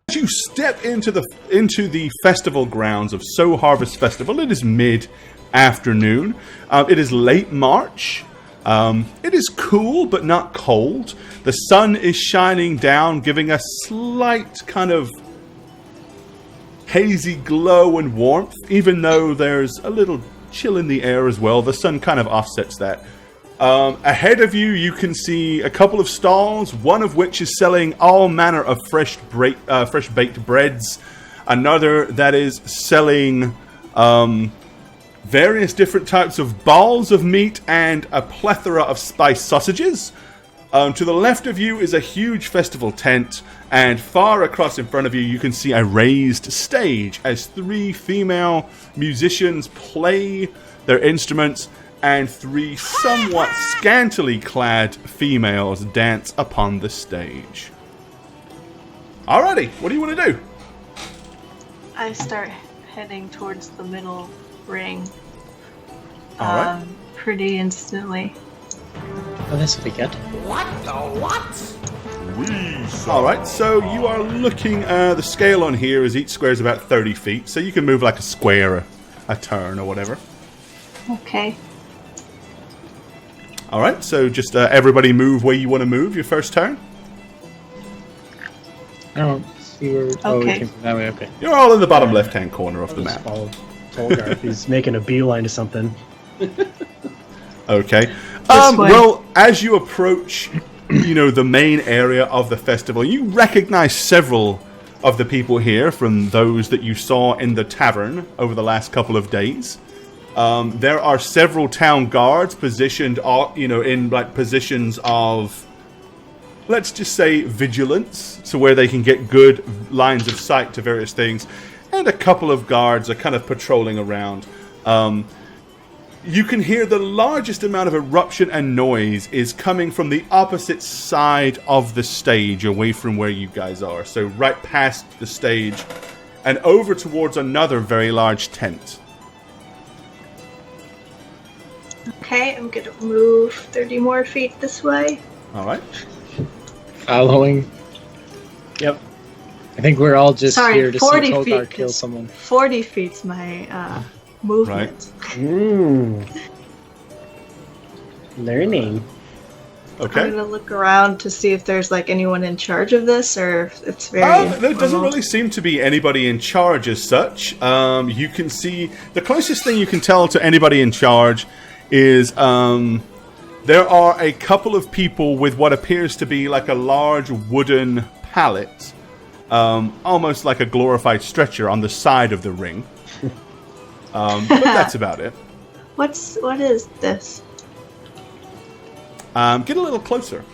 As you step into the festival grounds of So Harvest Festival, it is mid-afternoon. It is late March. It is cool, but not cold. The sun is shining down, giving a slight kind of hazy glow and warmth, even though there's a little chill in the air as well. The sun kind of offsets that. Ahead of you, you can see a couple of stalls, one of which is selling all manner of fresh baked breads. Another that is selling various different types of balls of meat and a plethora of spiced sausages. To the left of you is a huge festival tent, and far across in front of you, you can see a raised stage as 3 female musicians play their instruments, and 3 somewhat scantily clad females dance upon the stage. Alrighty, what do you want to do? I start heading towards the middle ring. Alright. Pretty instantly. Oh, this will be good. Alright, so you are looking, the scale on here is each square is about 30 feet, so you can move like a square, a turn or whatever. Okay. Alright, so just everybody move where you want to move your first turn. I don't see where... Oh, we came from that way, okay. You're all in the bottom left-hand corner of the map. Follow Tolgar if he's making a beeline to something. Okay. Well, as you approach, the main area of the festival, you recognize several of the people here from those that you saw in the tavern over the last couple of days. There are several town guards positioned, in like positions of, let's just say, vigilance, so where they can get good lines of sight to various things, and a couple of guards are kind of patrolling around. You can hear the largest amount of eruption and noise is coming from the opposite side of the stage, away from where you guys are. So right past the stage, and over towards another very large tent. Okay, I'm gonna move 30 more feet this way. Alright. Following. Yep. I think we're all just here to see 40 Tolgar feet, kill someone. 40 feet's my movement. Learning. Okay. I'm gonna look around to see if there's like anyone in charge of this, or if it's very. There doesn't really seem to be anybody in charge as such. You can see the closest thing you can tell to anybody in charge is there are a couple of people with what appears to be like a large wooden pallet, almost like a glorified stretcher on the side of the ring. But that's about it. What is this? Get a little closer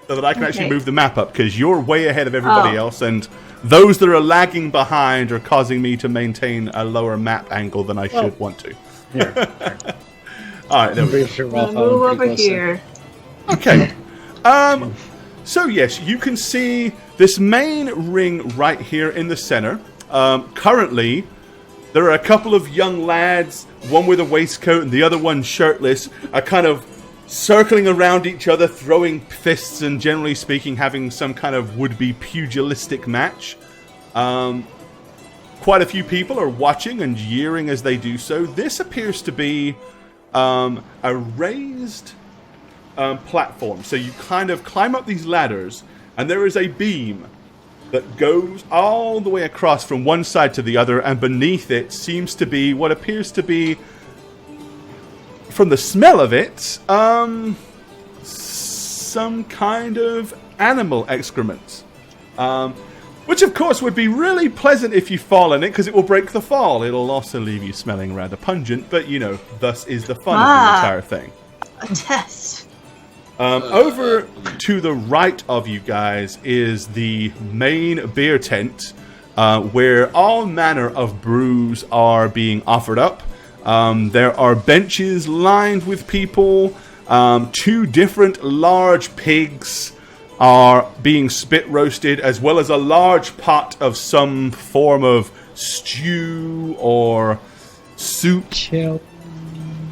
so that I can actually move the map up, because you're way ahead of everybody else, and those that are lagging behind are causing me to maintain a lower map angle than I should want to. Here. Alright, there we go. Move over here. Okay. So yes, you can see this main ring right here in the center. Currently, there are a couple of young lads, one with a waistcoat and the other one shirtless, are kind of circling around each other, throwing fists, and generally speaking, having some kind of would-be pugilistic match. Quite a few people are watching and jeering as they do so. This appears to be a raised platform. So you kind of climb up these ladders, and there is a beam that goes all the way across from one side to the other, and beneath it seems to be what appears to be, from the smell of it, some kind of animal excrement. Which, of course, would be really pleasant if you fall in it, because it will break the fall. It'll also leave you smelling rather pungent, but, thus is the fun of the entire thing. A test. Over to the right of you guys is the main beer tent, where all manner of brews are being offered up. There are benches lined with people. 2 different large pigs are being spit roasted, as well as a large pot of some form of stew or soup.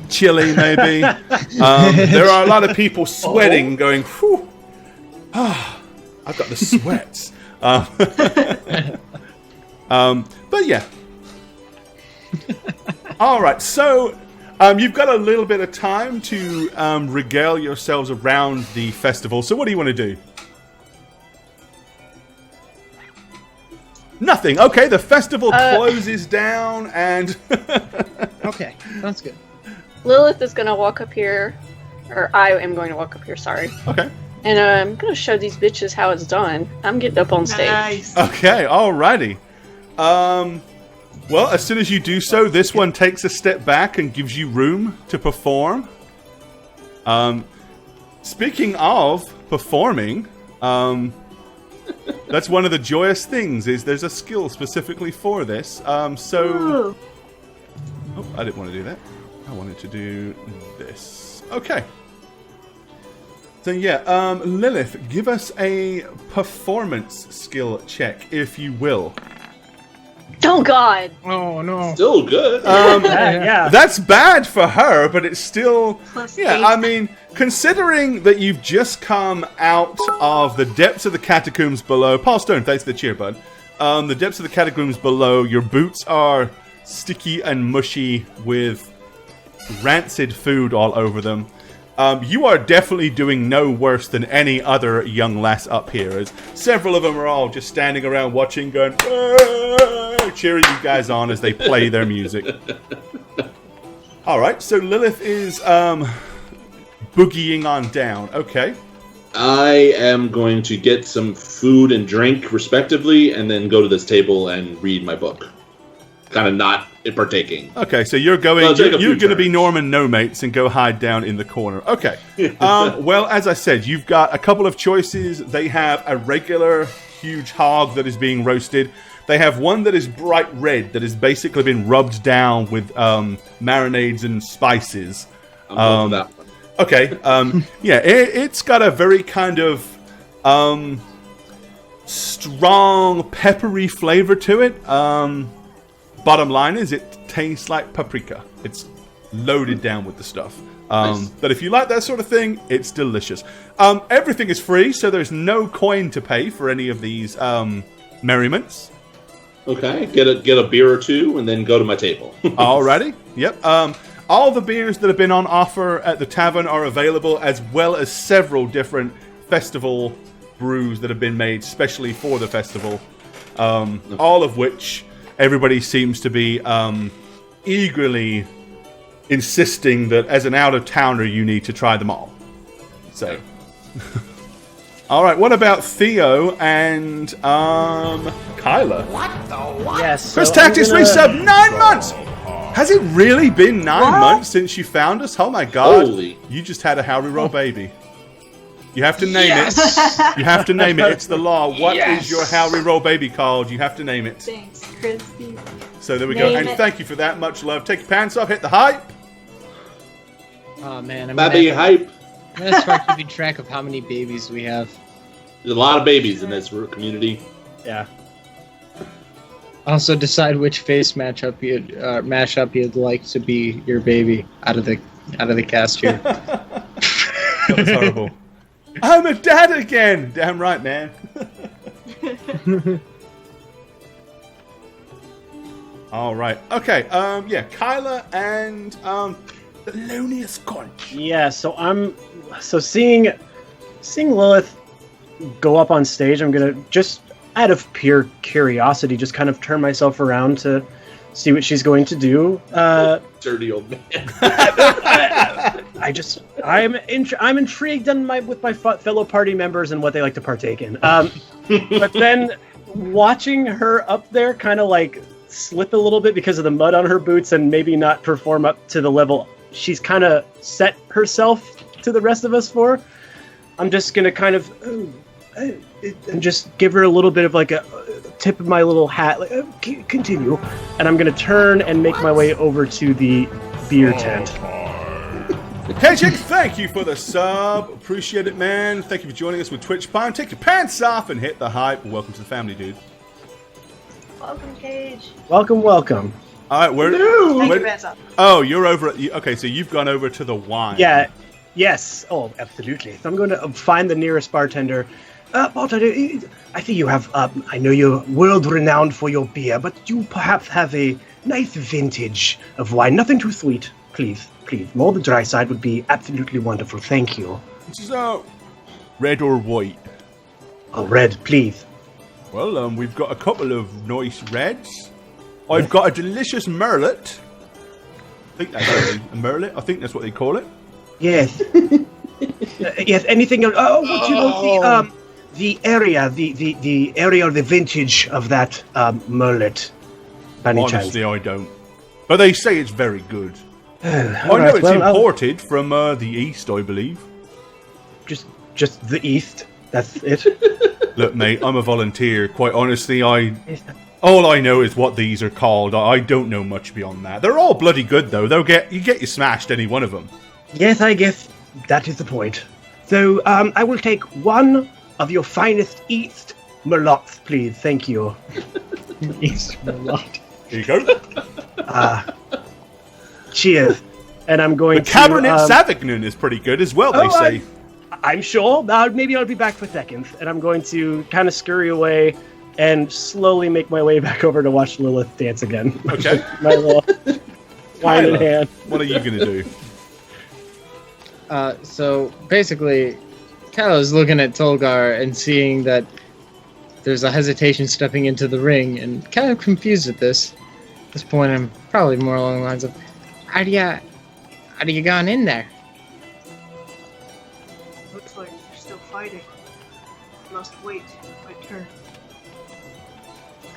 Chili, maybe. There are a lot of people sweating, going, whew, I've got the sweats. But yeah. All right, so you've got a little bit of time to regale yourselves around the festival. So what do you want to do? Nothing. Okay, the festival closes down and... Okay, sounds good. Lilith is going to walk up here, or I am going to walk up here, sorry. Okay. And I'm going to show these bitches how it's done. I'm getting up on stage. Nice. Okay, alrighty. Well, as soon as you do so, this one takes a step back and gives you room to perform. Speaking of performing, that's one of the joyous things, is there's a skill specifically for this. Ooh. Oh, I didn't want to do that. I wanted to do this. Okay. So yeah, Lilith, give us a performance skill check, if you will. Oh, God. Oh, no. Still good. Yeah. That's bad for her, but it's still... Plus yeah, 8. I mean, considering that you've just come out of the depths of the catacombs below... Paul Stone, thanks for the cheer, bud. The depths of the catacombs below, your boots are sticky and mushy with rancid food all over them. You are definitely doing no worse than any other young lass up here, as several of them are all just standing around watching, going, cheering you guys on as they play their music. Alright, so Lilith is boogieing on down. Okay. I am going to get some food and drink, respectively, and then go to this table and read my book. Kind of not partaking. Okay, so you're going. Well, you're going to be Norman No Mates and go hide down in the corner. Okay. Well, as I said, you've got a couple of choices. They have a regular huge hog that is being roasted. They have one that is bright red that has basically been rubbed down with marinades and spices. I'm going for that one. Okay. Yeah, it's got a very kind of strong peppery flavor to it. Bottom line is, it tastes like paprika. It's loaded down with the stuff. Nice. But if you like that sort of thing, it's delicious. Everything is free, so there's no coin to pay for any of these merriments. Okay, get a beer or two, and then go to my table. Alrighty. Yep. All the beers that have been on offer at the tavern are available, as well as several different festival brews that have been made specially for the festival. All of which... everybody seems to be eagerly insisting that as an out-of-towner you need to try them all. So, all right. What about Theo and Kyla? Yes. So Chris Tactics resub 9 months. Has it really been 9 months since you found us? Oh my God! Holy. You just had a How We Roll baby. You have to name it. You have to name it. It's the law. What is your How We Roll baby called? You have to name it. Thanks, Christy. So there we go. And thank you for that. Much love. Take your pants off. Hit the hype. Oh, man. I'm Baby hype. going to start keeping track of how many babies we have. There's a lot of babies in this community. Yeah. Also, decide which face mashup you'd like to be your baby out of the cast here. That was horrible. I'm a dad again. Damn right, man. All right. Okay. Yeah. Kyla and Thelonious Conch. Yeah. So seeing Lilith go up on stage, I'm gonna just out of pure curiosity, just kind of turn myself around to see what she's going to do. Dirty old man. I'm intrigued with my fellow party members and what they like to partake in. But then watching her up there kind of like slip a little bit because of the mud on her boots and maybe not perform up to the level she's kind of set herself to the rest of us for, I'm just going to kind of and just give her a little bit of like a tip of my little hat, like, continue. And I'm going to turn and make my way over to the beer tent. Hey, Chick, thank you for the sub. Appreciate it, man. Thank you for joining us with Twitch Prime. Take your pants off and hit the hype. Welcome to the family, dude. Welcome, Cage. Welcome. All right, where? Take your pants off. Oh, you're over. Okay, so you've gone over to the wine. Yeah. Yes. Oh, absolutely. So I'm going to find the nearest bartender, Potter, I think you have, I know you're world-renowned for your beer, but you perhaps have a nice vintage of wine. Nothing too sweet, please. More the dry side would be absolutely wonderful. Thank you. This is red or white? Oh, red, please. Well, we've got a couple of nice reds. I've got a delicious merlot. I think that's a merlot. I think that's what they call it. Yes. Yes. Anything else? Oh, what you know the area, the area or the vintage of that merlot. By any chance? Honestly, I don't. But they say it's very good. I know Alright, it's well, imported from the east, I believe. Just the east. That's it. Look, mate, I'm a volunteer. Quite honestly, all I know is what these are called. I don't know much beyond that. They're all bloody good, though. You get you smashed, any one of them. Yes, I guess that is the point. So, I will take one of your finest East merlots, please. Thank you. East Merlot. Here you go. Cheers. And I'm going The Cabernet Sauvignon is pretty good as well, they say. I'm sure. Maybe I'll be back for seconds. And I'm going to kind of scurry away and slowly make my way back over to watch Lilith dance again. Okay. My little wine in Kyla, hand. what are you going to do? So basically, Kyla's looking at Tolgar and seeing that there's a hesitation stepping into the ring, and kind of confused at this. At this point, I'm probably more along the lines of, "Are you gone in there?" Looks like they're still fighting. Must wait my turn.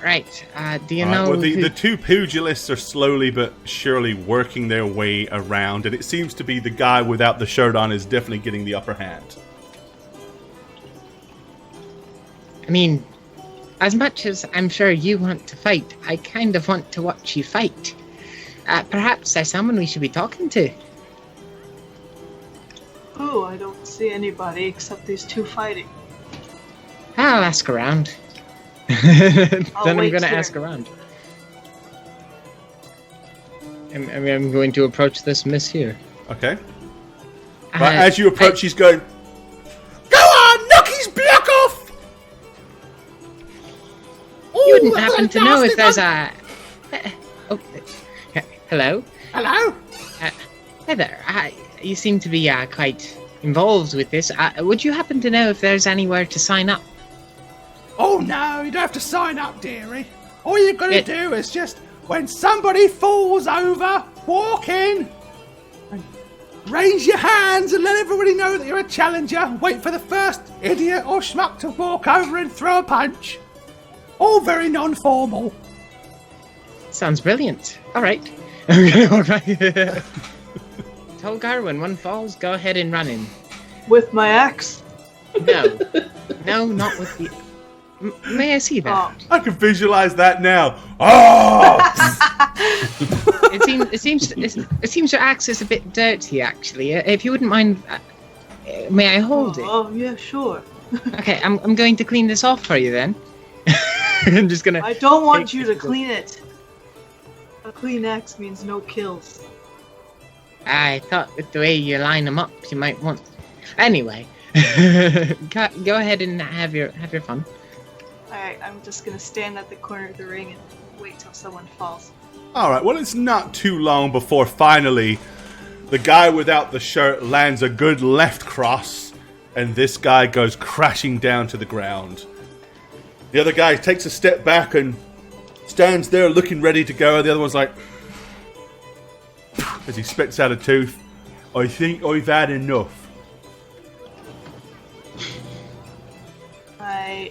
Right. Do you All right, know? well, the two pugilists are slowly but surely working their way around, and it seems to be the guy without the shirt on is definitely getting the upper hand. I mean, as much as I'm sure you want to fight, I kind of want to watch you fight. Perhaps there's someone we should be talking to. Oh, I don't see anybody except these two fighting. I'll ask around. Then I'm wait going to here. ask around. I'm going to approach this miss here. Okay. But as you approach, she's going, "Go on, knock his block off!" You wouldn't happen to know if there's a... hello? Hello? Hi there. You seem to be quite involved with this. Would you happen to know if there's anywhere to sign up? Oh no, you don't have to sign up, dearie. All you've got to do is just, when somebody falls over, walk in, and raise your hands and let everybody know that you're a challenger. Wait for the first idiot or schmuck to walk over and throw a punch. All very non-formal. Sounds brilliant. All right. I'm going to walk back. Tolgar, when one falls, go ahead and run in. With my axe? No. No, not with the... May I see that? Oh. I can visualize that now. Oh! It seems your axe is a bit dirty, actually. If you wouldn't mind, may I hold it? Oh, yeah, sure. Okay, I'm going to clean this off for you then. I'm just gonna. I don't want you to clean it. A clean axe means no kills. I thought with the way you line them up, you might want. Anyway, go ahead and have your fun. Alright, I'm just gonna stand at the corner of the ring and wait till someone falls. Alright, well, it's not too long before finally the guy without the shirt lands a good left cross, and this guy goes crashing down to the ground. The other guy takes a step back and stands there looking ready to go. The other one's like, as he spits out a tooth, "I think I've had enough.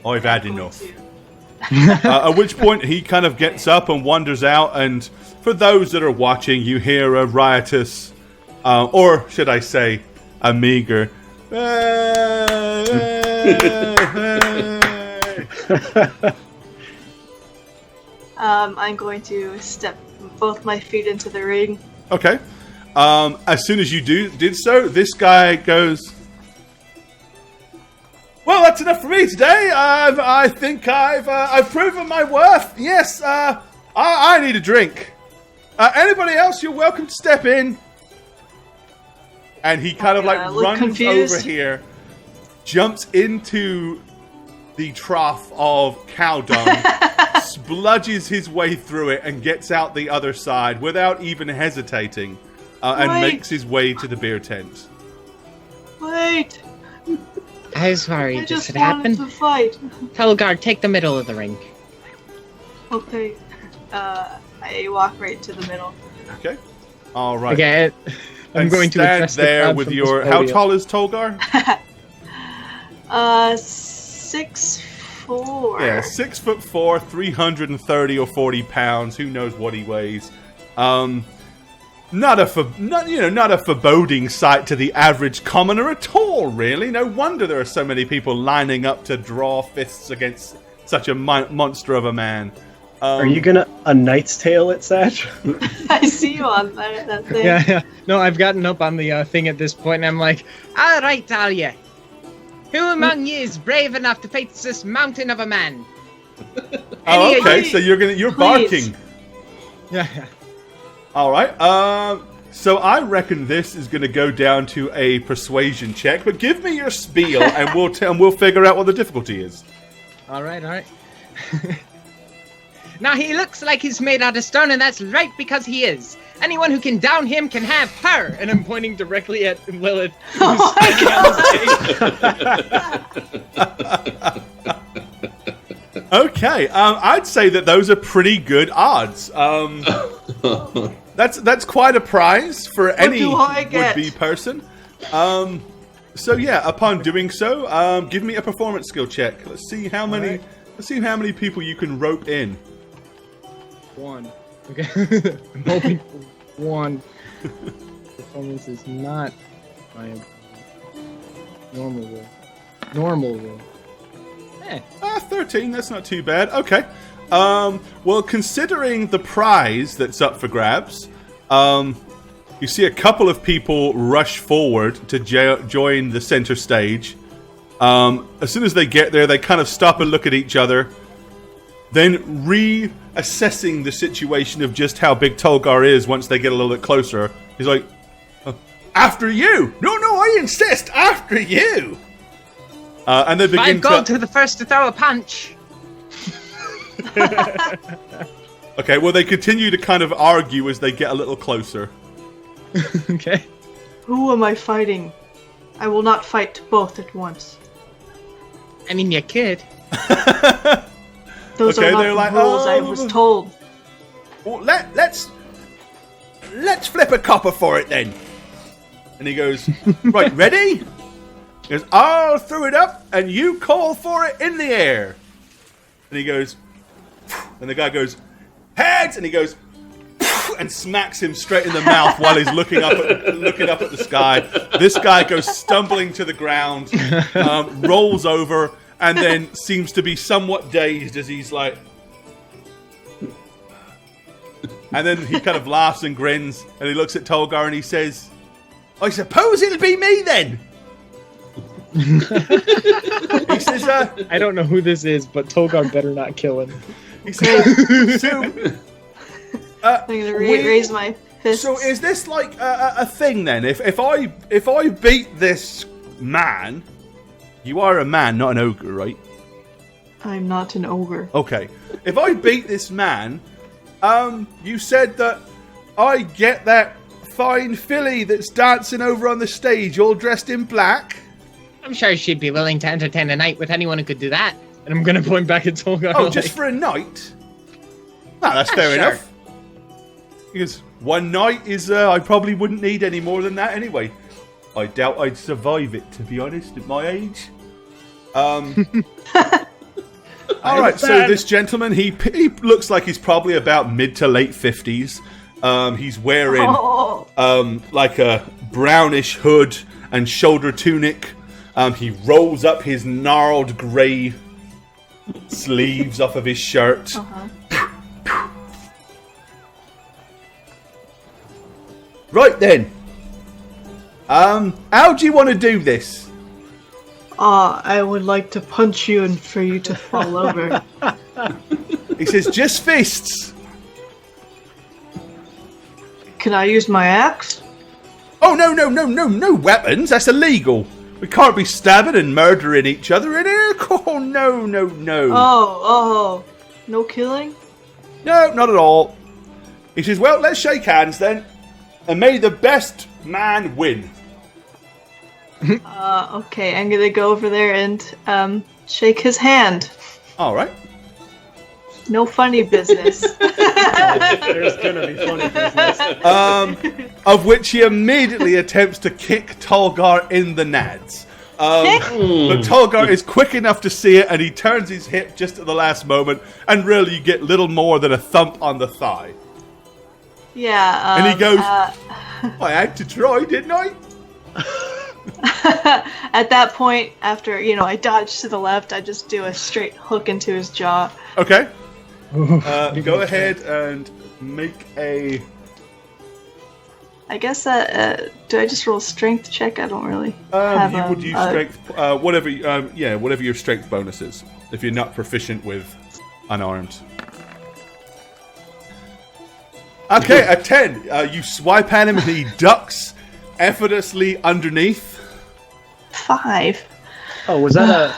I've had enough." At which point he kind of gets up and wanders out, and for those that are watching, you hear a riotous, or should I say, a meager, I'm going to step both my feet into the ring. Okay. As soon as you did so, this guy goes, "Well, that's enough for me today. I think I've proven my worth. Yes, I need a drink. Anybody else, you're welcome to step in." And he kind of like look runs confused. over here, jumps into the trough of cow dung, spludges his way through it, and gets out the other side without even hesitating, and Wait. makes his way to the beer tent. Wait! I'm sorry, I this just had wanted happened. to fight. Tolgar, take the middle of the ring. Okay. I walk right to the middle. Okay. All right. Okay, I'm And going to stand address the there crowd with from your. this How podium. tall is Tolgar? 6'4". Yeah, 6'4", 330 or 40 pounds. Who knows what he weighs? Not a foreboding sight to the average commoner at all. Really, no wonder there are so many people lining up to draw fists against such a monster of a man. Are you gonna A Knight's Tale it, Satch? I see you on that thing. Yeah. No, I've gotten up on the thing at this point, and I'm like, all right, Talia. Who among you is brave enough to face this mountain of a man? Oh, Any of okay. you- So you're Please. barking. Yeah. All right. So I reckon this is going to go down to a persuasion check. But give me your spiel, and we'll figure out what the difficulty is. All right. Now, he looks like he's made out of stone, and that's right because he is. Anyone who can down him can have her. And I'm pointing directly at Lilith. Oh my Okay. I'd say that those are pretty good odds. That's quite a prize for any do I get? would-be person. So yeah, upon doing so, give me a performance skill check. Let's see how many. right. Let's see how many people you can rope in. 1. Okay. I'm hoping for 1. Performance is not my normal roll. Normal roll. 13. That's not too bad. Okay. Well, considering the prize that's up for grabs, you see a couple of people rush forward to join the center stage. As soon as they get there, they kind of stop and look at each other. Then reassessing the situation of just how big Tolgar is once they get a little bit closer. He's like, after you! No, I insist! After you! And they begin 5 gold to the first to throw a punch. Okay, well, they continue to kind of argue as they get a little closer. Okay. Who am I fighting? I will not fight both at once. I mean, you could. Those Okay, are not they're the like, rules I "Oh." was told. Well, let's flip a copper for it then. And he goes, right, ready? He goes, I'll throw it up, and you call for it in the air. And he goes, and the guy goes, heads, and he goes, and smacks him straight in the mouth while he's looking up at the sky. This guy goes stumbling to the ground, rolls over, and then seems to be somewhat dazed as he's like. And then he kind of laughs and grins, and he looks at Tolgar and he says, I suppose it'll be me then. He says, I don't know who this is, but Tolgar better not kill him. he says, so, I'm gonna raise my fist. so is this like a thing then? If I beat this man, you are a man, not an ogre, right? I'm not an ogre. Okay. If I beat this man, you said that I get that fine filly that's dancing over on the stage, all dressed in black. I'm sure she'd be willing to entertain a night with anyone who could do that. And I'm gonna point back at Tolgar. Oh, like, just for a night? No, that's fair sure. enough. Because one night is, I probably wouldn't need any more than that anyway. I doubt I'd survive it, to be honest, at my age. Alright, so this gentleman, he looks like he's probably about mid to late 50s. He's wearing Oh, like a brownish hood and shoulder tunic. He rolls up his gnarled grey sleeves off of his shirt. Right then. How do you want to do this? I would like to punch you and for you to fall over. He says, just fists. Can I use my axe? Oh, no weapons. That's illegal. We can't be stabbing and murdering each other in here. Oh, no, no, no. Oh, no killing? No, not at all. He says, well, let's shake hands then. And may the best man win. Okay, I'm gonna go over there and shake his hand. All right. No funny business. There's gonna be funny business. Of which he immediately attempts to kick Tolgar in the nads. But Tolgar is quick enough to see it, and he turns his hip just at the last moment, and really you get little more than a thump on the thigh. Yeah. And he goes, I had to try, didn't I? At that point, after, I dodge to the left, I just do a straight hook into his jaw. Okay. Go ahead and make a... I guess do I just roll a strength check? I don't really have you would use strength, whatever your strength bonus is, if you're not proficient with unarmed. Okay, a 10. You swipe at him and he ducks effortlessly underneath. 5. Oh, was that a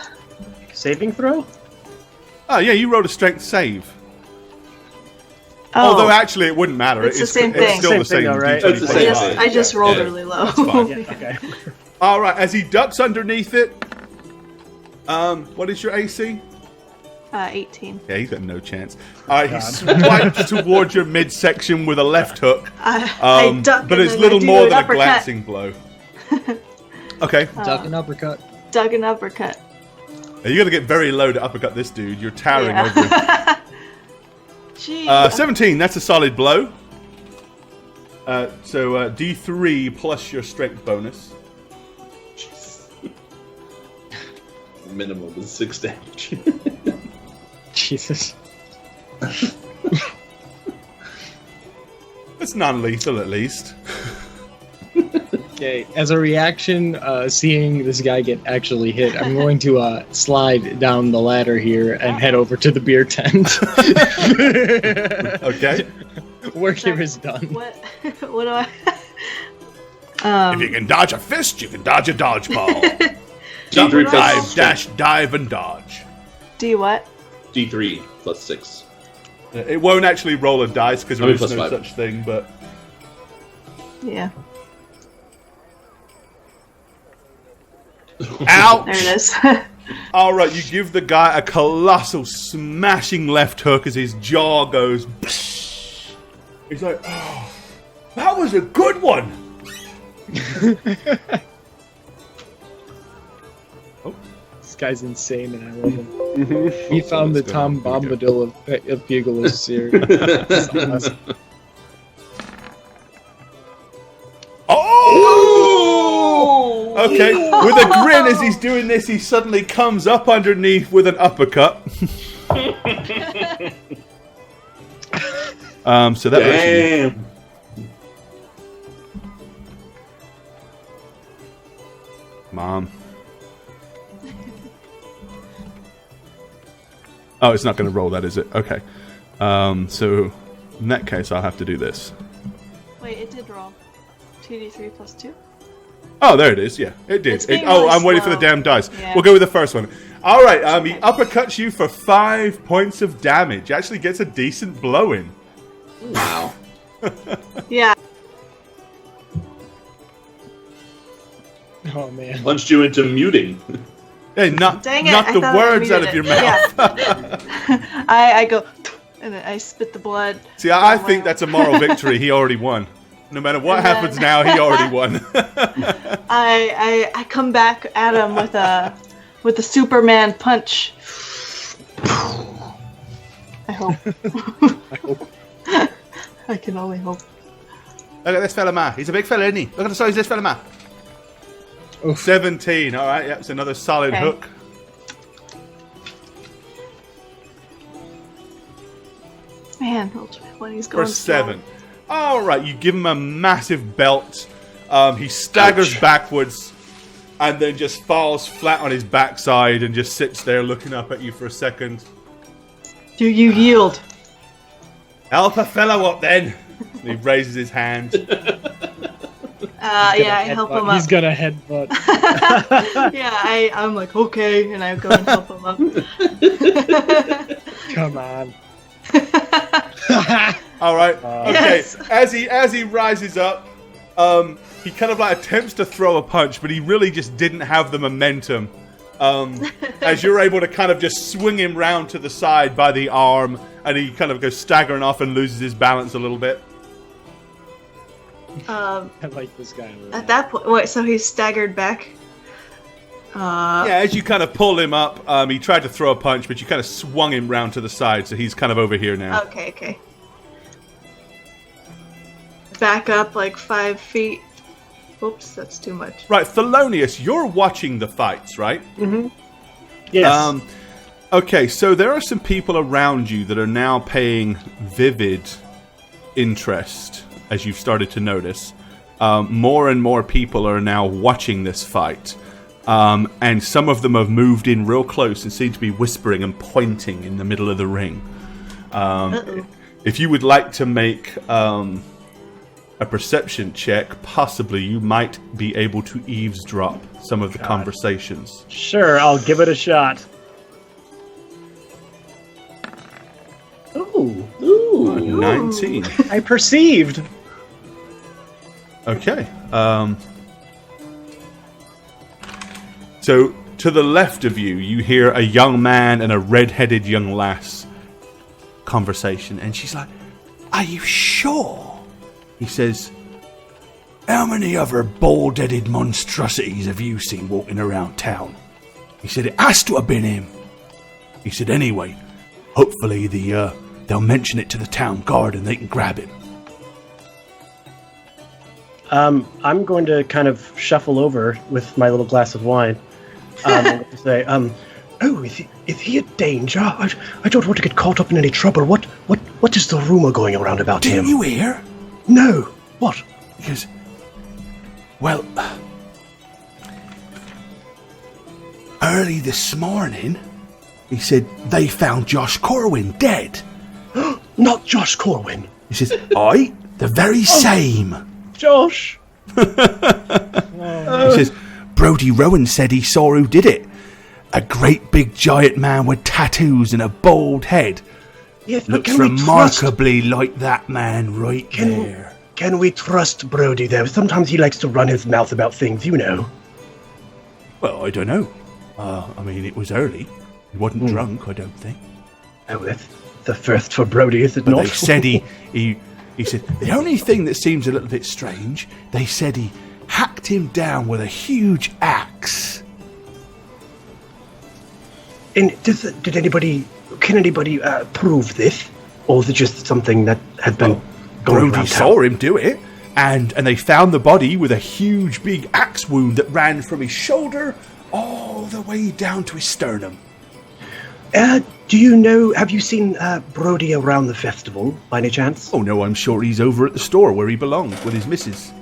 saving throw? Oh, yeah, you rolled a strength save. Oh, Although, actually, it wouldn't matter. It's the same It's thing. still the same Same thing, though, right? D20 It's the plus same five. thing. I just rolled really low. fine. Yeah, okay. All right, as he ducks underneath it, what is your AC? 18. Yeah, he's got no chance. He swipes towards your midsection with a left hook, I duck but and it's then little I do more an than a uppercut. glancing blow. Okay, Duck and uppercut. Duck and uppercut. you got to get very low to uppercut this dude. You're towering over him. Jeez. 17, that's a solid blow. So D3 plus your strength bonus. Minimum is 6 damage. Jesus. It's non-lethal at least. Okay, as a reaction, seeing this guy get actually hit, I'm going to slide down the ladder here and head over to the beer tent. Okay. Work here is done. What? What do I? If you can dodge a fist, you can dodge a dodgeball. D3 Dive, plus dash, dive, and dodge. Do what? D3 plus 6. It won't actually roll a dice because there is plus no 5. such thing, but... Yeah. Ouch! There it is. Alright, you give the guy a colossal smashing left hook as his jaw goes... He's like, oh, that was a good one! This guy's insane, and I love him. He found the Let's go. Tom Here we go. Bombadil of Pugilists here. That's awesome. Oh! Okay, with a grin as he's doing this, he suddenly comes up underneath with an uppercut. So that was you. Damn. Mom. Oh, it's not going to roll that, is it? Okay. So in that case, I'll have to do this. Wait, it did roll. 2d3 plus 2? Oh, there it is. Yeah, it did. It's being Oh, really I'm waiting for the slow. damn dice. Yeah. We'll go with the first one. All right. He uppercuts you for 5 points of damage. Actually gets a decent blow in. Wow. Yeah. Oh man. Punched you into muting. Hey, not Dang it, not I the thought I words out muted of your it. mouth. Yeah. I go, and then I spit the blood. See, I think that's a moral victory. He already won. No matter what And then- happens now, he already won. I come back at him with a Superman punch. I hope. I hope. I can only hope. Look at this fella, ma. He's a big fella, isn't he? Look at the size of this fella, ma. Oof. 17. All right, yep, it's another solid Okay. hook. Man, when he's going For 7. All right, you give him a massive belt. He staggers Ouch. backwards and then just falls flat on his backside and just sits there looking up at you for a second. Do you yield? Help a fellow up then. And he raises his hand. Yeah, I help him up. He's got a headbutt. Yeah, I'm like, okay, and I go and help him up. Come on. All right. Okay. Yes. As he rises up, he kind of like attempts to throw a punch, but he really just didn't have the momentum. As you're able to kind of just swing him round to the side by the arm, and he kind of goes staggering off and loses his balance a little bit. I like this guy. At that point, wait, so he's staggered back? Yeah, as you kind of pull him up, he tried to throw a punch, but you kind of swung him round to the side, so he's kind of over here now. Okay. Back up like 5 feet. Oops, that's too much. Right, Thelonious, you're watching the fights, right? Mm-hmm. Yes. Okay, so there are some people around you that are now paying vivid interest, as you've started to notice. More and more people are now watching this fight. And some of them have moved in real close and seem to be whispering and pointing in the middle of the ring. If you would like to make a perception check, possibly you might be able to eavesdrop some of the conversations. Sure, I'll give it a shot. Ooh. 19. I perceived. Okay. So, to the left of you, you hear a young man and a red-headed young lass conversation. And she's like, "Are you sure?" He says, "How many other bald-headed monstrosities have you seen walking around town?" He said, "It has to have been him." He said, "Anyway, hopefully they'll mention it to the town guard and they can grab him." I'm going to kind of shuffle over with my little glass of wine. And say, "Oh, is he a danger? I don't want to get caught up in any trouble. What is the rumor going around about him?" "Didn't you hear?" "No. What?" He goes, "Well, early this morning," he said, "they found Josh Corwin dead." "Not Josh Corwin." He says, "Aye, the very same." Josh. He says, "Brody Rowan said he saw who did it. A great big giant man with tattoos and a bald head. Yes, but Looks can we remarkably like that man right there." Can we trust Brody, though? Sometimes he likes to run his mouth about things, you know. "Well, I don't know. I mean, it was early. He wasn't drunk, I don't think. Oh, that's the first for Brody, is it But not? they said he said, the only thing that seems a little bit strange, they said he hacked him down with a huge axe." And can anybody prove this? Or is it just something that has been going Brody around saw town? him do it, and they found the body with a huge big axe wound that ran from his shoulder all the way down to his sternum. Do you know, have you seen Brody around the festival, by any chance? Oh no, I'm sure he's over at the store where he belongs with his missus.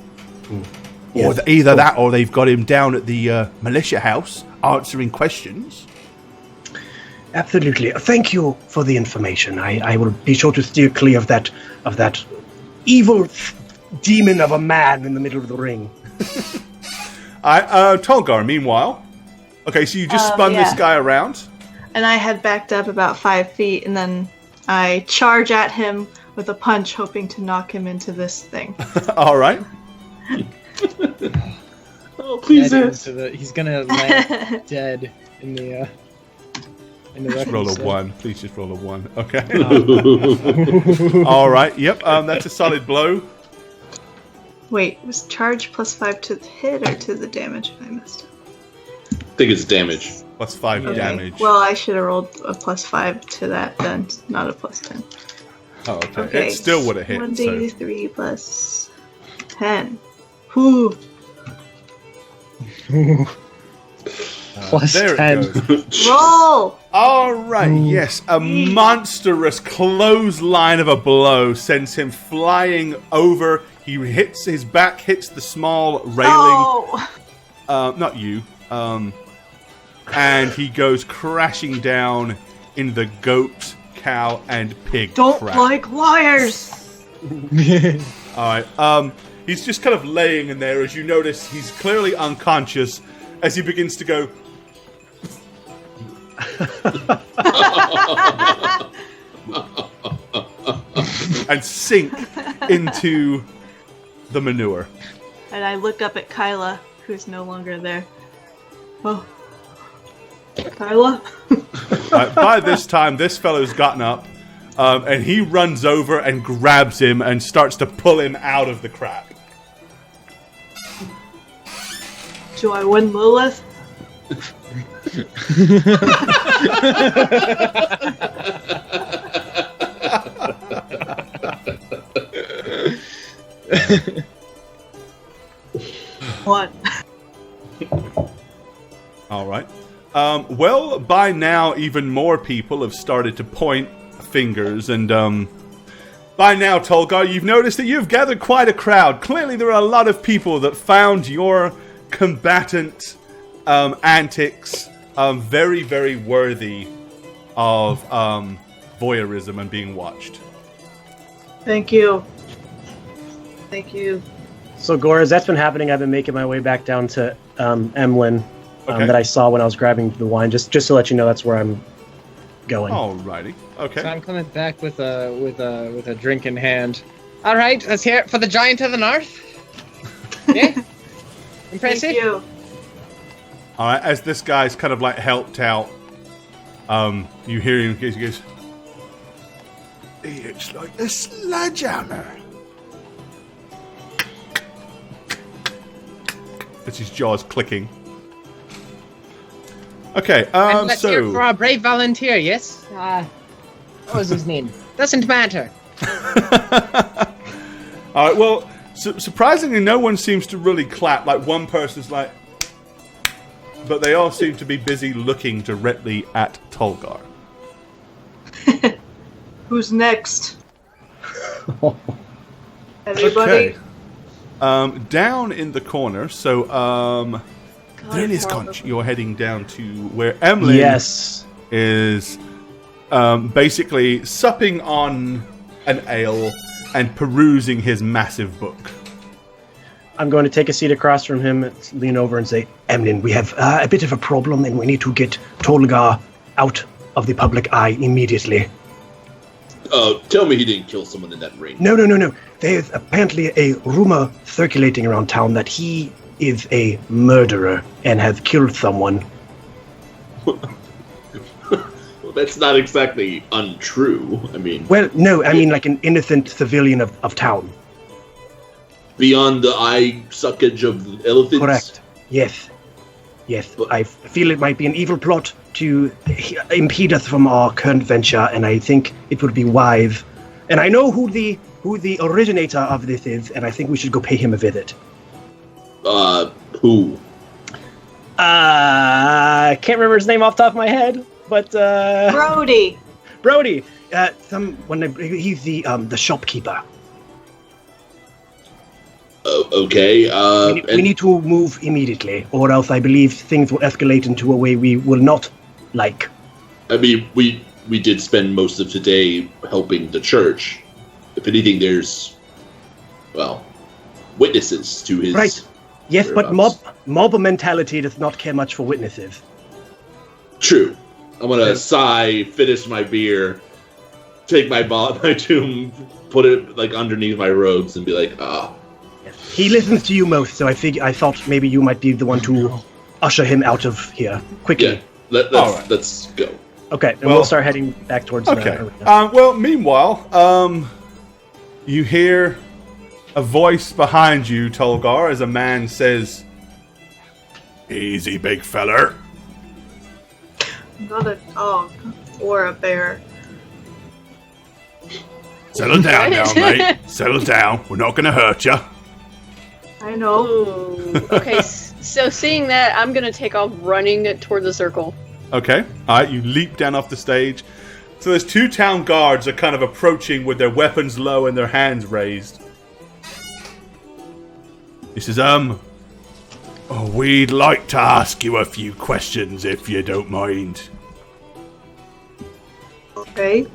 Yes. Or either that or they've got him down at the Militia house answering questions. Absolutely. Thank you for the information. I will be sure to steer clear of that evil demon of a man in the middle of the ring. Tolgar, meanwhile. Okay, so you just spun this guy around. And I had backed up about 5 feet, and then I charge at him with a punch, hoping to knock him into this thing. All right. Oh, please. He's gonna land dead in the Just roll a weapon, 1. Please just roll a 1. Okay. All right. Yep. That's a solid blow. Wait, was charge plus 5 to the hit or to the damage? I missed up. I think it's damage. Plus 5 Okay. damage. Well, I should have rolled a plus 5 to that then, not a plus 10. Oh, okay. Okay. It still would have hit. 1d3 plus 10. Whew. plus there 10. it goes. Roll! All right. Yes, a monstrous clothesline of a blow sends him flying over. He hits his back, hits the small railing. Oh! Not you. And he goes crashing down in the goat, cow, and pig. Don't crap. like liars! All right. He's just kind of laying in there as you notice he's clearly unconscious as he begins to go... and sink into the manure. And I look up at Kyla, who's no longer there. Oh. Kyla? By this time, this fellow's gotten up, and he runs over and grabs him and starts to pull him out of the crap. Do I win Lilith? What? All right. Well, by now, even more people have started to point fingers, and by now, Tolgar, you've noticed that you've gathered quite a crowd. Clearly, there are a lot of people that found your combatant antics very, very worthy of voyeurism and being watched. Thank you. Thank you. So, Gore, as that's been happening, I've been making my way back down to Emlyn Okay. that I saw when I was grabbing the wine. Just to let you know, that's where I'm going. Alrighty. Okay. So I'm coming back with a drink in hand. All right, let's hear it for the giant of the north. Yeah, impressive. Thank you. Alright, as this guy's kind of like helped out, you hear him, he goes, "It's like a sledgehammer." As his jaw's clicking. Okay, And let's hear it so... for our brave volunteer. Yes. What was his name? Doesn't matter. Alright, well, surprisingly, no one seems to really clap. Like, one person's like... But they all seem to be busy looking directly at Tolgar. Who's next? Everybody? Okay. Down in the corner, so, God, is horrible. Conch. You're heading down to where Emily Yes. is basically supping on an ale and perusing his massive book. I'm going to take a seat across from him, lean over and say, Emlyn, we have a bit of a problem and we need to get Tolgar out of the public eye immediately. Tell me he didn't kill someone in that ring. No. There's apparently a rumor circulating around town that he is a murderer and has killed someone. Well, that's not exactly untrue. I mean, Well, no, I mean like an innocent civilian of town. beyond the eye suckage of elephants. Correct. Yes. I feel it might be an evil plot to impede us from our current venture, and I think it would be wise. And I know who the originator of this is, and I think we should go pay him a visit. Who? I can't remember his name off the top of my head, but Brody! Brody. He's the shopkeeper. Okay. We need to move immediately, or else I believe things will escalate into a way we will not like. I mean, we did spend most of today helping the church. If anything, there's, well, witnesses to his... Right. Yes, but whereabouts. mob mentality does not care much for witnesses. True. I'm gonna sigh, finish my beer, take my tomb, put it like underneath my robes, and be like, He listens to you most, so I thought maybe you might be the one to usher him out of here quickly. yeah, All right. let's go. Okay, and Well- we'll start heading back towards the Okay. arena. Well, meanwhile, you hear a voice behind you, Tolgar, as a man says, "Easy, big feller." Not a dog or a bear. Settle down now, mate. Settle down. We're not going to hurt you. I know. Ooh. Okay, so seeing that, I'm gonna take off running toward the circle. Okay. All right, you leap down off the stage. So there's two town guards are kind of approaching with their weapons low and their hands raised. He says, we'd like to ask you a few questions if you don't mind. Okay.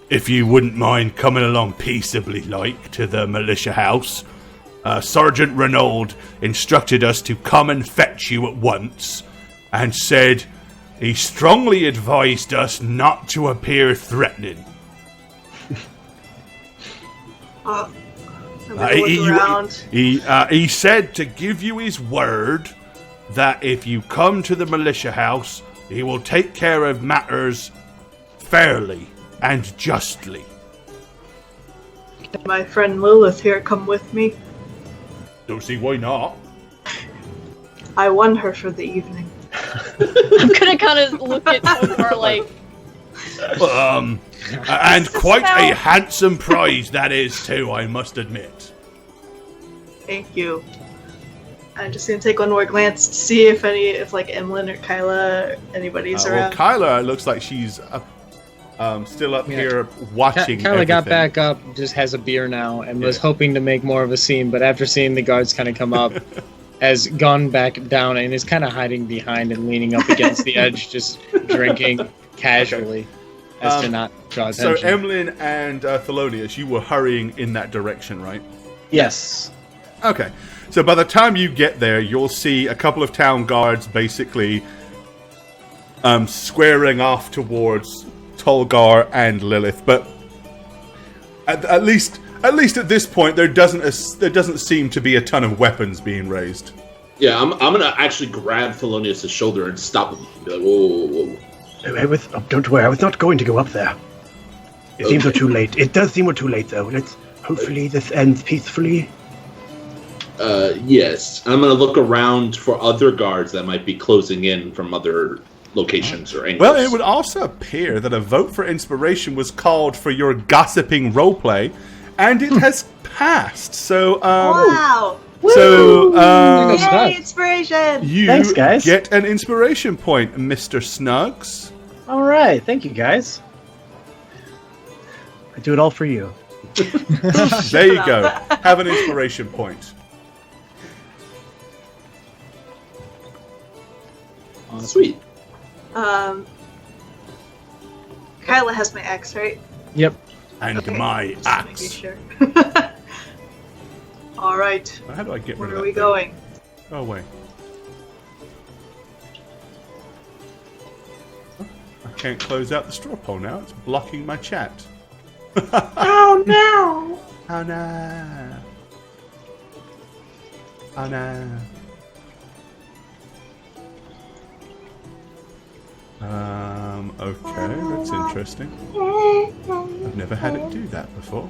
If you wouldn't mind coming along peaceably, like, to the militia house, Sergeant Reroll instructed us to come and fetch you at once, and said he strongly advised us not to appear threatening. I'm gonna look around. He said to give you his word that if you come to the militia house, he will take care of matters fairly and justly. My friend Lilith here come with me. Don't see why not. I won her for the evening. I'm gonna kind of look at Tolgar like, And quite a handsome prize that is too, I must admit. Thank you. I'm just gonna take one more glance to see if like Emlyn or Kyla or anybody's Well, around. Kyla looks like she's still up here watching. Kyla got everything. back up, just has a beer now, and was hoping to make more of a scene, but after seeing the guards kind of come up, has gone back down and is kind of hiding behind and leaning up against the edge, just drinking casually, as to not draw attention. So Emlyn and Thelonious, you were hurrying in that direction, right? Yes. Okay. So by the time you get there, you'll see a couple of town guards basically squaring off towards Tolgar and Lilith. But at least at this point, there doesn't seem to be a ton of weapons being raised. Yeah, I'm gonna actually grab Thelonious' shoulder and stop him. Be like, whoa. Don't worry, I was not going to go up there. It seems we're too late. It does seem we're too late, though. Hopefully this ends peacefully. Yes. I'm gonna look around for other guards that might be closing in from other locations or angles. Well, it would also appear that a vote for inspiration was called for your gossiping roleplay, and it has passed. So, Wow! So, Yay, inspiration! you Thanks, guys. get an inspiration point, Mr. Snugs. All right, thank you, guys. I do it all for you. There you go. Have an inspiration point. Sweet. Kyla has my axe, right? Yep. And Okay, my just axe. making sure. All right. How do I get Where rid are of we that going? thing? Oh, wait. I can't close out the straw poll now. It's blocking my chat. Oh no! Oh, no. Oh, no. Okay, that's interesting. I've never had it do that before.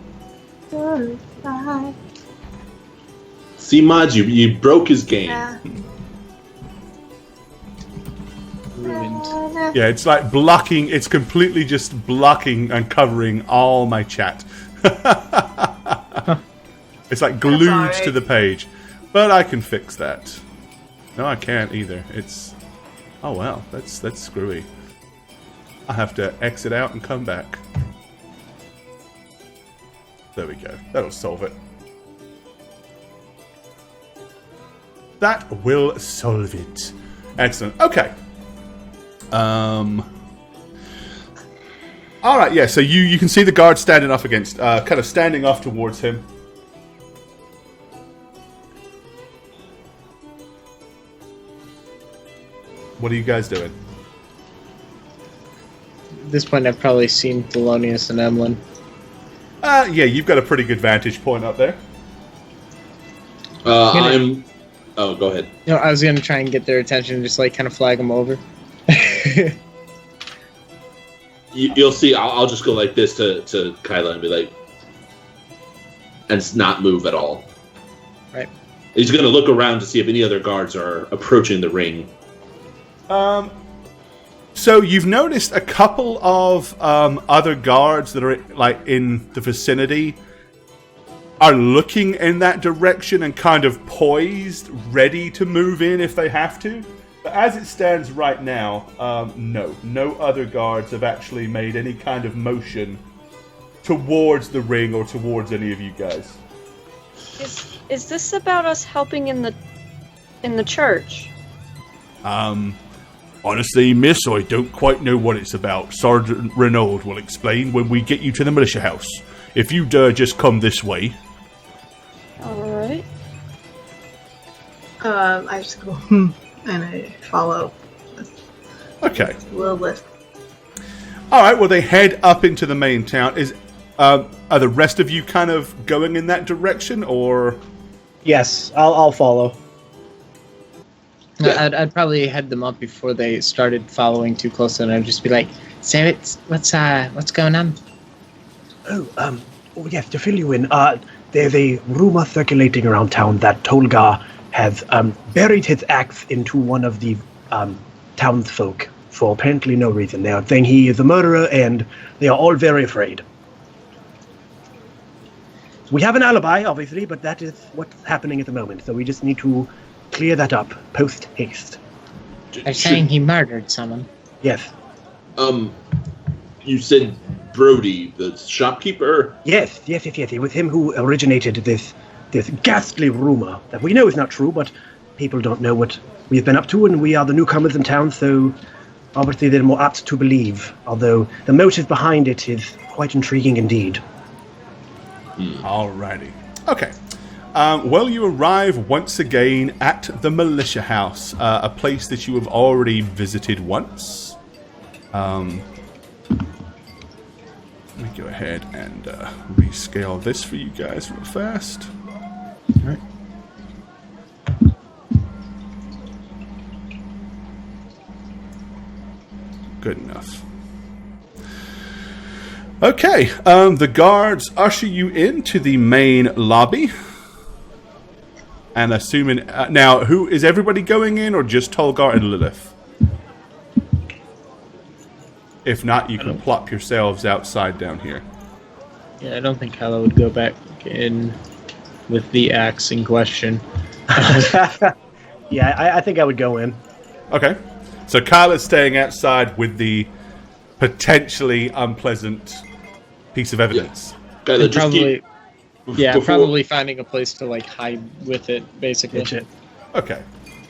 See, Mods, you broke his game. Yeah. Ruined. Yeah, it's like blocking, it's completely just blocking and covering all my chat. It's like glued alright. to the page. But I can fix that. No, I can't either. It's... Oh, well, that's screwy. I'll have to exit out and come back. There we go. That'll solve it. That will solve it. Excellent. Okay. Alright, yeah, so you can see the guard standing off against, kind of standing off towards him. What are you guys doing? At this point, I've probably seen Thelonious and Emlyn. Yeah, you've got a pretty good vantage point up there. I'm... Oh, go ahead. You know, I was gonna try and get their attention and just like kind of flag them over. You'll see, I'll just go like this to Kyla and be like... And not move at all. Right. He's going to look around to see if any other guards are approaching the ring. So you've noticed a couple of other guards that are like in the vicinity are looking in that direction and kind of poised, ready to move in if they have to. But as it stands right now, no other guards have actually made any kind of motion towards the ring or towards any of you guys. is this about us helping in the church? Honestly, miss, I don't quite know what it's about. Sergeant Reroll will explain when we get you to the militia house. If you dare just come this way. All right. I just go, and I follow Okay. Lilith. All right. Well, they head up into the main town. Are the rest of you kind of going in that direction, or? Yes, I'll follow. Yeah. I'd probably head them up before they started following too close, and I'd just be like, "So what's going on?" Oh, yes, to fill you in, there's a rumor circulating around town that Tolgar has buried his axe into one of the townsfolk for apparently no reason. They are saying he is a murderer, and they are all very afraid. We have an alibi, obviously, but that is what's happening at the moment, so we just need to clear that up post-haste. They're saying he murdered someone. Yes. You said Brody, the shopkeeper? Yes. It was him who originated this ghastly rumor that we know is not true, but people don't know what we've been up to, and we are the newcomers in town, so obviously they're more apt to believe, although the motive behind it is quite intriguing indeed. Alrighty. Okay. Well, you arrive once again at the Militia House, a place that you have already visited once. Let me go ahead and rescale this for you guys real fast. All right. Good enough. Okay, the guards usher you into the main lobby. And assuming... now, who is everybody going in, or just Tolgar and Lilith? If not, you can plop yourselves outside down here. Yeah, I don't think Kylo would go back in with the axe in question. Yeah, I think I would go in. Okay. So Kyle is staying outside with the potentially unpleasant piece of evidence. Kylo, And just keep... probably finding a place to like hide with it, basically. Okay.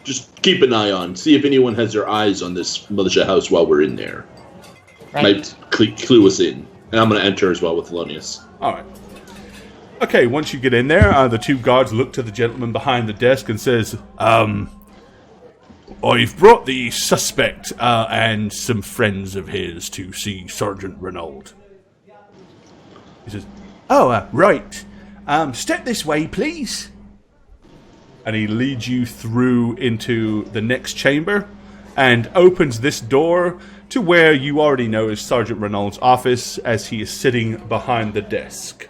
Just keep an eye on. See if anyone has their eyes on this militia house while we're in there. Right. Might clue us in. And I'm going to enter as well with Thelonious. All right. Okay, once you get in there, the two guards look to the gentleman behind the desk and says, I've brought the suspect and some friends of his to see Sergeant Reroll. He says, right. Step this way, please. And he leads you through into the next chamber and opens this door to where you already know is Sergeant Reroll's office as he is sitting behind the desk.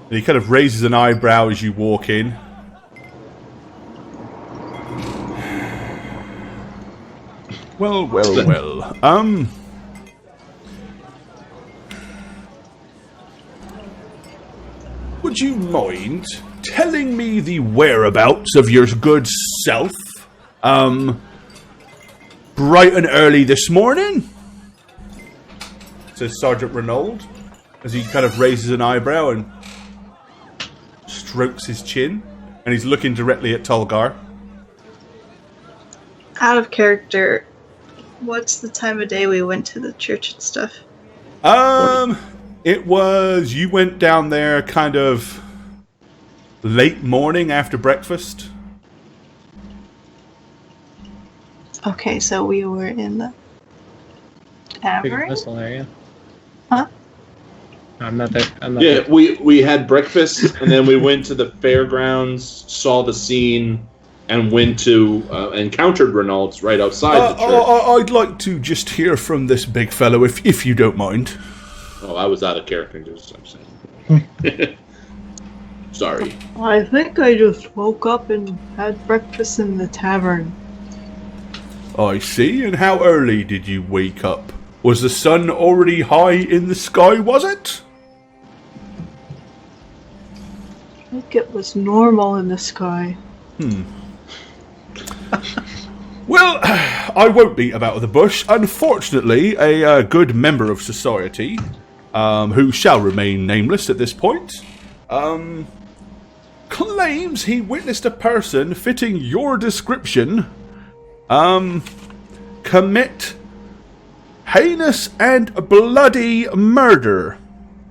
And he kind of raises an eyebrow as you walk in. Well. Would you mind telling me the whereabouts of your good self? Bright and early this morning? Says Sergeant Reroll, as he kind of raises an eyebrow and strokes his chin, and he's looking directly at Tolgar. Out of character, what's the time of day we went to the church and stuff? It was, you went down there kind of late morning after breakfast. Okay, so we were in the Big tavern? whistle area. Huh? I'm not there. Yeah, we had breakfast, and then we went to the fairgrounds, saw the scene, and went to encountered Reynolds right outside the church. I'd like to just hear from this big fellow, if you don't mind. Oh, I was out of character, just I'm saying. Sorry. I think I just woke up and had breakfast in the tavern. I see, and how early did you wake up? Was the sun already high in the sky, was it? I think it was normal in the sky. Well, I won't beat about the bush. Unfortunately, a good member of society, who shall remain nameless at this point, claims he witnessed a person fitting your description, commit heinous and bloody murder.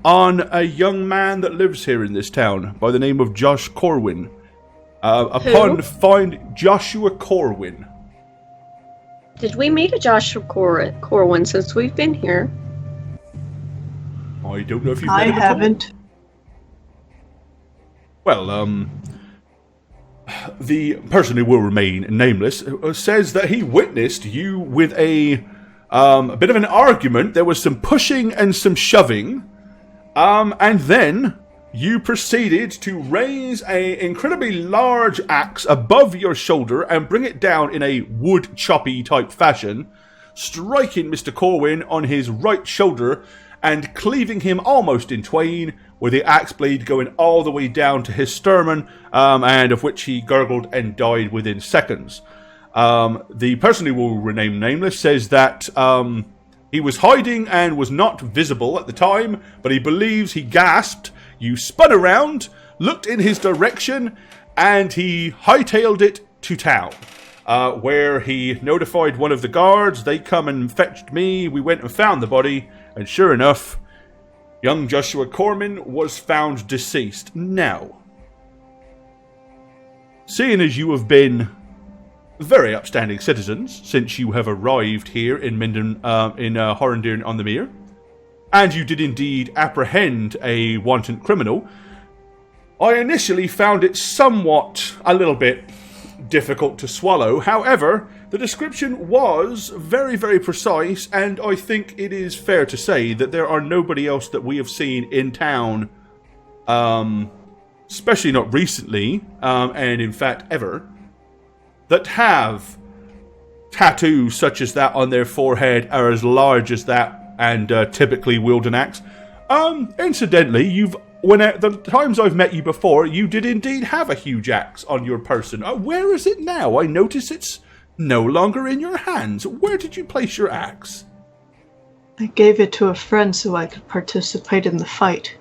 on a young man that lives here in this town by the name of Josh Corwin. Upon find Joshua Corwin. Did we meet a Joshua Corwin since we've been here? I don't know if you've I met him at all. haven't. Well, the person who will remain nameless says that he witnessed you with a bit of an argument. There was some pushing and some shoving, and then you proceeded to raise an incredibly large axe above your shoulder and bring it down in a wood choppy type fashion, striking Mr. Corwin on his right shoulder and cleaving him almost in twain, with the axe blade going all the way down to his sternum, and of which he gurgled and died within seconds. The person who will remain nameless says that he was hiding and was not visible at the time, but he believes he gasped. You spun around, looked in his direction, and he hightailed it to town, where he notified one of the guards. They come and fetched me. We went and found the body, and sure enough, young Joshua Corwin was found deceased. Now, seeing as you have been very upstanding citizens since you have arrived here in Minden, in Horendeer on the Mere, and you did indeed apprehend a wanton criminal, I initially found it somewhat a little bit difficult to swallow. However, the description was very, very precise, and I think it is fair to say that there are nobody else that we have seen in town, especially not recently, and in fact ever, that have tattoos such as that on their forehead, are as large as that, and typically wield an axe. Incidentally, the times I've met you before, you did indeed have a huge axe on your person. Where is it now? I notice it's no longer in your hands. Where did you place your axe? I gave it to a friend so I could participate in the fight.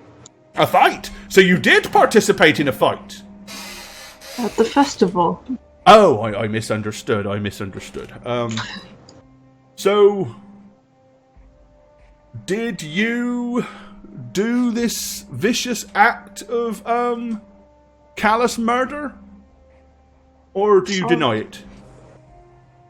A fight? So you did participate in a fight? At the festival. Oh, I misunderstood. So, did you do this vicious act of, callous murder? Or do you deny it?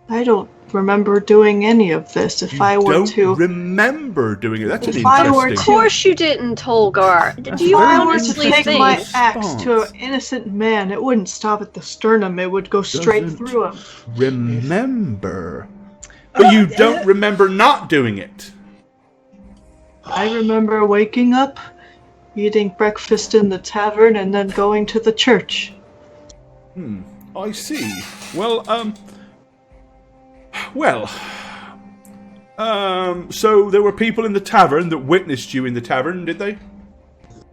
I don't remember doing any of this. If I were to... don't remember doing it? That's an If I were interesting... Of course you didn't, Tolgar. Do you If I were to honestly take think... my axe to an innocent man, it wouldn't stop at the sternum. It would go straight Doesn't through him. remember. But you don't remember not doing it. I remember waking up, eating breakfast in the tavern, and then going to the church. I see. So there were people in the tavern that witnessed you in the tavern, did they?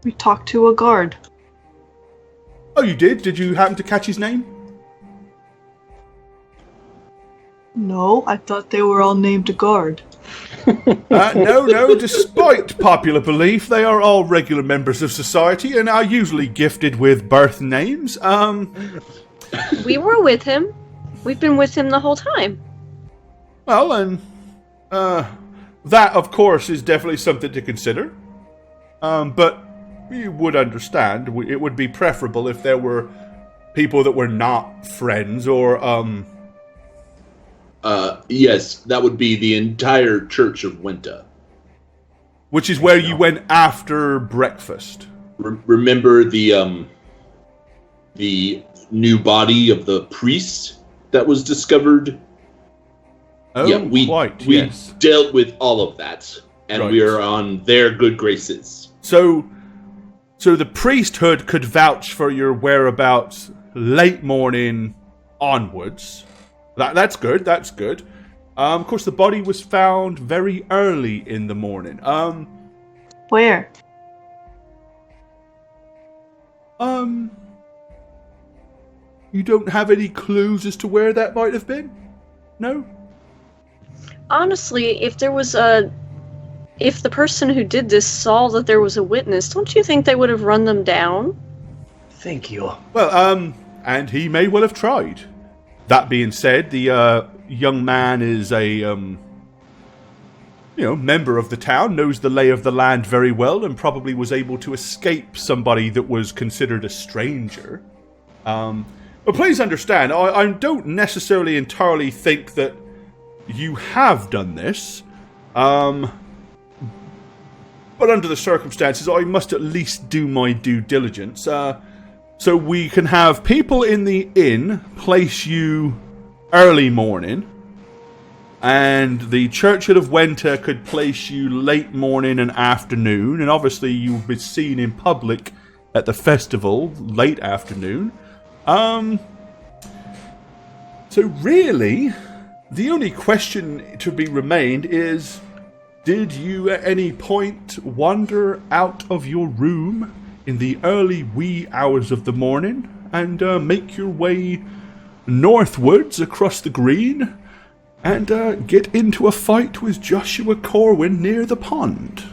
We talked to a guard. Oh, you did? Did you happen to catch his name? No, I thought they were all named a guard. No, despite popular belief, they are all regular members of society and are usually gifted with birth names. We were with him. We've been with him the whole time. Well, and that, of course, is definitely something to consider. But you would understand, it would be preferable if there were people that were not friends or, Yes, that would be the entire Church of Winter. which is where you went after breakfast. Remember the new body of the priest that was discovered? Oh, yeah, we yes. dealt with all of that, and Right. we are on their good graces. So the priesthood could vouch for your whereabouts late morning onwards. That's good. Of course, the body was found very early in the morning. Where? You don't have any clues as to where that might have been? No? Honestly, if the person who did this saw that there was a witness, don't you think they would have run them down? Thank you. Well, and he may well have tried. That being said, the young man is member of the town, knows the lay of the land very well, and probably was able to escape somebody that was considered a stranger. But please understand, I don't necessarily entirely think that you have done this. But under the circumstances, I must at least do my due diligence. So we can have people in the inn place you early morning, and the Churchill of Wenta could place you late morning and afternoon, and obviously you'll be seen in public at the festival late afternoon. So really, the only question to be remained is, did you at any point wander out of your room in the early wee hours of the morning and make your way northwards across the green and get into a fight with Joshua Corwin near the pond?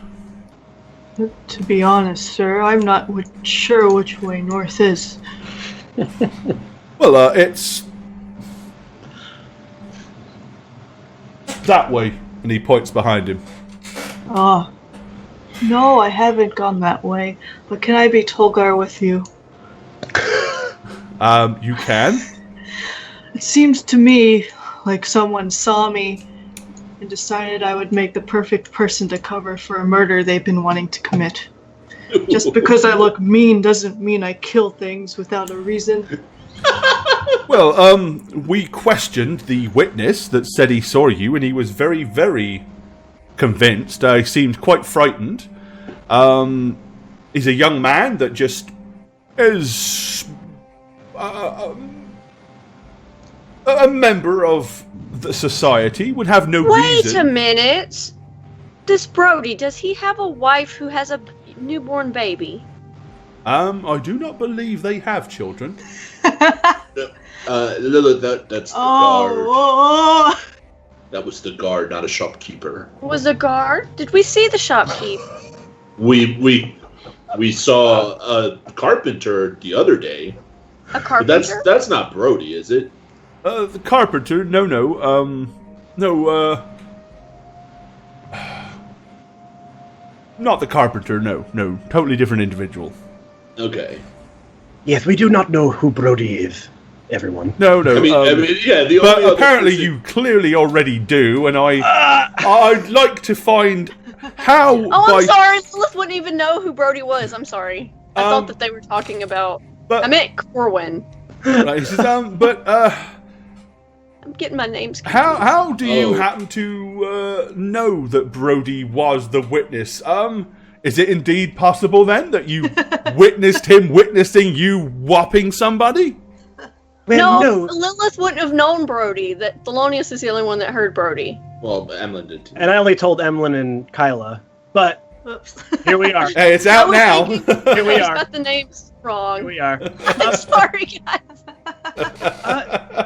To be honest, sir, I'm not sure which way north is. Well, it's that way, and he points behind him. No, I haven't gone that way, but can I be Tolgar with you? You can. It seems to me like someone saw me and decided I would make the perfect person to cover for a murder they've been wanting to commit. Just because I look mean doesn't mean I kill things without a reason. Well, we questioned the witness that said he saw you, and he was very, very convinced. He seemed quite frightened. He's a young man that just is a member of the society, would have no reason. Wait a minute! This Brody, does he have a wife who has a newborn baby? I do not believe they have children. Lilith, that's the guard. That was the guard, not a shopkeeper. Was a guard? Did we see the shopkeep? We saw a carpenter the other day. A carpenter? But that's not Brody, is it? The carpenter? No. Not the carpenter, no. Totally different individual. Okay. Yes, we do not know who Brody is, everyone. No. I mean, yeah. But apparently you clearly already do, and I'd like to find how... I'm sorry, Lilith wouldn't even know who Brody was, I'm sorry. I thought that they were talking about... I meant Corwin. Right, I'm getting my names confused. How do you happen to know that Brody was the witness? Is it indeed possible then that you witnessed him witnessing you whopping somebody? Well, no, Lilith wouldn't have known Brody. That Thelonious is the only one that heard Brody. Well, Emlyn did too. And I only told Emlyn and Kyla, but here we are. Hey, it's out now. Here we are. Got the names wrong. Here we are. I'm sorry, guys.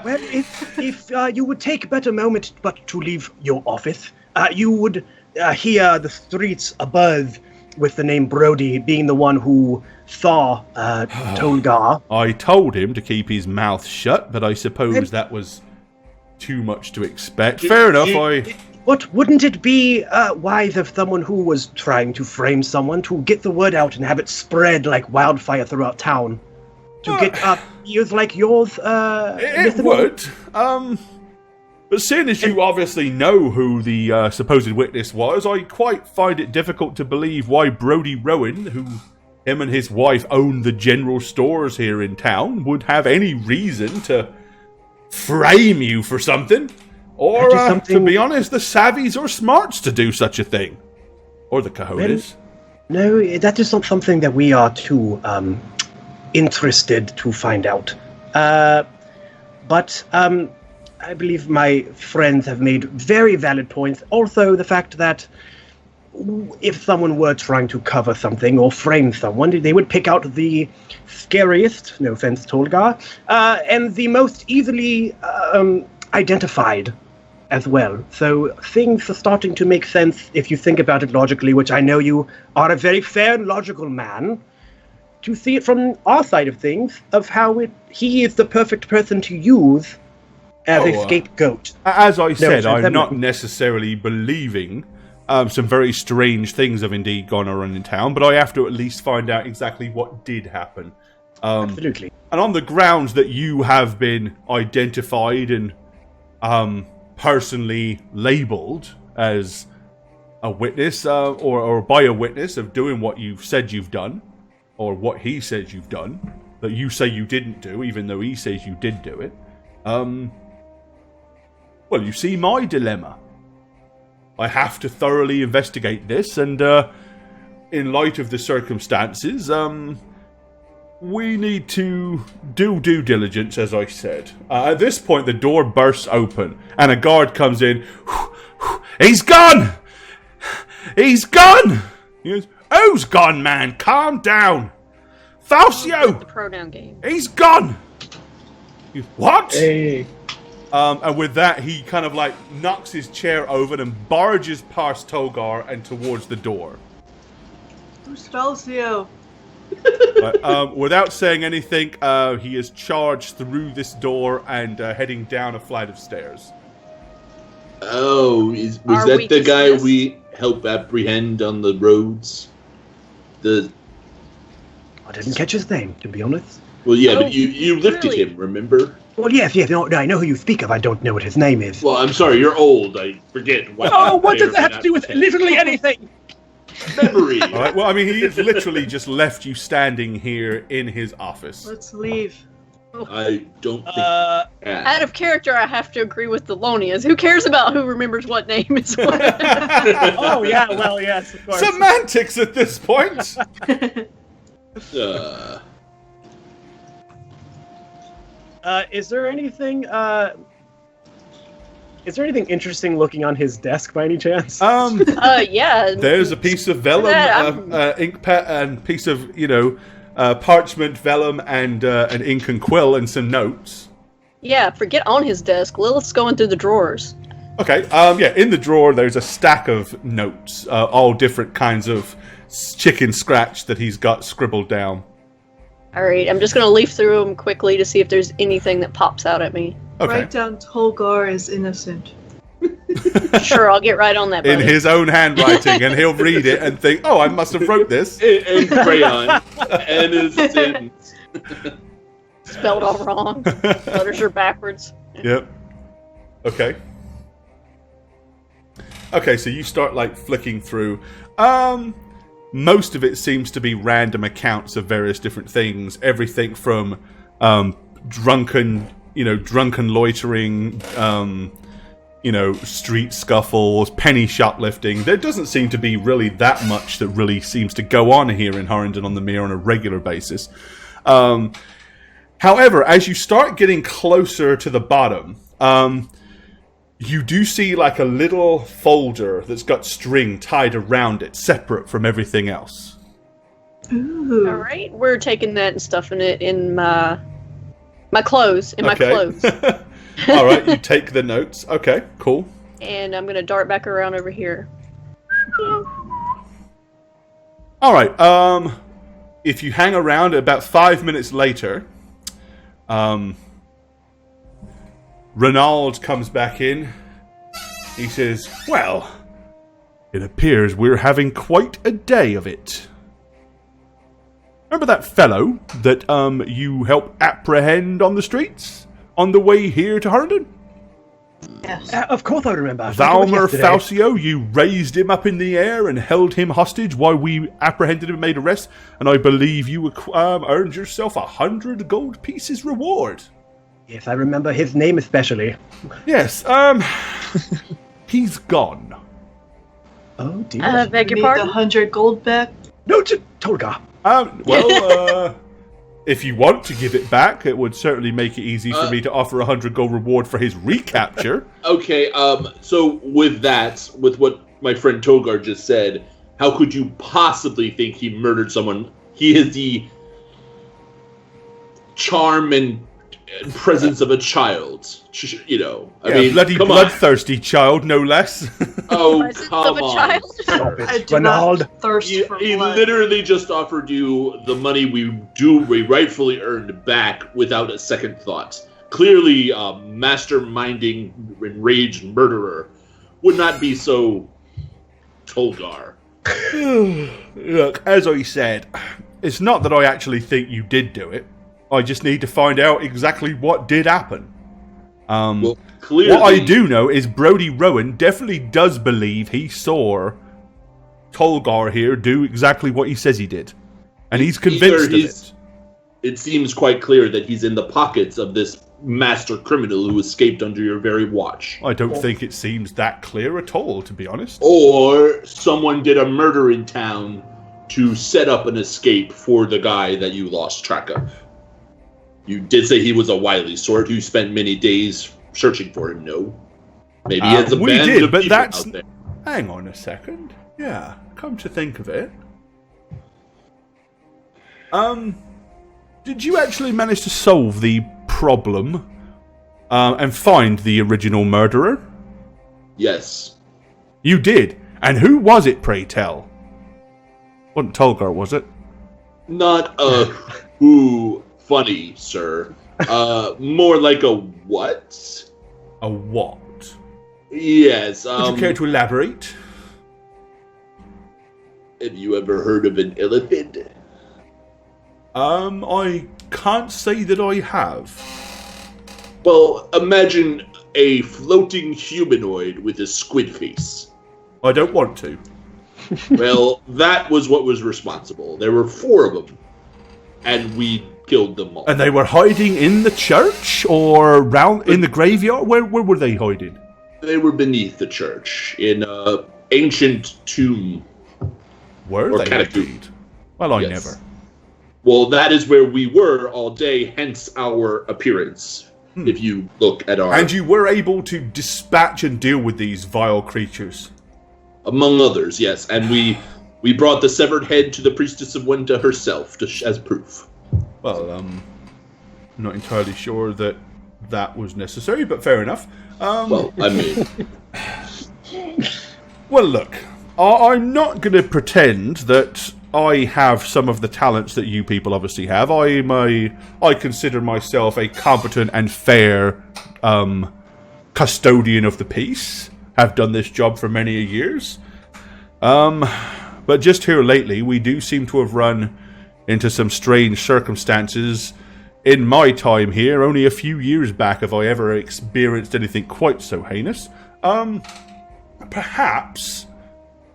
Well, if you would take a better moment but to leave your office, you would hear the streets abuzz with the name Brody being the one who saw Tolgar. I told him to keep his mouth shut, but I suppose that was too much to expect. Fair enough, But wouldn't it be wise of someone who was trying to frame someone to get the word out and have it spread like wildfire throughout town? To get ears like yours, it would. But seeing as you obviously know who the supposed witness was, I quite find it difficult to believe why Brody Rowan, who him and his wife own the general stores here in town, would have any reason to frame you for something. Or, to be honest, the savvies or smarts to do such a thing. Or the cojones. No, that is not something that we are too interested to find out. But I believe my friends have made very valid points. Also, the fact that if someone were trying to cover something or frame someone, they would pick out the scariest, no offense, Tolgar, and the most easily identified as well. So things are starting to make sense if you think about it logically, which I know you are a very fair and logical man, to see it from our side of things, of how he is the perfect person to use as a scapegoat. As I said, I'm not necessarily believing some very strange things have indeed gone on in town, but I have to at least find out exactly what did happen. Absolutely. And on the grounds that you have been identified and personally labelled as a witness, or by a witness of doing what you've said you've done, or what he says you've done, that you say you didn't do, even though he says you did do it. Well, you see my dilemma. I have to thoroughly investigate this, and in light of the circumstances, we need to do due diligence, as I said. At this point, the door bursts open, and a guard comes in. He's gone! He's gone! He goes, who's gone, man? Calm down. Falcio! The pronoun game. He's gone! What? Hey. And with that, he kind of like knocks his chair over and barges past Tolgar and towards the door. Who's Falcio? Without saying anything, he is charged through this door and heading down a flight of stairs. Oh, was Are that we the guy dismissed? we help apprehend on the roads? I didn't catch his name, to be honest. Well, yeah, Oh, but you lifted really? him, remember? Well, yes, no, I know who you speak of. I don't know what his name is. Well, I'm sorry, you're old. I forget. What does that have to do with literally anything? memory? All right. Well, I mean, he's literally just left you standing here in his office. Let's leave. I don't think. Out of character, I have to agree with the Lonias. Who cares about who remembers what name is what? Oh yeah, well yes, of course. Semantics at this point. Is there anything interesting looking on his desk by any chance? Yeah. There's a piece of vellum, ink pad, and piece of parchment, vellum, and an ink and quill, and some notes. Yeah, forget on his desk. Lilith's going through the drawers. Okay. Yeah. In the drawer, there's a stack of notes, all different kinds of chicken scratch that he's got scribbled down. All right, I'm just going to leaf through them quickly to see if there's anything that pops out at me. Okay. Write down Tolgar is innocent. Sure, I'll get right on that, buddy. In his own handwriting, and he'll read it and think, "Oh, I must have wrote this." In crayon. Innocent. Spelled all wrong. Letters are backwards. Yep. Okay. Okay, so you start like flicking through. Most of it seems to be random accounts of various different things. Everything from drunken loitering, street scuffles, penny shoplifting. There doesn't seem to be really that much that really seems to go on here in Harrington on the Mere on a regular basis. However, as you start getting closer to the bottom, you do see like a little folder that's got string tied around it, separate from everything else. Ooh. All right, we're taking that and stuffing it in my clothes. My clothes. All right, you take the notes. Okay, cool. And I'm going to dart back around over here. All right. If you hang around, about 5 minutes later, Reynald comes back in. He says, "Well, it appears we're having quite a day of it. Remember that fellow that you helped apprehend on the streets on the way here to Harrington? Yes. Of course I remember. Valmer Falcio, you raised him up in the air and held him hostage while we apprehended him and made arrests, and I believe you earned yourself 100 gold pieces reward." Yes, I remember his name especially. Yes, he's gone. Oh dear. Beg your Need pardon? the 100 gold back. No, Tolgar. If you want to give it back, it would certainly make it easy for me to offer 100 gold reward for his recapture. Okay, so with what my friend Tolgar just said, how could you possibly think he murdered someone? He is the charm and presence of a child. I mean, bloody come bloodthirsty child, no less. Oh, Presence come of a on. child? Stop I it. do not Reynald. thirst He for blood. literally just offered you the money we rightfully earned back without a second thought. Clearly, a masterminding, enraged murderer would not be so Tolgar. Look, as I said, it's not that I actually think you did do it. I just need to find out exactly what did happen. Well, clearly, what I do know is Brody Rowan definitely does believe he saw Tolgar here do exactly what he says he did. And he's convinced of it. It seems quite clear that he's in the pockets of this master criminal who escaped under your very watch. I don't think it seems that clear at all, to be honest. Or someone did a murder in town to set up an escape for the guy that you lost track of. You did say he was a wily sort who spent many days searching for him, no? Maybe he has a band of but people that's... out there. Hang on a second. Yeah, come to think of it. Did you actually manage to solve the problem and find the original murderer? Yes. You did? And who was it, pray tell? Wasn't Tolgar, was it? Not a who funny, sir. More like a what? A what? Yes. Would you care to elaborate? Have you ever heard of an elephant? I can't say that I have. Well, imagine a floating humanoid with a squid face. I don't want to. Well, that was what was responsible. There were 4 of them, and we killed them all. And they were hiding in the church or in the graveyard? Where were they hiding? They were beneath the church in an ancient tomb. Were they? Catacomb. Indeed? Well, I Yes. never. Well, that is where we were all day, hence our appearance. If you look at our... And you were able to dispatch and deal with these vile creatures? Among others, yes. And we brought the severed head to the priestess of Wenta herself as proof. Well, I'm not entirely sure that was necessary, but fair enough. Well, I mean... Well, look, I'm not going to pretend that I have some of the talents that you people obviously have. I consider myself a competent and fair custodian of the peace. Have done this job for many years. But just here lately, we do seem to have run into some strange circumstances. In my time here, only a few years back have I ever experienced anything quite so heinous. Perhaps,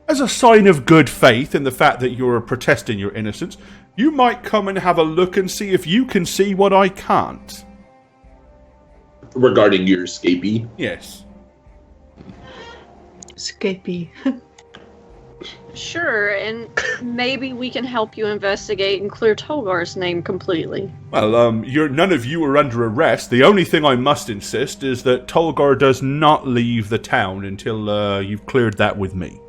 as a sign of good faith in the fact that you're protesting your innocence, you might come and have a look and see if you can see what I can't. Regarding your escapee? Yes. Escapee. Sure, and maybe we can help you investigate and clear Tolgar's name completely. Well, none of you are under arrest. The only thing I must insist is that Tolgar does not leave the town until you've cleared that with me.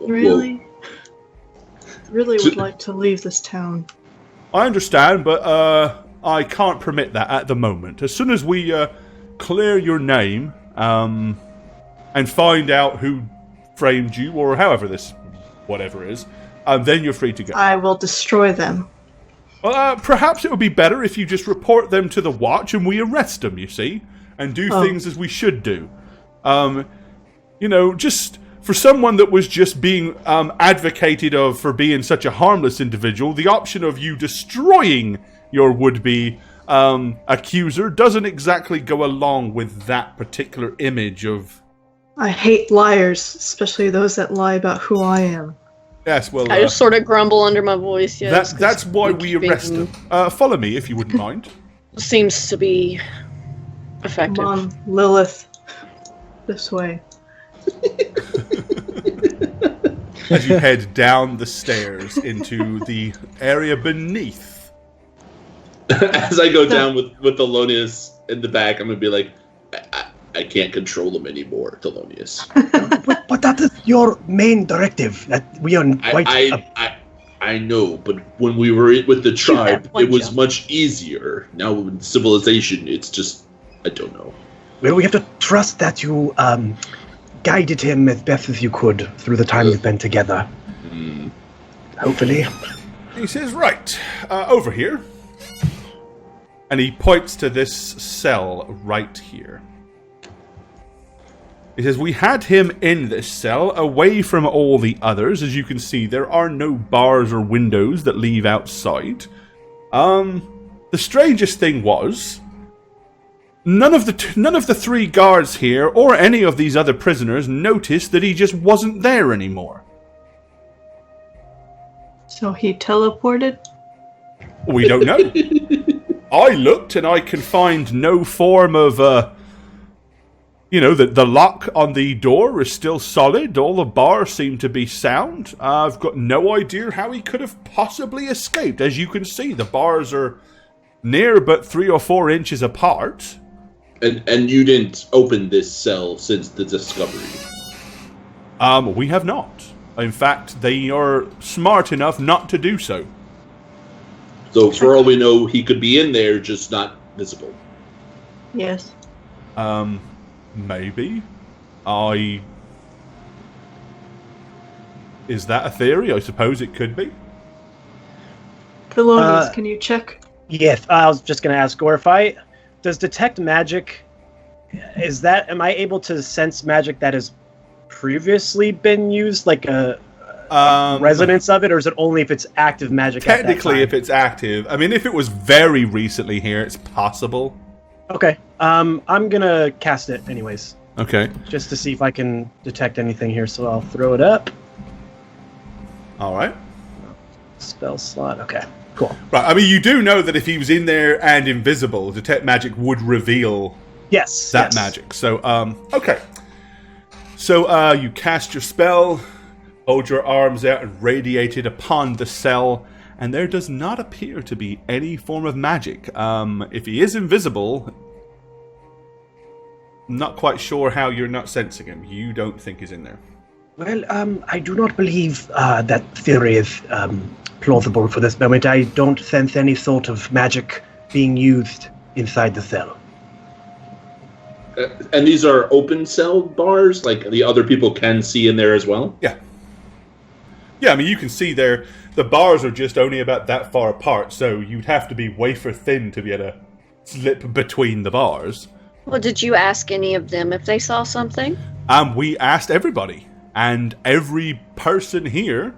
Really? Really would like to leave this town. I understand, but I can't permit that at the moment. As soon as we clear your name and find out who framed you, or however this whatever is, then you're free to go. I will destroy them. Well, perhaps it would be better if you just report them to the watch and we arrest them, you see, and do things as we should do. Just for someone that was just being advocated of for being such a harmless individual, the option of you destroying your would-be accuser doesn't exactly go along with that particular image of... I hate liars, especially those that lie about who I am. Yes, well... I just sort of grumble under my voice, yes. That's why we arrest them. Follow me, if you wouldn't mind. Seems to be effective. Come on, Lilith. This way. As you head down the stairs into the area beneath. As I go down with Thelonious in the back, I'm going to be like, I can't control them anymore, Thelonious. But that is your main directive. That we are quite. I know, but when we were with the tribe, it was much easier. Now with civilization, it's just, I don't know. Well, we have to trust that you guided him as best as you could through the time you've been together. Hopefully. He says, right, over here. And he points to this cell right here. He says, we had him in this cell, away from all the others. As you can see, there are no bars or windows that leave outside. The strangest thing was, none of the 3 guards here, or any of these other prisoners, noticed that he just wasn't there anymore. So he teleported? We don't know. I looked and I can find no form of, the lock on the door is still solid. All the bars seem to be sound. I've got no idea how he could have possibly escaped. As you can see, the bars are near but 3 or 4 inches apart. And you didn't open this cell since the discovery? We have not. In fact, they are smart enough not to do so. So for all we know, he could be in there, just not visible. Yes. Maybe. Is that a theory? I suppose it could be. Thelonious, can you check? Yes, I was just going to ask Gorify, does detect magic, am I able to sense magic that has previously been used, like a resonance of it, or is it only if it's active magic? Technically, if it's active. I mean, if it was very recently here, it's possible. Okay. I'm gonna cast it anyways. Okay. Just to see if I can detect anything here, so I'll throw it up. Alright. Spell slot. Okay. Cool. Right, I mean, you do know that if he was in there and invisible, detect magic would reveal that magic. So, okay. So, you cast your spell, hold your arms out and radiate it upon the cell, and there does not appear to be any form of magic. If he is invisible, I'm not quite sure how you're not sensing him. You don't think he's in there. Well, I do not believe that theory is plausible for this moment. I don't sense any sort of magic being used inside the cell. And these are open cell bars? Like, the other people can see in there as well? Yeah. Yeah, I mean, you can see there, the bars are just only about that far apart, so you'd have to be wafer thin to be able to slip between the bars. Well, did you ask any of them if they saw something? We asked everybody, and every person here,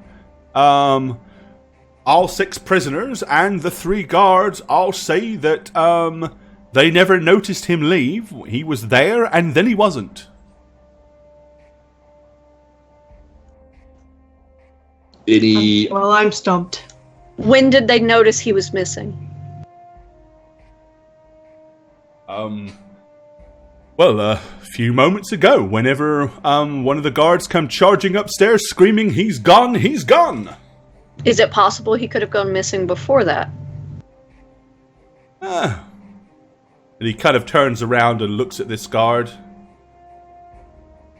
all 6 prisoners and the 3 guards all say that they never noticed him leave. He was there, and then he wasn't. Well, I'm stumped. When did they notice he was missing? Well, a few moments ago, whenever one of the guards come charging upstairs screaming, "He's gone, he's gone!" Is it possible he could have gone missing before that? And he kind of turns around and looks at this guard.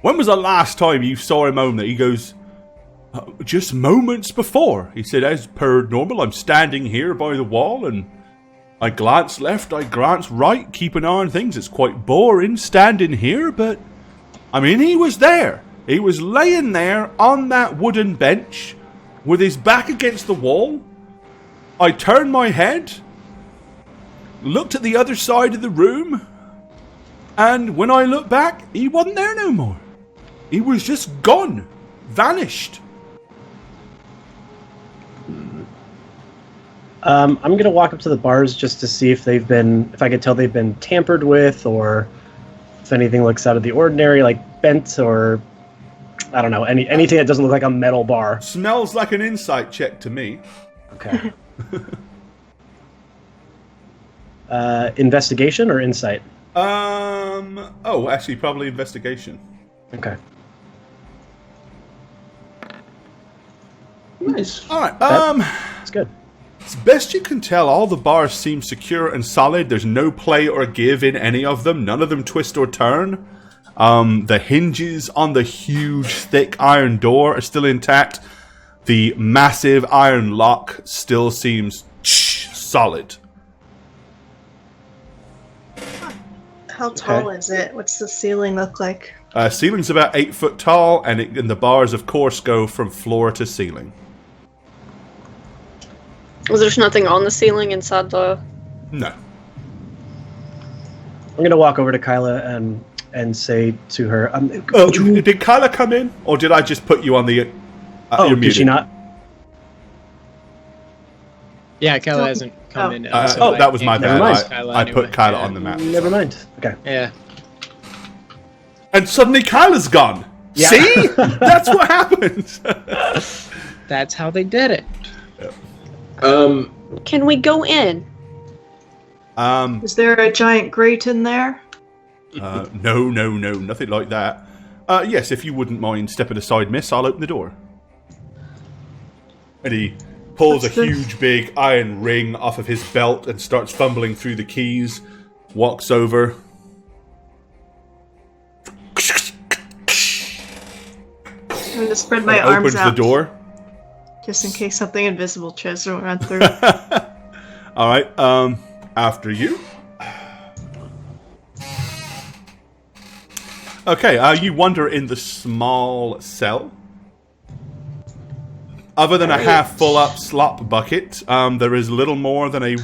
When was the last time you saw him home there? He goes, just moments before. He said, as per normal, I'm standing here by the wall and I glance left, I glance right, keep an eye on things. It's quite boring standing here, but I mean, he was there. He was laying there on that wooden bench with his back against the wall. I turned my head, looked at the other side of the room, and when I looked back, he wasn't there no more. He was just gone, vanished. I'm gonna walk up to the bars just to see if I could tell they've been tampered with, or if anything looks out of the ordinary, like bent, or I don't know, anything that doesn't look like a metal bar. Smells like an insight check to me. Okay. Investigation or insight? Actually, probably investigation. Okay. Nice. All right. It's good. As best you can tell, all the bars seem secure and solid. There's no play or give in any of them. None of them twist or turn. The hinges on the huge, thick iron door are still intact. The massive iron lock still seems solid. How tall is it? What's the ceiling look like? Ceiling's about 8 foot tall, and the bars, of course, go from floor to ceiling. Well, there's nothing on the ceiling inside the... No. I'm gonna walk over to Kyla and and say to her, Did Kyla come in, or did I just put you on the? You're did muted. she not? Yeah, Kyla hasn't come in. That was my bad. I anyway. put Kyla on the map. Never mind. Okay. Yeah. And suddenly Kyla's gone. Yeah. See? That's what happens. That's how they did it. Can we go in? Is there a giant grate in there? No, nothing like that. Yes, if you wouldn't mind stepping aside, miss, I'll open the door. And he pulls a huge, big iron ring off of his belt and starts fumbling through the keys, walks over. I'm going to spread my and arms opens out. the door. Just in case something invisible tries to run through. Alright, after you. Okay, you wander in the small cell. Other than a half-full up slop bucket, there is little more than a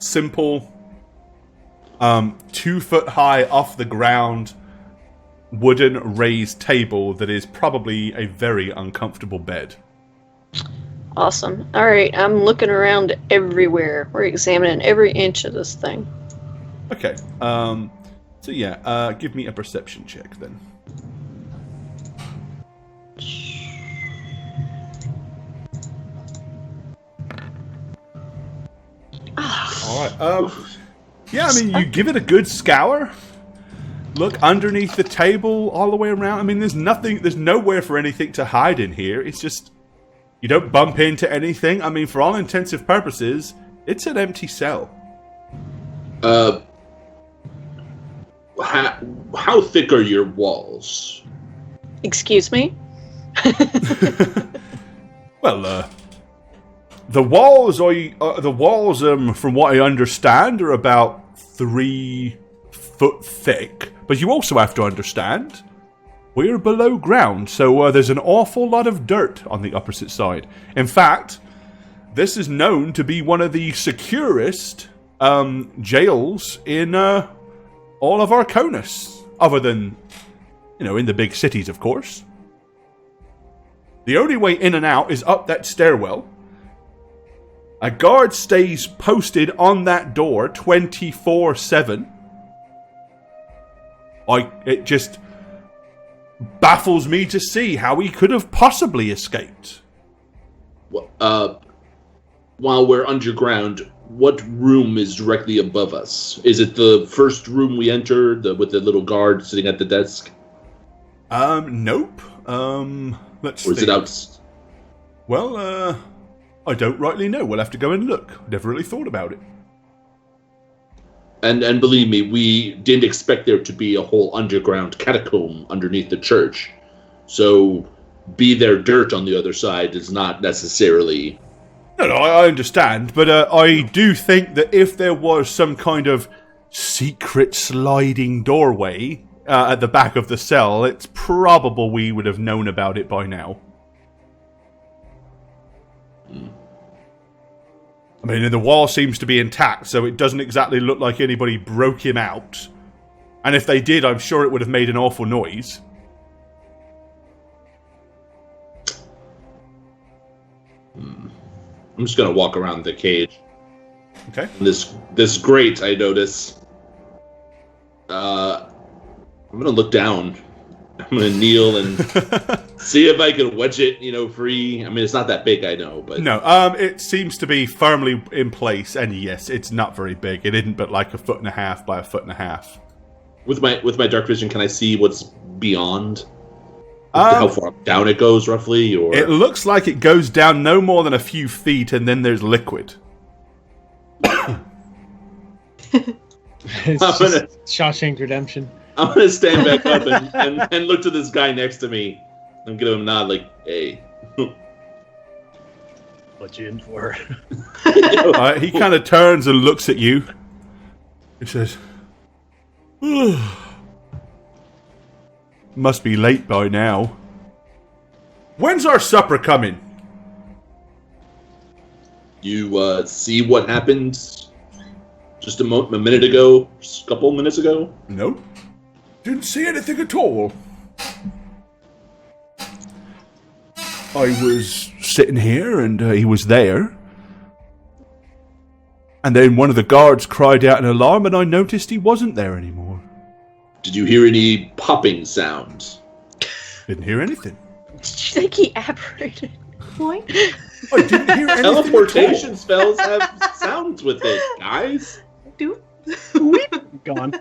simple 2 foot high off the ground wooden raised table that is probably a very uncomfortable bed. Awesome. Alright, I'm looking around everywhere. We're examining every inch of this thing. Okay, so yeah, give me a perception check then. Alright, yeah, I mean, you give it a good scour. Look underneath the table, all the way around. I mean, there's nowhere for anything to hide in here. It's just, you don't bump into anything. I mean, for all intensive purposes, it's an empty cell. How thick are your walls? Excuse me? Well, the walls, from what I understand, are about 3 foot thick. But you also have to understand, we're below ground, so there's an awful lot of dirt on the opposite side. In fact, this is known to be one of the securest jails in all of Arconus, other than, in the big cities, of course. The only way in and out is up that stairwell. A guard stays posted on that door 24/7. It just baffles me to see how he could have possibly escaped. While we're underground, what room is directly above us? Is it the first room we entered, with the little guard sitting at the desk? Nope. Let's see. Or is it out? Well, I don't rightly know. We'll have to go and look. Never really thought about it. And believe me, we didn't expect there to be a whole underground catacomb underneath the church. So, be there dirt on the other side is not necessarily... No, I understand, but I do think that if there was some kind of secret sliding doorway at the back of the cell, it's probable we would have known about it by now. I mean, the wall seems to be intact, so it doesn't exactly look like anybody broke him out. And if they did, I'm sure it would have made an awful noise. I'm just gonna walk around the cage. Okay. This grate, I notice. I'm gonna look down. I'm gonna kneel and see if I can wedge it, free. I mean, it's not that big, I know, but no. It seems to be firmly in place, and yes, it's not very big. It isn't, but like 1.5 feet by 1.5 feet. With my dark vision, can I see what's beyond? How far down it goes, roughly? Or it looks like it goes down no more than a few feet, and then there's liquid. It's just Shawshank Redemption. I'm gonna stand back up and look to this guy next to me and give him a nod, like, "Hey." What you in for? He kind of turns and looks at you. He says, "Must be late by now. When's our supper coming?" You see what happened just a minute ago, just a couple minutes ago? Nope. Didn't see anything at all. I was sitting here and he was there. And then one of the guards cried out in alarm and I noticed he wasn't there anymore. Did you hear any popping sounds? Didn't hear anything. Did you think he apparated? Point. I didn't hear anything. Teleportation spells have sounds with it, guys. Do. Gone.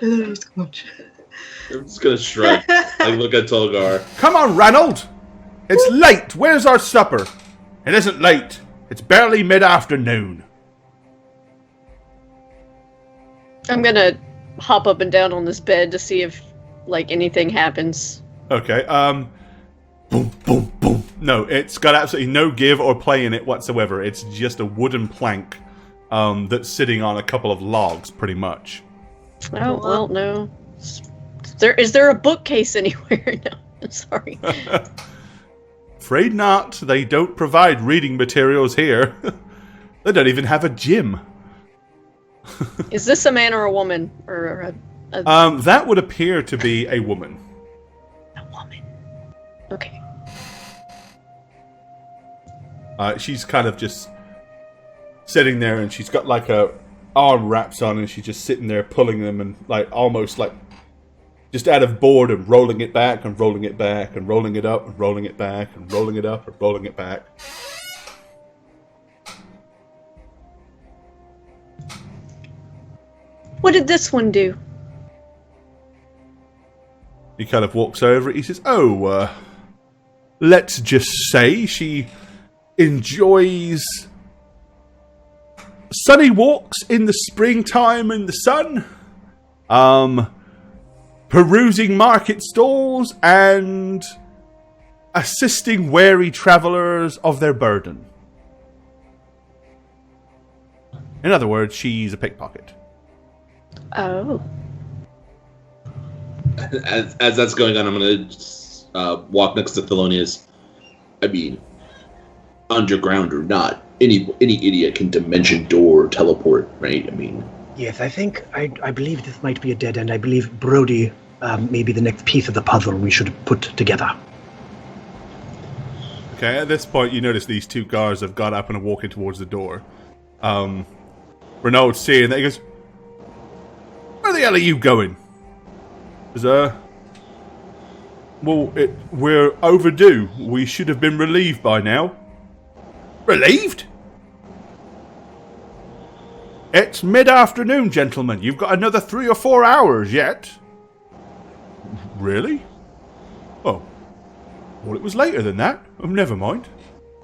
I'm just gonna shrug. Like, look at Tolgar. Come on, Ranald! It's late! Where's our supper? It isn't late. It's barely mid-afternoon. I'm gonna hop up and down on this bed to see if, like, anything happens. Okay, boom, boom, boom. No, it's got absolutely no give or play in it whatsoever. It's just a wooden plank that's sitting on a couple of logs, pretty much. Oh, well, no. Is there a bookcase anywhere? No, I'm sorry. Afraid not. They don't provide reading materials here. They don't even have a gym. Is this a man or a woman? Or a That would appear to be a woman. A woman. Okay. She's kind of just sitting there, and she's got like a arm wraps on, and she's just sitting there pulling them, and like almost like just out of boredom, rolling it back and rolling it back and rolling it up and rolling it back and rolling it up and rolling it back. What did this one do? He kind of walks over. He says, let's just say she enjoys sunny walks in the springtime in the sun, perusing market stalls, and assisting weary travelers of their burden. In other words, she's a pickpocket. Oh. As that's going on, I'm gonna walk next to Thelonious. I mean, underground or not, any idiot can dimension door or teleport, right? I mean, Yes, I believe this might be a dead end. I believe Brody may be the next piece of the puzzle we should put together. Okay, at this point, you notice these two guards have got up and are walking towards the door. Renault's seeing that. He goes, "Where the hell are you going?" Well, we're overdue. We should have been relieved by now. Relieved? It's mid-afternoon, gentlemen. You've got another 3 or 4 hours yet. Really? Oh. Well, it was later than that. Oh, never mind.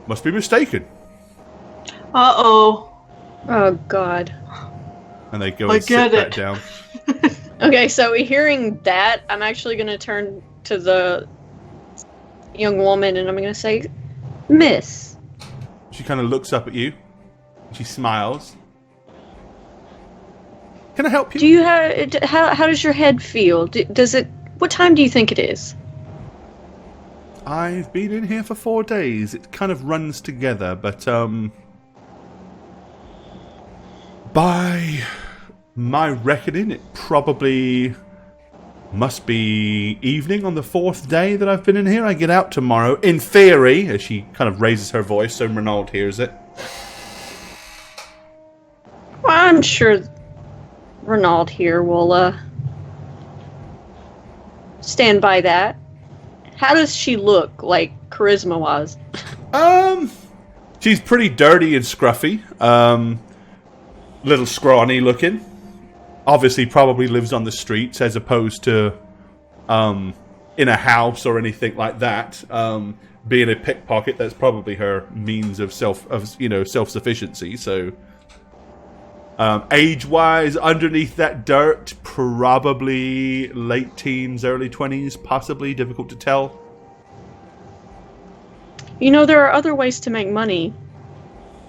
Must be mistaken. Uh-oh. Oh, God. And they go and sit back down. Okay, so hearing that, I'm actually going to turn to the young woman and I'm going to say, Miss. She kind of looks up at you. She smiles. Can I help you? Do you have, how does your head feel? Does it, what time do you think it is? I've been in here for 4 days. It kind of runs together, but, by my reckoning, it probably must be evening on the 4th day that I've been in here. I get out tomorrow, in theory, as she kind of raises her voice so Renaud hears it. Well, I'm sure Renaud here will, stand by that. How does she look, like, charisma-wise? She's pretty dirty and scruffy. Little scrawny looking. Obviously probably lives on the streets as opposed to in a house or anything like that. Being a pickpocket, that's probably her means of self-sufficiency. So age-wise, underneath that dirt, probably late teens, early 20s, possibly. Difficult to tell. You know, there are other ways to make money.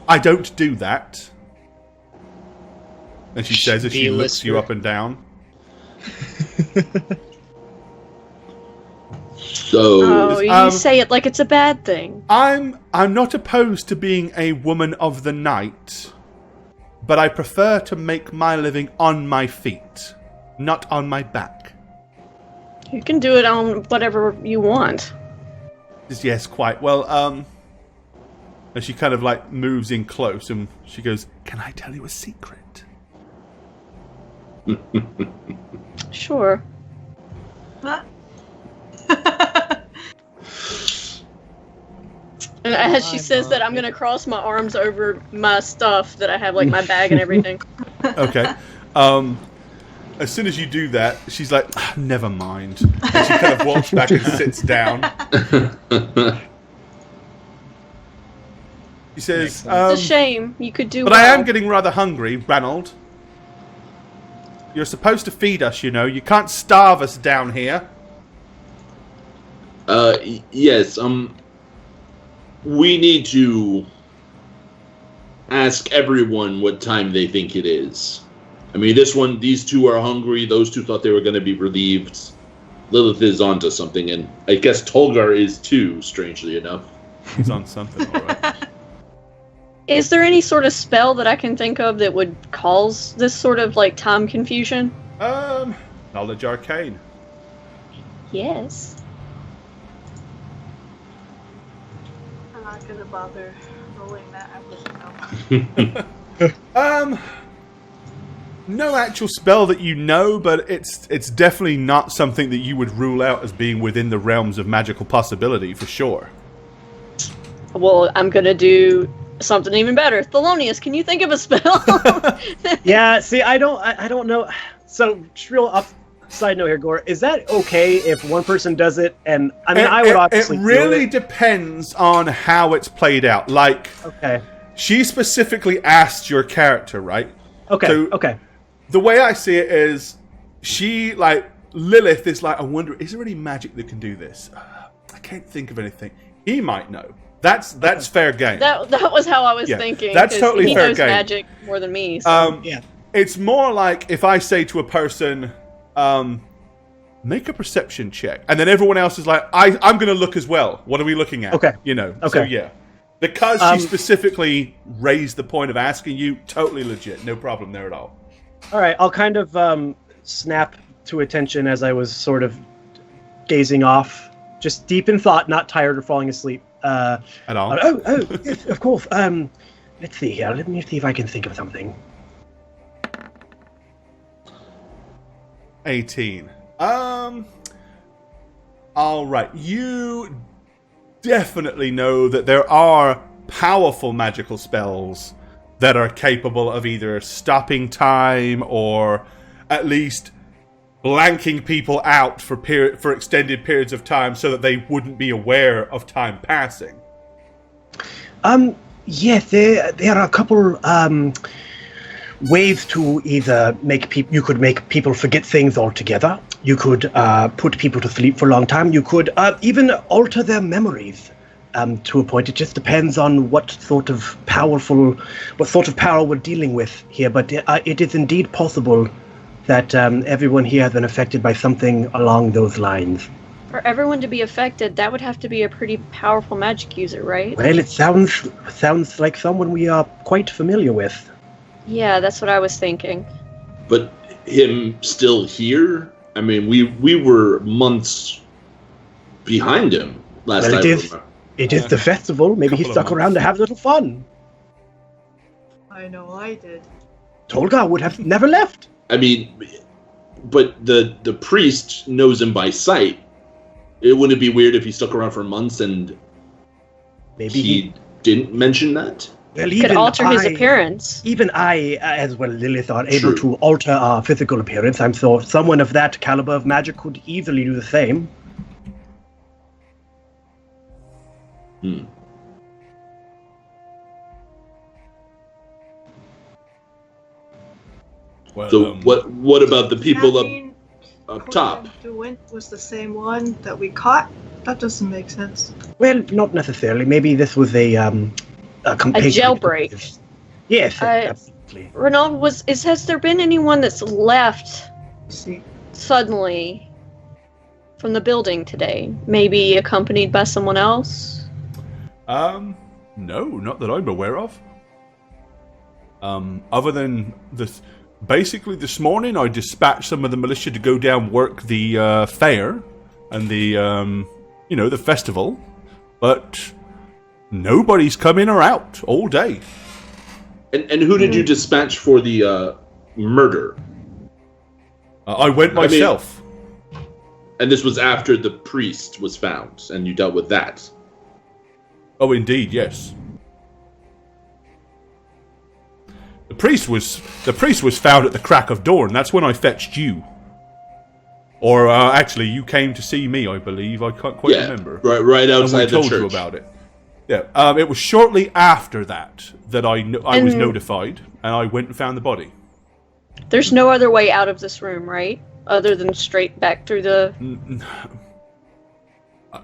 I don't do that. And she says as she looks you up and down. So you say it like it's a bad thing. I'm not opposed to being a woman of the night, but I prefer to make my living on my feet. Not on my back. You can do it on whatever you want. Yes, quite. Well, and she kind of like moves in close and she goes, "Can I tell you a secret?" Sure. Huh? And as she says that, I'm gonna cross my arms over my stuff that I have, like my bag and everything. Okay. As soon as you do that, she's like, "Never mind." And she kind of walks back and sits down. She says, It's a shame. You could do "But well. I am getting rather hungry, Ranald. You're supposed to feed us, you know. You can't starve us down here." Yes, we need to ask everyone what time they think it is. I mean, these two are hungry, those two thought they were going to be relieved. Lilith is onto something, and I guess Tolgar is too, strangely enough. He's on something, alright. Is there any sort of spell that I can think of that would cause this sort of, like, time confusion? Knowledge Arcane. Yes. I'm not gonna bother rolling that. I wouldn't know. No actual spell that you know, but it's definitely not something that you would rule out as being within the realms of magical possibility, for sure. Well, I'm gonna do something even better. Thelonious, can you think of a spell? Yeah, see, I don't know. So, just real side note here, Gore. Is that okay if one person does it? And I mean, I would obviously. It really depends on how it's played out. Like, Okay. she specifically asked your character, right? Okay. So- okay. The way I see it is, Lilith is like, I wonder, is there any magic that can do this? I can't think of anything. He might know. That's fair game. that was how I was thinking. That's 'cause totally he fair knows game. magic more than me. So. Yeah. It's more like if I say to a person, make a perception check, and then everyone else is like, I'm going to look as well. What are we looking at? Okay. You know. Okay. So yeah, because she specifically raised the point of asking you, totally legit, no problem there at all. All right, I'll kind of snap to attention as I was sort of gazing off, just deep in thought, not tired or falling asleep. At all. Yes, of course. Let's see here. Let me see if I can think of something. 18. All right. You definitely know that there are powerful magical spells that are capable of either stopping time or at least blanking people out for extended periods of time so that they wouldn't be aware of time passing. Yes, there are a couple ways to either make people. You could make people forget things altogether. You could put people to sleep for a long time. You could even alter their memories to a point. It just depends on what sort of power we're dealing with here. But it is indeed possible that everyone here has been affected by something along those lines. For everyone to be affected, that would have to be a pretty powerful magic user, right? Well, it sounds like someone we are quite familiar with. Yeah, that's what I was thinking. But him still here? I mean, we were months behind him last Well, time. it is the festival. Maybe he Couple of stuck around to have a little fun. I know I did. Tolgar would have never left. I mean, but the priest knows him by sight. It wouldn't be weird if he stuck around for months and Maybe he didn't mention that? well, Could alter his appearance. Even I, as well Lilith, are able True. to alter our physical appearance. I'm sure someone of that caliber of magic could easily do the same. Well, So what about the people That up mean top? Corbin DeWint was the same one that we caught? That doesn't make sense. Well, not necessarily. Maybe this was a jailbreak. Yes, I- absolutely. Renaud, has there been anyone that's left Let's see. suddenly from the building today? Maybe accompanied by someone else? no, not that I'm aware of. Other than Basically, this morning I dispatched some of the militia to go down work the fair and the, the festival, but nobody's come in or out all day. And who did you dispatch for the murder? I went myself. And this was after the priest was found, and you dealt with that. Oh, indeed, yes. The priest was found at the crack of dawn. That's when I fetched you. Or actually, you came to see me, I believe. I can't quite remember. Right outside and we told the church. You about it. Yeah, it was shortly after that I was notified, and I went and found the body. There's no other way out of this room, right? Other than straight back through the...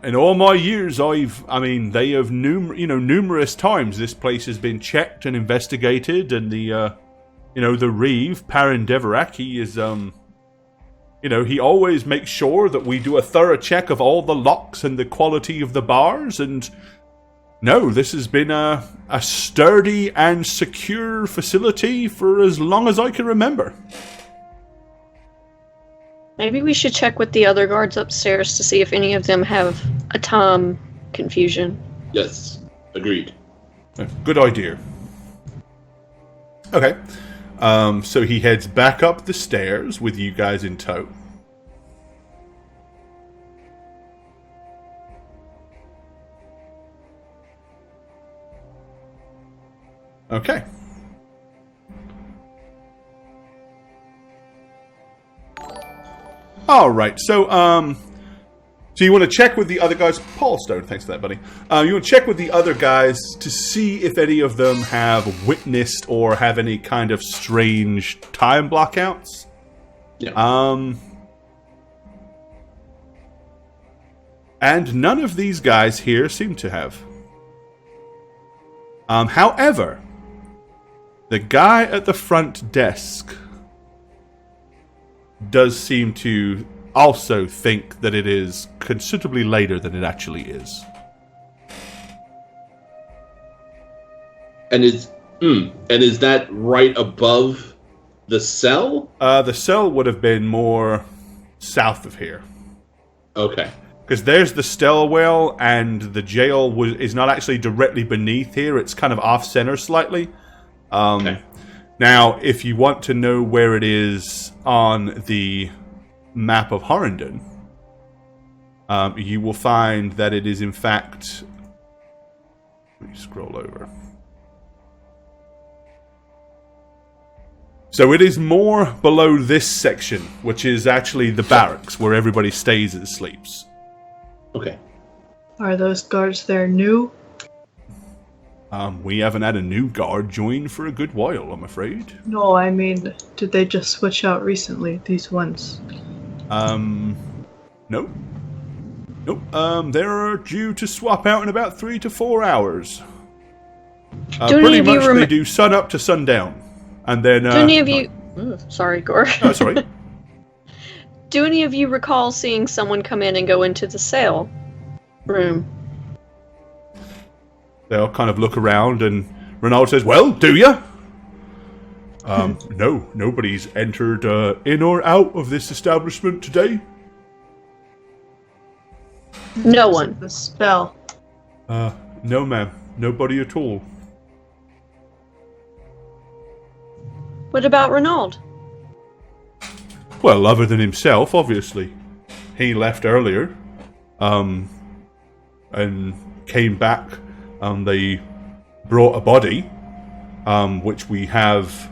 In all my years, they have numerous times this place has been checked and investigated, and the Reeve, Parin Deverak, he is, he always makes sure that we do a thorough check of all the locks and the quality of the bars, and no, this has been a sturdy and secure facility for as long as I can remember. Maybe we should check with the other guards upstairs to see if any of them have a time confusion. Yes, agreed. Good idea. Okay, so he heads back up the stairs with you guys in tow. Okay. All right. So you want to check with the other guys? Paul Stone, thanks for that, buddy. You want to check with the other guys to see if any of them have witnessed or have any kind of strange time blockouts. Yeah. And none of these guys here seem to have. However, the guy at the front desk does seem to also think that it is considerably later than it actually is. And is that right above the cell? The cell would have been more south of here. Okay. Because there's the stairwell, and the jail is not actually directly beneath here. It's kind of off-center slightly. Okay. Now, if you want to know where it is on the map of Horrendon, you will find that it is, in fact... Let me scroll over. So it is more below this section, which is actually the barracks, where everybody stays and sleeps. Okay. Are those guards there new? We haven't had a new guard join for a good while, I'm afraid. No, I mean, did they just switch out recently, these ones? Nope. They're due to swap out in about 3 to 4 hours. Pretty much they do sun up to sundown. And then... Do any of you... sorry, Gore. Oh, sorry. Do any of you recall seeing someone come in and go into the cell room? They'll kind of look around, and Renaud says, "Well, do you?" No, nobody's entered in or out of this establishment today. No one. The spell. No, ma'am. Nobody at all. What about Renaud? Well, other than himself, obviously. He left earlier, and came back. They brought a body, which we have,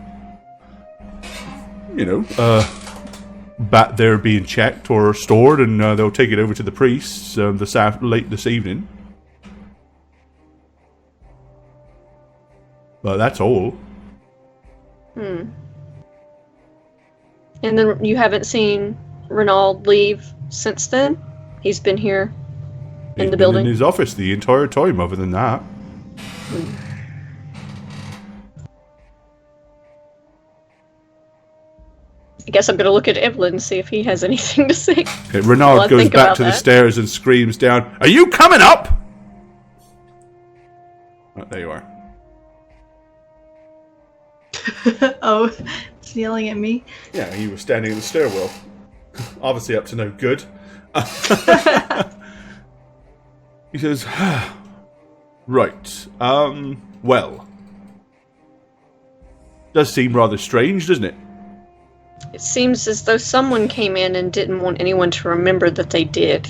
back there being checked or stored, and they'll take it over to the priests late this evening. But that's all. And then you haven't seen Renaud leave since then? He's been here in the building? In his office the entire time, other than that. I guess I'm going to look at Evelyn and see if he has anything to say. Okay, Renaud goes back to the stairs and screams down, "Are you coming up?" Oh, there you are. Oh, He's yelling at me. Yeah, he was standing in the stairwell. Obviously up to no good. He says, right, well. Does seem rather strange, doesn't it? It seems as though someone came in and didn't want anyone to remember that they did.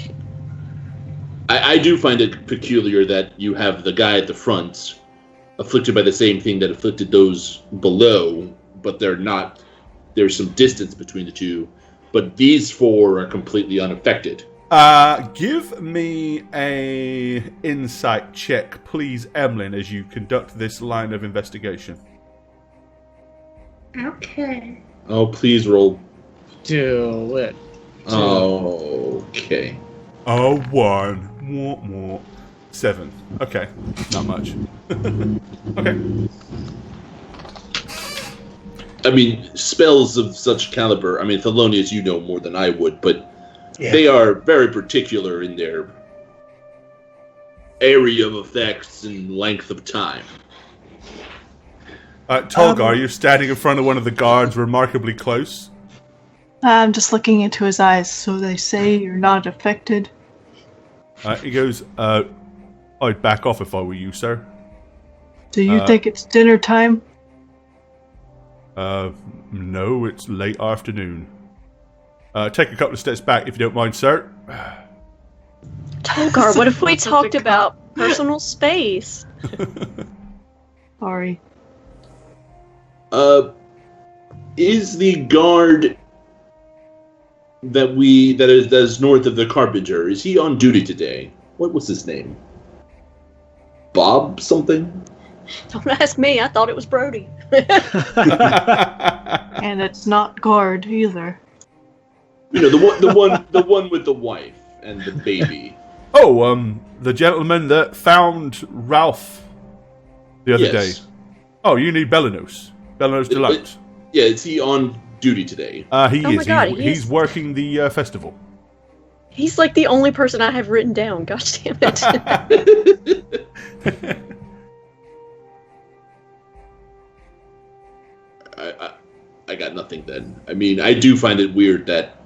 I do find it peculiar that you have the guy at the front afflicted by the same thing that afflicted those below, but they're not. There's some distance between the two, but these four are completely unaffected. Give me a insight check, please, Emlyn, as you conduct this line of investigation. Okay. Oh, please roll. Do it. Okay. Oh, 1. More. 7. Okay, not much. Okay. I mean, spells of such caliber, I mean, Thelonious, you know more than I would, but they are very particular in their area of effects and length of time. Tolgar, you're standing in front of one of the guards remarkably close. I'm just looking into his eyes. So they say you're not affected. He goes, I'd back off if I were you, sir. Do you think it's dinner time? No, it's late afternoon. Take a couple of steps back if you don't mind, sir. Tolgar, what if we talked about personal space? Sorry. Is the guard that is north of the Carpenter, is he on duty today? What was his name? Bob something? Don't ask me, I thought it was Brody. And it's not guard either. You know, the one with the wife and the baby. Oh, the gentleman that found Ralph the other day. Oh, you need Belanos. Belanos Deluxe. Yeah, is he on duty today? He is. My God, he's working the festival. He's like the only person I have written down, gosh damn it. I got nothing then. I mean, I do find it weird that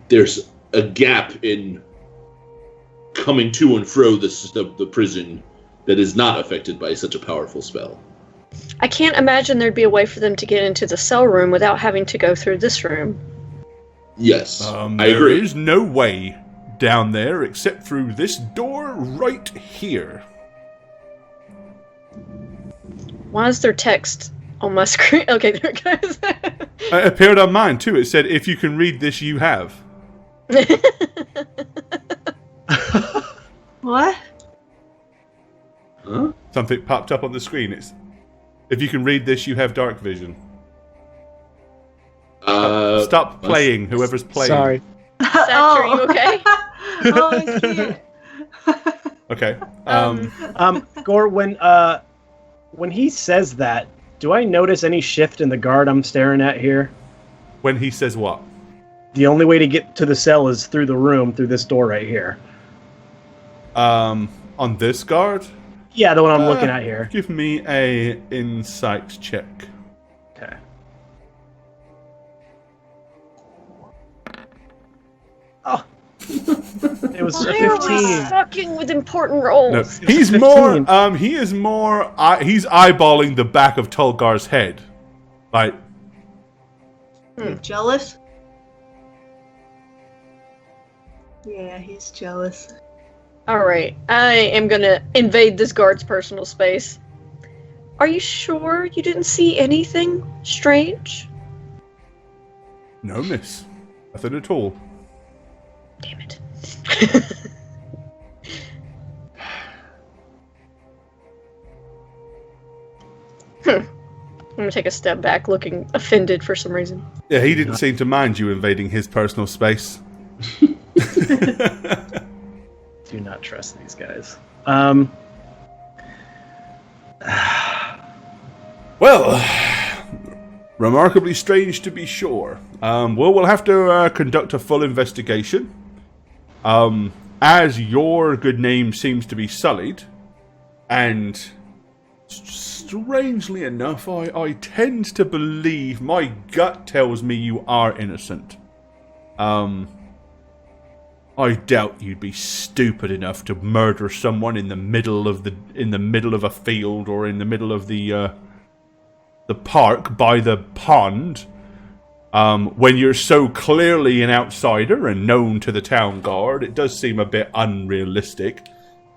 there's a gap in coming to and fro the prison that is not affected by such a powerful spell. I can't imagine there'd be a way for them to get into the cell room without having to go through this room. Yes, I agree. There is no way down there except through this door right here. Why is there text on my screen? Okay, there it goes. It appeared on mine too. It said, if you can read this, you have. What? Huh? Something popped up on the screen. It's, if you can read this, you have dark vision. Stop playing, whoever's playing. Sorry. Satch, are you okay? Oh, I see it. Okay. Gore, when he says that, do I notice any shift in the guard I'm staring at here? When he says what? The only way to get to the cell is through the room, through this door right here. On this guard? Yeah, the one I'm looking at here. Give me a insight check. Okay. Oh. It was Why are we 15. sucking with important No, roles? he's 15. more. He is more. He's eyeballing the back of Tolgar's head, like. You jealous? Yeah, he's jealous. Alright, I am gonna invade this guard's personal space. Are you sure you didn't see anything strange? No, miss. Nothing at all. Damn it. I'm gonna take a step back, looking offended for some reason. Yeah, he didn't seem to mind you invading his personal space. Do not trust these guys. Well, remarkably strange to be sure. We'll have to conduct a full investigation. As your good name seems to be sullied, and Strangely enough, I tend to believe, my gut tells me you are innocent. I doubt you'd be stupid enough to murder someone in the middle of a field or in the middle of the park by the pond. When you're so clearly an outsider and known to the town guard, it does seem a bit unrealistic.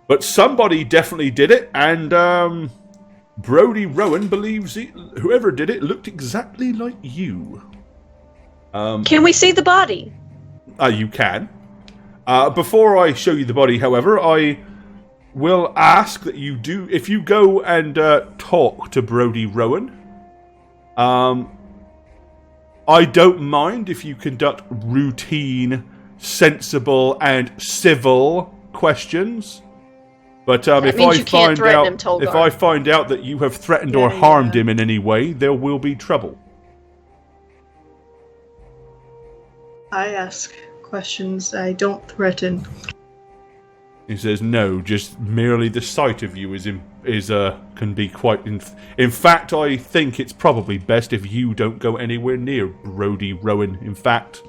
But somebody definitely did it, and Brody Rowan believes whoever did it looked exactly like you. Can we see the body? You can. Before I show you the body, however, I will ask that you do, if you go and talk to Brody Rowan, I don't mind if you conduct routine, sensible, and civil questions. But if I find out that you have threatened or harmed him in any way, there will be trouble. I ask questions. I don't threaten. He says, "No, just merely the sight of you can be quite. In fact, I think it's probably best if you don't go anywhere near Brody Rowan. In fact,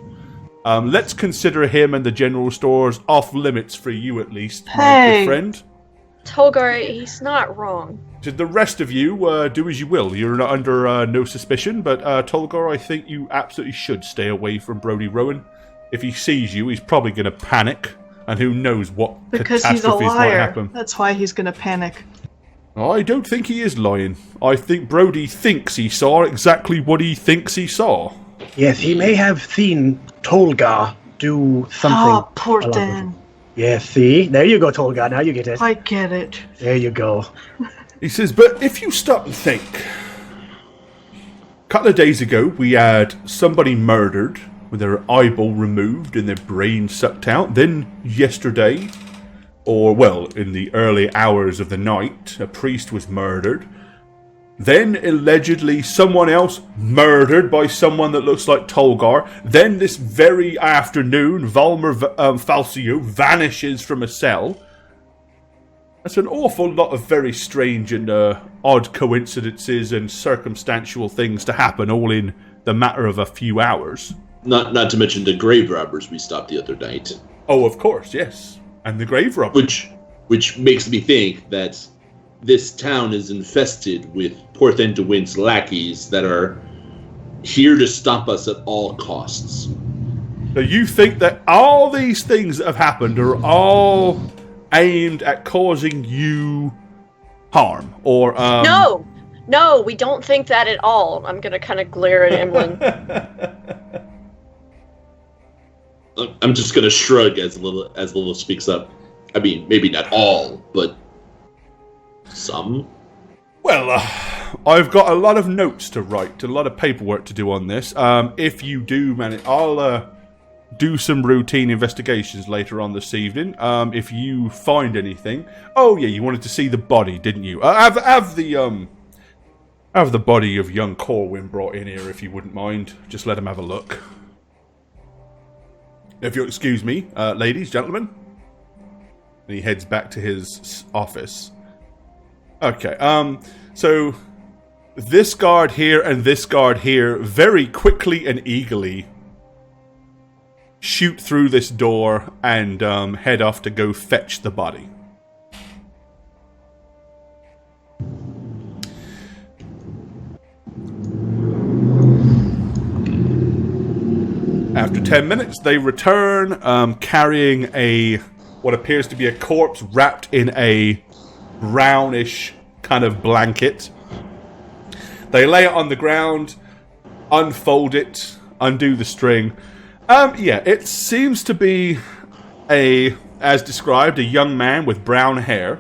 let's consider him and the general stores off limits for you at least, my good friend." Tolgar, he's not wrong. To the rest of you, do as you will. You're under no suspicion, but Tolgar, I think you absolutely should stay away from Brody Rowan. If he sees you, he's probably going to panic, and who knows what catastrophes might happen. That's why he's going to panic. I don't think he is lying. I think Brody thinks he saw exactly what he thinks he saw. Yes, he may have seen Tolgar do something. Oh, poor Dan. Yes, see? There you go, Tolgar. Now you get it. I get it. There you go. He says, but if you stop and think, a couple of days ago, we had somebody murdered with their eyeball removed and their brain sucked out. Then yesterday, in the early hours of the night, a priest was murdered. Then, allegedly, someone else murdered by someone that looks like Tolgar. Then, this very afternoon, Valmer Falcio vanishes from a cell. That's an awful lot of very strange and odd coincidences and circumstantial things to happen all in the matter of a few hours. Not to mention the grave robbers we stopped the other night. Oh, of course, yes. And the grave robbers. Which makes me think that this town is infested with Porthenduin's lackeys that are here to stop us at all costs. So you think that all these things that have happened are all aimed at causing you harm? Or, No, we don't think that at all. I'm going to kind of glare at Emlyn. I'm just going to shrug as Lilith speaks up. I mean, maybe not all, but some. Well, I've got a lot of notes to write, a lot of paperwork to do on this. If you do manage, I'll do some routine investigations later on this evening. If you find anything. Oh yeah, you wanted to see the body, didn't you? Have the body of young Corwin brought in here, if you wouldn't mind. Just let him have a look. If you'll excuse me, ladies, gentlemen. And he heads back to his office. Okay, so this guard here and this guard here very quickly and eagerly shoot through this door and head off to go fetch the body. After 10 minutes, they return carrying what appears to be a corpse wrapped in a brownish kind of blanket. They lay it on the ground, unfold it, undo the string. It seems to be as described, a young man with brown hair.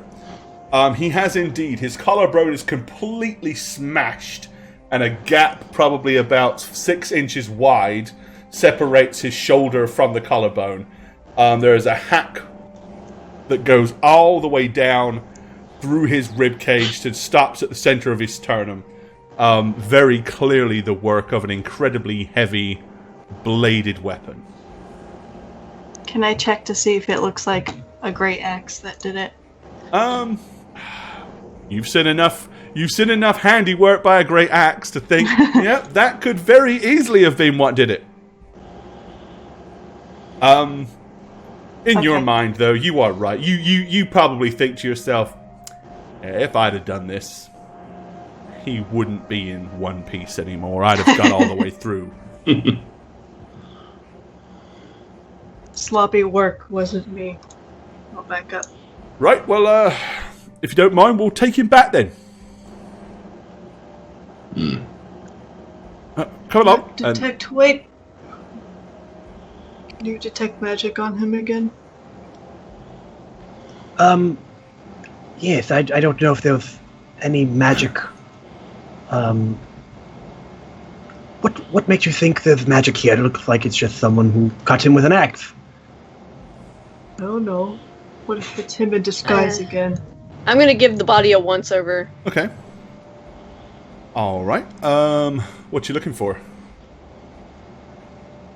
He has indeed, his collarbone is completely smashed, and a gap probably about 6 inches wide separates his shoulder from the collarbone. There is a hack that goes all the way down through his rib cage to stops at the center of his sternum. Very clearly the work of an incredibly heavy bladed weapon. Can I check to see if it looks like a great axe that did it? You've seen enough You've seen enough handiwork by a great axe to think, yep, that could very easily have been what did it. In your mind, though, you are right. You probably think to yourself, if I'd have done this, he wouldn't be in one piece anymore. I'd have got all the way through. Sloppy work wasn't me. I'll back up. Right, well, if you don't mind, we'll take him back then. Come along. Wait. Can you detect magic on him again? Yes, I don't know if there was any magic. What makes you think there's magic here? It looks like it's just someone who cut him with an axe. Oh no. What if it's him in disguise again? I'm gonna give the body a once-over. Okay. All right. What you looking for?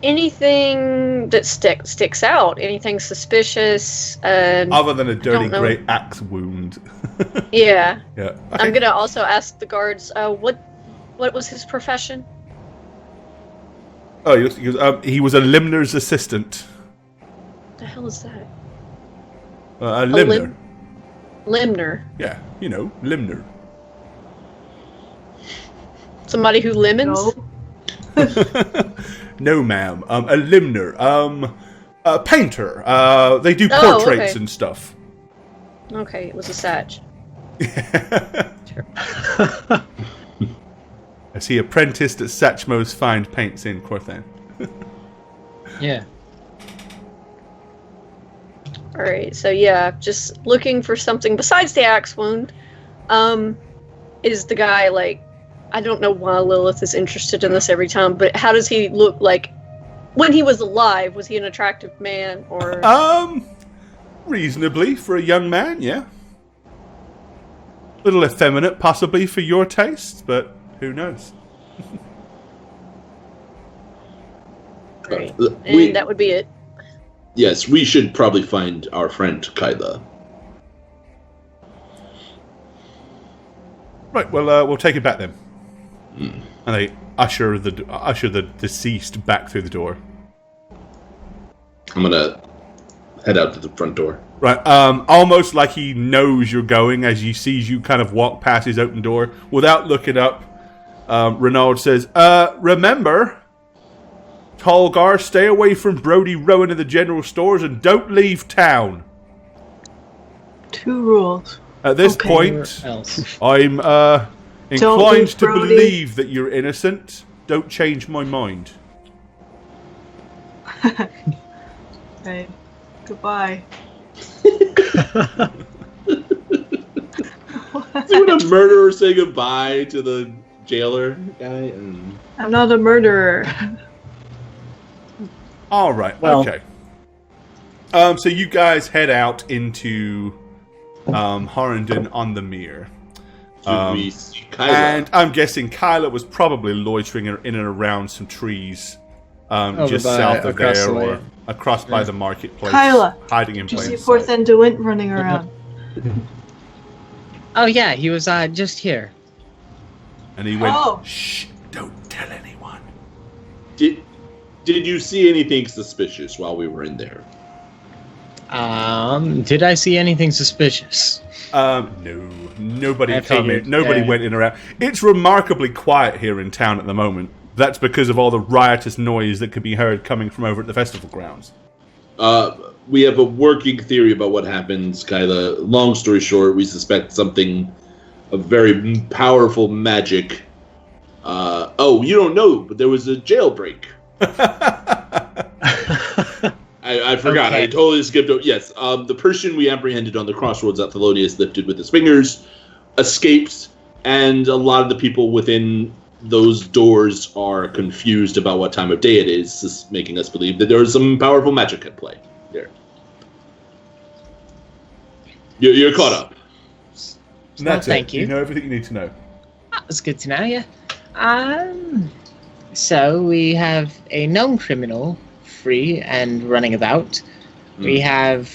Anything that sticks out? Anything suspicious? Other than a dirty great axe wound. Yeah. Yeah. Okay. I'm gonna also ask the guards. What was his profession? Oh, he was a limner's assistant. What the hell is that? A limner. Limner. Yeah, limner. Somebody who lemons? No. No, ma'am. A limner. A painter. They do portraits and stuff. Okay, it was a satch. As he apprenticed at Satchmo's fine paints in Corthan. Yeah. Alright, so yeah, just looking for something besides the axe wound. Is the guy like, I don't know why Lilith is interested in this every time, but how does he look like when he was alive? Was he an attractive man or reasonably for a young man, yeah. A little effeminate possibly for your taste, but who knows? Right. And that would be it. Yes, we should probably find our friend Kyla. Right, well, we'll take it back then. And they usher the deceased back through the door. I'm gonna head out to the front door. Right, almost like he knows you're going as he sees you kind of walk past his open door. Without looking up, Renaud says, remember, Tolgar, stay away from Brody Rowan in the general stores and don't leave town. 2 rules. At this point, I'm inclined to believe that you're innocent. Don't change my mind. Hey, goodbye. Doing a murderer say goodbye to the jailer guy? I'm not a murderer. All right. Well, okay. So you guys head out into Harrington on the Mere. We see Kyla. And I'm guessing Kyla was probably loitering in and around some trees just south of there or across by the marketplace. Kyla, hiding in did you plain see poor sight. Thenduint running around? Oh yeah, he was just here. And he went, Oh. shh, don't tell anyone. Did you see anything suspicious while we were in there? Did I see anything suspicious? No. Nobody I come figured, in. Nobody yeah. went in or out. It's remarkably quiet here in town at the moment. That's because of all the riotous noise that could be heard coming from over at the festival grounds. We have a working theory about what happens, Kyla. Long story short, we suspect something of very powerful magic. You don't know, but there was a jailbreak. I forgot. Okay. I totally skipped over. Yes, the person we apprehended on the crossroads at Thelonious lifted with his fingers escaped, and a lot of the people within those doors are confused about what time of day it is, just making us believe that there is some powerful magic at play here. You're caught up. And that's thank you. You know everything you need to know. That's good to know, yeah. So we have a known criminal free and running about. We have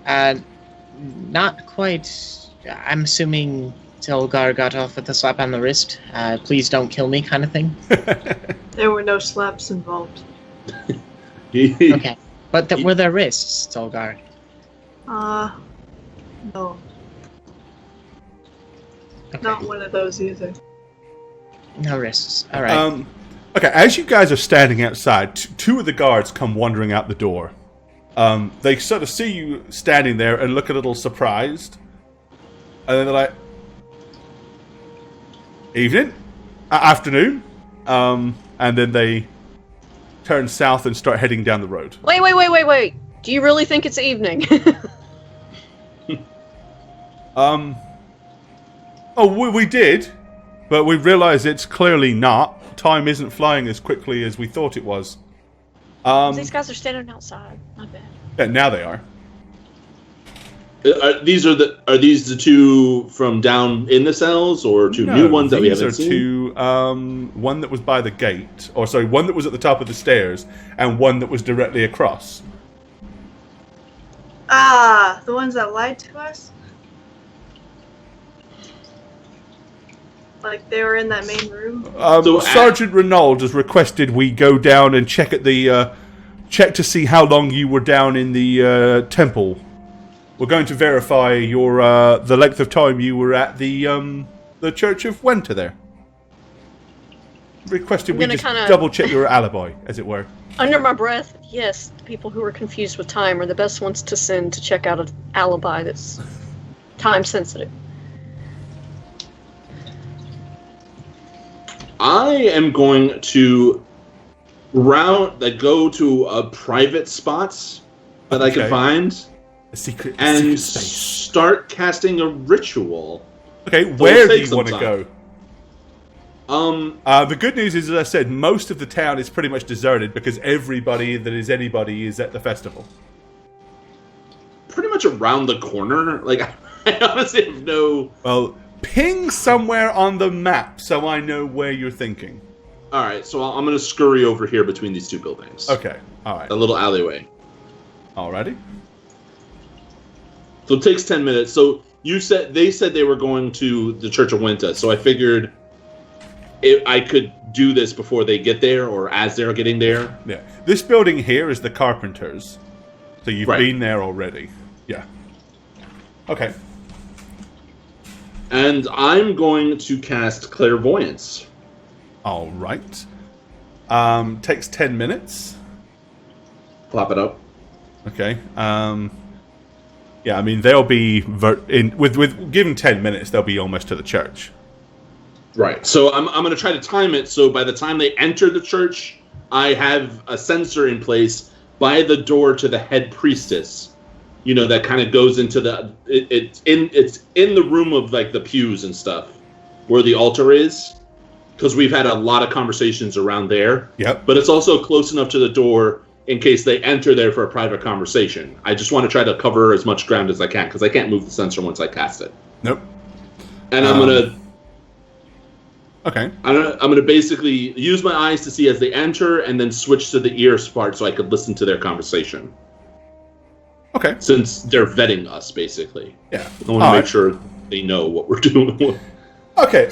not quite, I'm assuming Tolgar got off with a slap on the wrist. Please don't kill me kind of thing. There were no slaps involved. Okay. But were there wrists, Tolgar? No. Okay. Not one of those either. No wrists. All right. Okay, as you guys are standing outside, two of the guards come wandering out the door. They sort of see you standing there and look a little surprised. And then they're like, evening, afternoon. And then they turn south and start heading down the road. Wait. Do you really think it's evening? We did, but we realized it's clearly not. Time isn't flying as quickly as we thought it was. These guys are standing outside. My bad. Yeah, now they are. Are these the two from down in the cells, or two new ones that we haven't seen? These are two, one that was by the gate, one that was at the top of the stairs, and one that was directly across. Ah, the ones that lied to us? Like they were in that main room? Sergeant Renauld has requested we go down and check at the check to see how long you were down in the temple. We're going to verify your the length of time you were at the Church of Wenta there. Requested we just double check your alibi, as it were. Under my breath, yes, the people who are confused with time are the best ones to send to check out an alibi that's time sensitive. I am going to go to private spots that I can find. A secret and space. Start casting a ritual. Okay, where do you want to go? The good news is, as I said, most of the town is pretty much deserted because everybody that is anybody is at the festival. Pretty much around the corner. Like, I honestly have no... Well, ping somewhere on the map so I know where you're thinking. Alright, so I'm going to scurry over here between these two buildings. Okay, alright. A little alleyway. Alrighty. So it takes 10 minutes. So they said they were going to the Church of Wenta, so I figured I could do this before they get there or as they're getting there. Yeah. This building here is the Carpenters. So you've been there already. Yeah. Okay. And I'm going to cast Clairvoyance. Alright. Takes 10 minutes. Clap it up. Okay. Yeah, I mean, they'll be with given 10 minutes, they'll be almost to the church. Right. So I'm going to try to time it so by the time they enter the church, I have a sensor in place by the door to the head priestess. You know, that kind of goes into the it's in the room of like the pews and stuff where the altar is, because we've had a lot of conversations around there. Yep. But it's also close enough to the door in case they enter there for a private conversation. I just want to try to cover as much ground as I can, because I can't move the sensor once I cast it. Nope. And I'm gonna. Okay. I'm gonna basically use my eyes to see as they enter, and then switch to the ears part so I could listen to their conversation. Okay. Since they're vetting us, basically. Yeah. I want to make sure they know what we're doing. Okay.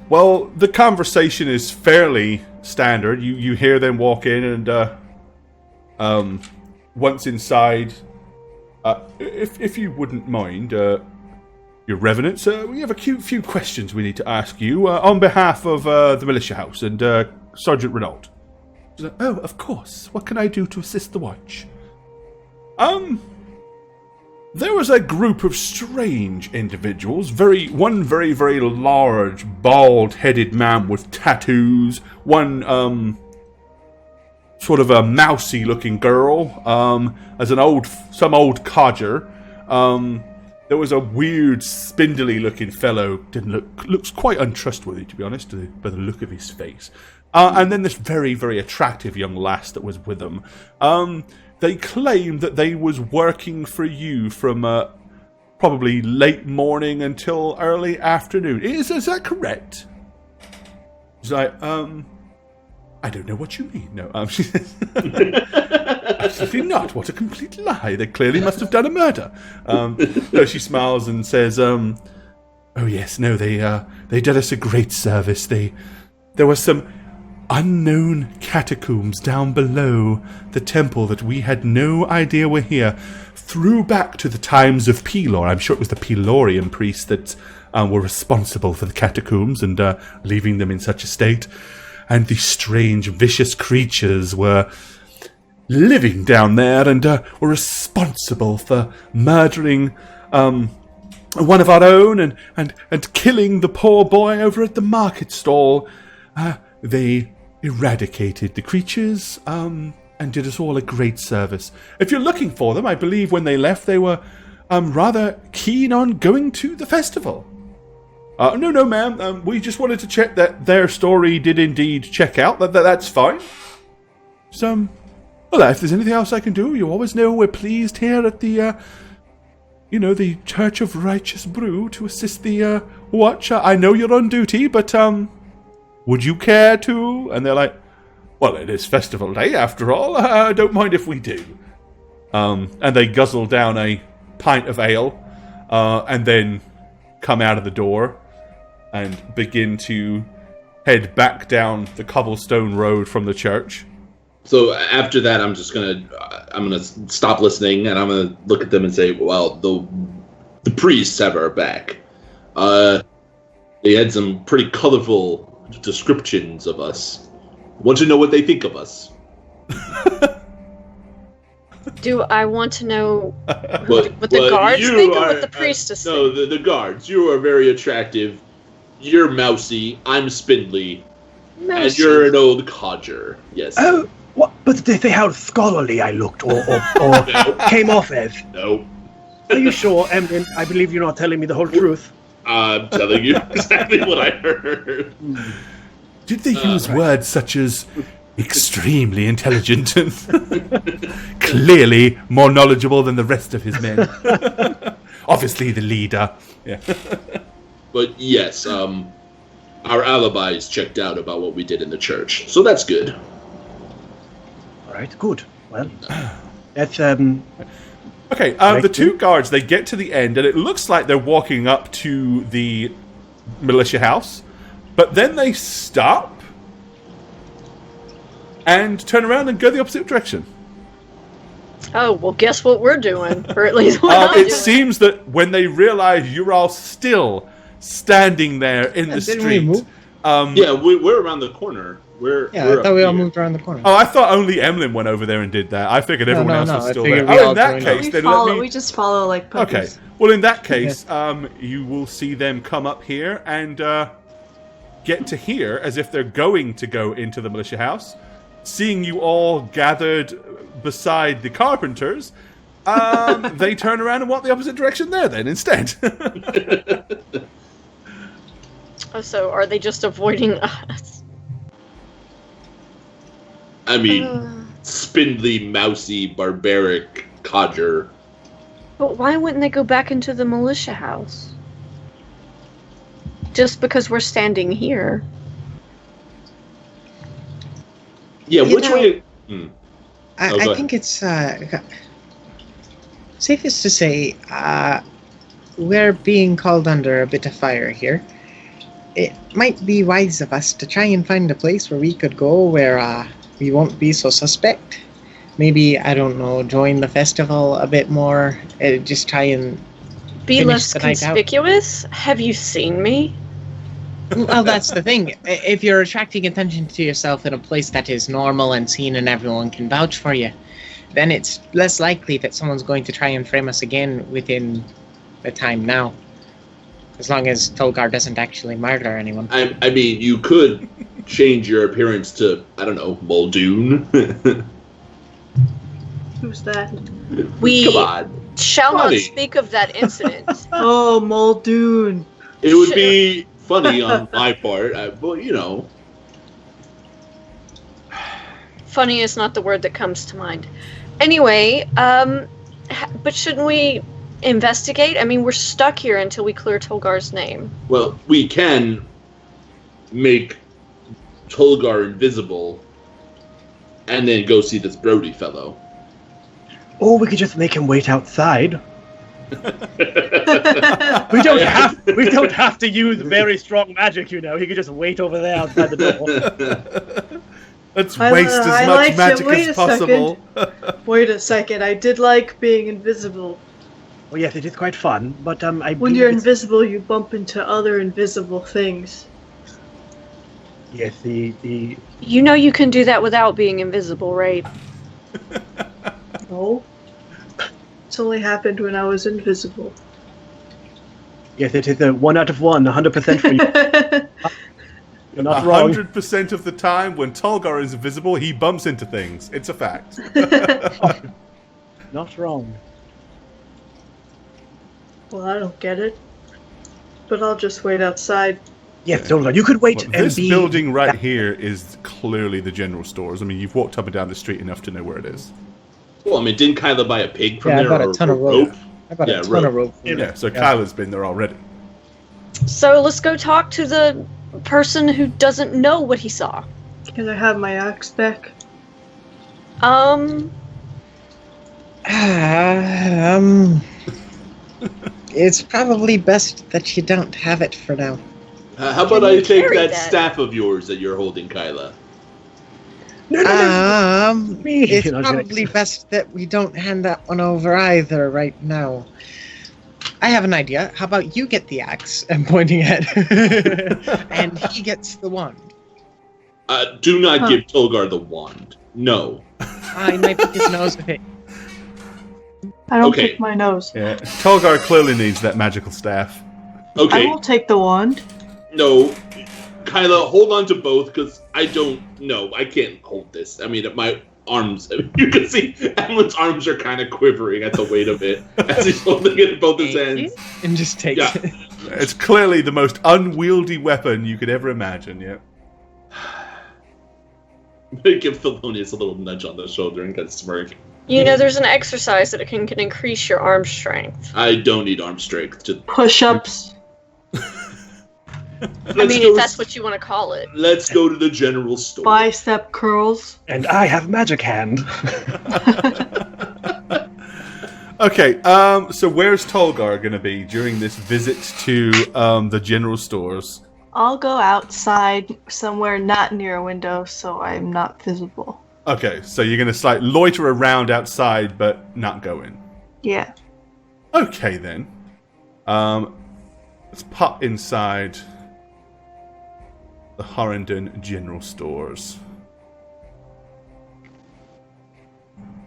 Well, the conversation is fairly standard. You hear them walk in, and once inside, if you wouldn't mind, your revenants, we have a few questions we need to ask you on behalf of the Militia House and Sergeant Renauld. Oh, of course. What can I do to assist the watch? There was a group of strange individuals. One very, very large, bald-headed man with tattoos. One, sort of a mousy-looking girl. As some old codger. There was a weird, spindly-looking fellow. Looks quite untrustworthy, to be honest, by the look of his face. And then this very, very attractive young lass that was with them. They claimed that they was working for you from probably late morning until early afternoon. Is that correct? He's like, I don't know what you mean. No, she says, absolutely not. What a complete lie. They clearly must have done a murder. No, she smiles and says, Oh yes, no, they did us a great service. There were some unknown catacombs down below the temple that we had no idea were here, through back to the times of Pelor. I'm sure it was the Pelorian priests that were responsible for the catacombs and leaving them in such a state. And these strange, vicious creatures were living down there and were responsible for murdering one of our own and killing the poor boy over at the market stall. They eradicated the creatures and did us all a great service. If you're looking for them, I believe when they left they were rather keen on going to the festival. No, ma'am. We just wanted to check that their story did indeed check out. That's fine. So, well, if there's anything else I can do, you always know we're pleased here at the, the Church of Righteous Brew to assist the watch. I know you're on duty, but would you care to? And they're like, well, it is festival day after all. I don't mind if we do. And they guzzle down a pint of ale, and then come out of the door and begin to head back down the cobblestone road from the church. So after that, I'm gonna stop listening and I'm gonna look at them and say, well, the priests have our back. They had some pretty colorful descriptions of us. Want to know what they think of us? Do I want to know what the guards think or what the priestess think? No, the guards. You are very attractive. You're mousy. I'm spindly. Mousy. And you're an old codger. Yes. Oh, what? But did they say how scholarly I looked or came off as? No. Are you sure, Emlyn? I believe you're not telling me the whole truth. I'm telling you exactly what I heard. Did they use words such as extremely intelligent and clearly more knowledgeable than the rest of his men? Obviously the leader. Yeah. But yes, our alibis checked out about what we did in the church, so that's good. All right, good. Well, that's Okay, the two guards, they get to the end, and it looks like they're walking up to the militia house, but then they stop and turn around and go the opposite direction. Oh, well, guess what we're doing? Or at least what I'm It doing. seems that when they realize you're all still standing there in the Didn't street... we move? Yeah, we're around the corner. We're I up thought we all here. moved around the corner. Oh, I thought only Emlyn went over there and did that. I figured everyone else was I still figured there. we Oh, all in that joined case, up. then let me... We just follow like puppies. Okay. Well, in that case, you will see them come up here and get to here as if they're going to go into the militia house. Seeing you all gathered beside the carpenters, they turn around and walk the opposite direction there then instead. Oh, so are they just avoiding us? I mean, spindly, mousy, barbaric codger. But why wouldn't they go back into the militia house? Just because we're standing here. Yeah, You which know- way? I ahead. think it's safest to say we're being called under a bit of fire here. It might be wise of us to try and find a place where we could go where we won't be so suspect. Maybe, I don't know, join the festival a bit more. Just try and Be finish less the night out. conspicuous? Have you seen me? Well, that's the thing. If you're attracting attention to yourself in a place that is normal and seen and everyone can vouch for you, then it's less likely that someone's going to try and frame us again within the time now. As long as Tolgar doesn't actually murder anyone. I mean, you could change your appearance to, I don't know, Muldoon. Who's that? We Come on. shall not Funny. speak of that incident. Oh, Muldoon. It would be funny on my part, but you know. Funny is not the word that comes to mind. Anyway, but shouldn't we investigate? I mean, we're stuck here until we clear Tolgar's name. Well, we can make Tolgar invisible and then go see this Brody fellow. Or we could just make him wait outside. We don't have to use very strong magic, you know. He could just wait over there outside the door. Let's waste as much magic as possible. Wait a second. I did like being invisible. Well, yes, it is quite fun, but When you're believe it's- invisible, you bump into other invisible things. Yes, the You know you can do that without being invisible, right? No. It's only happened when I was invisible. yes, it is a 1 out of 1, 100% for you. You're not wrong. 100% of the time, when Tolgar is invisible, he bumps into things. It's a fact. Not wrong. Well, I don't get it. But I'll just wait outside. Yes, Tolgar, you could wait Well, and this be... building right here is clearly the general stores. I mean, you've walked up and down the street enough to know where it is. Well, I mean, didn't Kyla buy a pig from Yeah, I there? bought a or ton of rope. I bought Yeah, a ton of rope. rope. Yeah, so Kyla's been there already. So let's go talk to the person who doesn't know what he saw. Can I have my axe back? It's probably best that you don't have it for now. How about Can I you take carry that that? staff of yours that you're holding, Kyla? It's You know, probably best that we don't hand that one over either right now. I have an idea. How about you get the axe? I'm pointing at, and he gets the wand. Do not give Tolgar the wand. No. I might pick his nose with it. I don't Okay. pick my nose. Yeah, Tolgar clearly needs that magical staff. I Okay. will take the wand. No. Kyla, hold on to both, because I don't know. I can't hold this. I mean, my arms... You can see Emlet's arms are kind of quivering at the weight of it as he's holding it in both his hands. And just takes Yeah. it. It's clearly the most unwieldy weapon you could ever imagine, yeah. I'm going to give Thelonious a little nudge on the shoulder and kind of smirk. You know, there's an exercise that can increase your arm strength. I don't need arm strength. Just, Push-ups. I mean, if that's what you want to call it. Let's go to the general store. Bicep curls. And I have magic hand. Okay, so where's Tolgar going to be during this visit to the general stores? I'll go outside somewhere not near a window so I'm not visible. Okay, so you're going to loiter around outside but not go in. Yeah. Okay, then. Let's pop inside the Horrendon General Stores.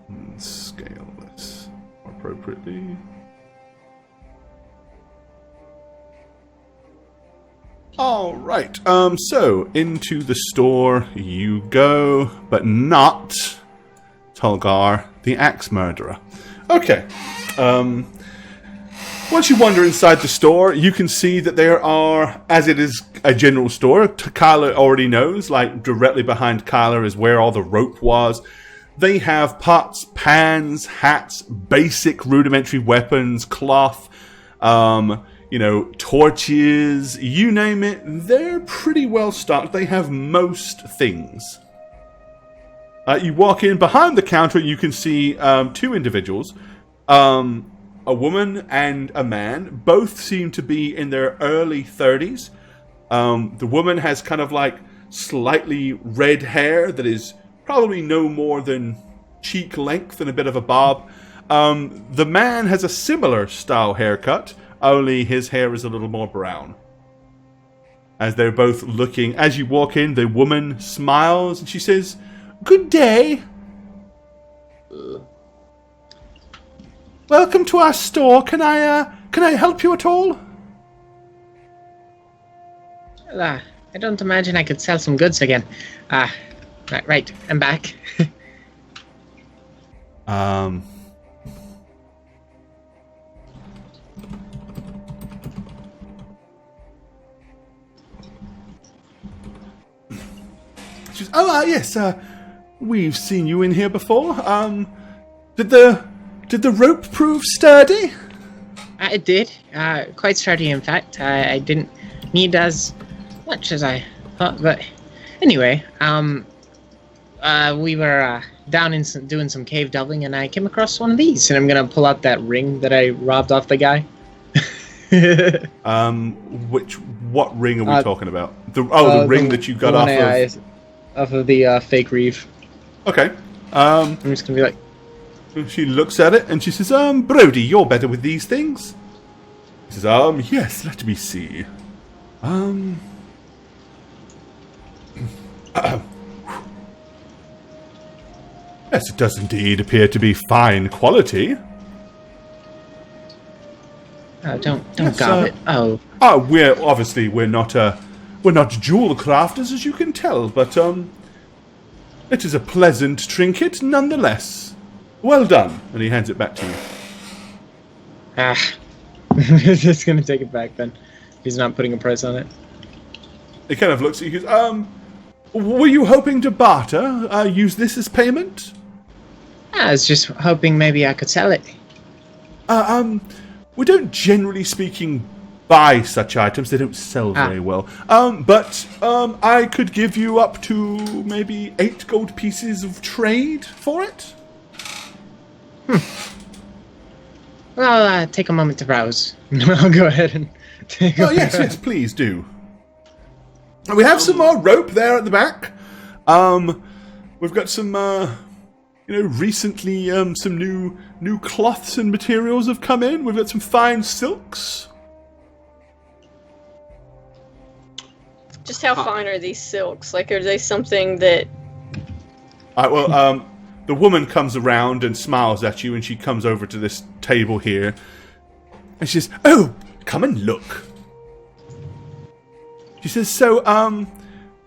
And scale this more appropriately. All right. So into the store you go, but not Tolgar, the axe murderer. Okay. Once you wander inside the store, you can see that there are, as it is a general store, Kyla already knows, like directly behind Kyla is where all the rope was. They have pots, pans, hats, basic rudimentary weapons, cloth, torches, you name it. They're pretty well stocked. They have most things. You walk in behind the counter, you can see two individuals. A woman and a man. Both seem to be in their early 30s. The woman has kind of like slightly red hair that is probably no more than cheek length and a bit of a bob. The man has a similar style haircut, only his hair is a little more brown. As they're both looking, as you walk in, the woman smiles and she says, "Good day. Welcome to our store. Can I help you at all?" Well, I don't imagine I could sell some goods again. Right, I'm back. She says, "Oh, yes, we've seen you in here before. Did the rope prove sturdy?" It did. Quite sturdy, in fact. I didn't need as much as I thought, but anyway, we were down in doing some cave delving, and I came across one of these, and I'm gonna pull out that ring that I robbed off the guy. What ring are we talking about? The ring that you got off of the fake reeve. Okay. I'm just gonna be like, she looks at it and she says, Brody, you're better with these things. He says, yes, let me see. Yes, it does indeed appear to be fine quality. oh, don't Yes, gob it. Oh, we're not jewel crafters, as you can tell, but it is a pleasant trinket nonetheless. Well done. And he hands it back to you. just gonna take it back then. He's not putting a price on it. He kind of looks at you. He goes, were you hoping to barter? Use this as payment? I was just hoping maybe I could sell it. We don't, generally speaking, buy such items. They don't sell very well. But I could give you up to maybe 8 gold pieces of trade for it. Well, take a moment to browse. I'll go ahead and take a yes, please do. We have some more rope there at the back. We've got some, recently some new cloths and materials have come in. We've got some fine silks. Just how fine are these silks? Like, are they something that... The woman comes around and smiles at you, and she comes over to this table here. And she says, oh, come and look. She says, so,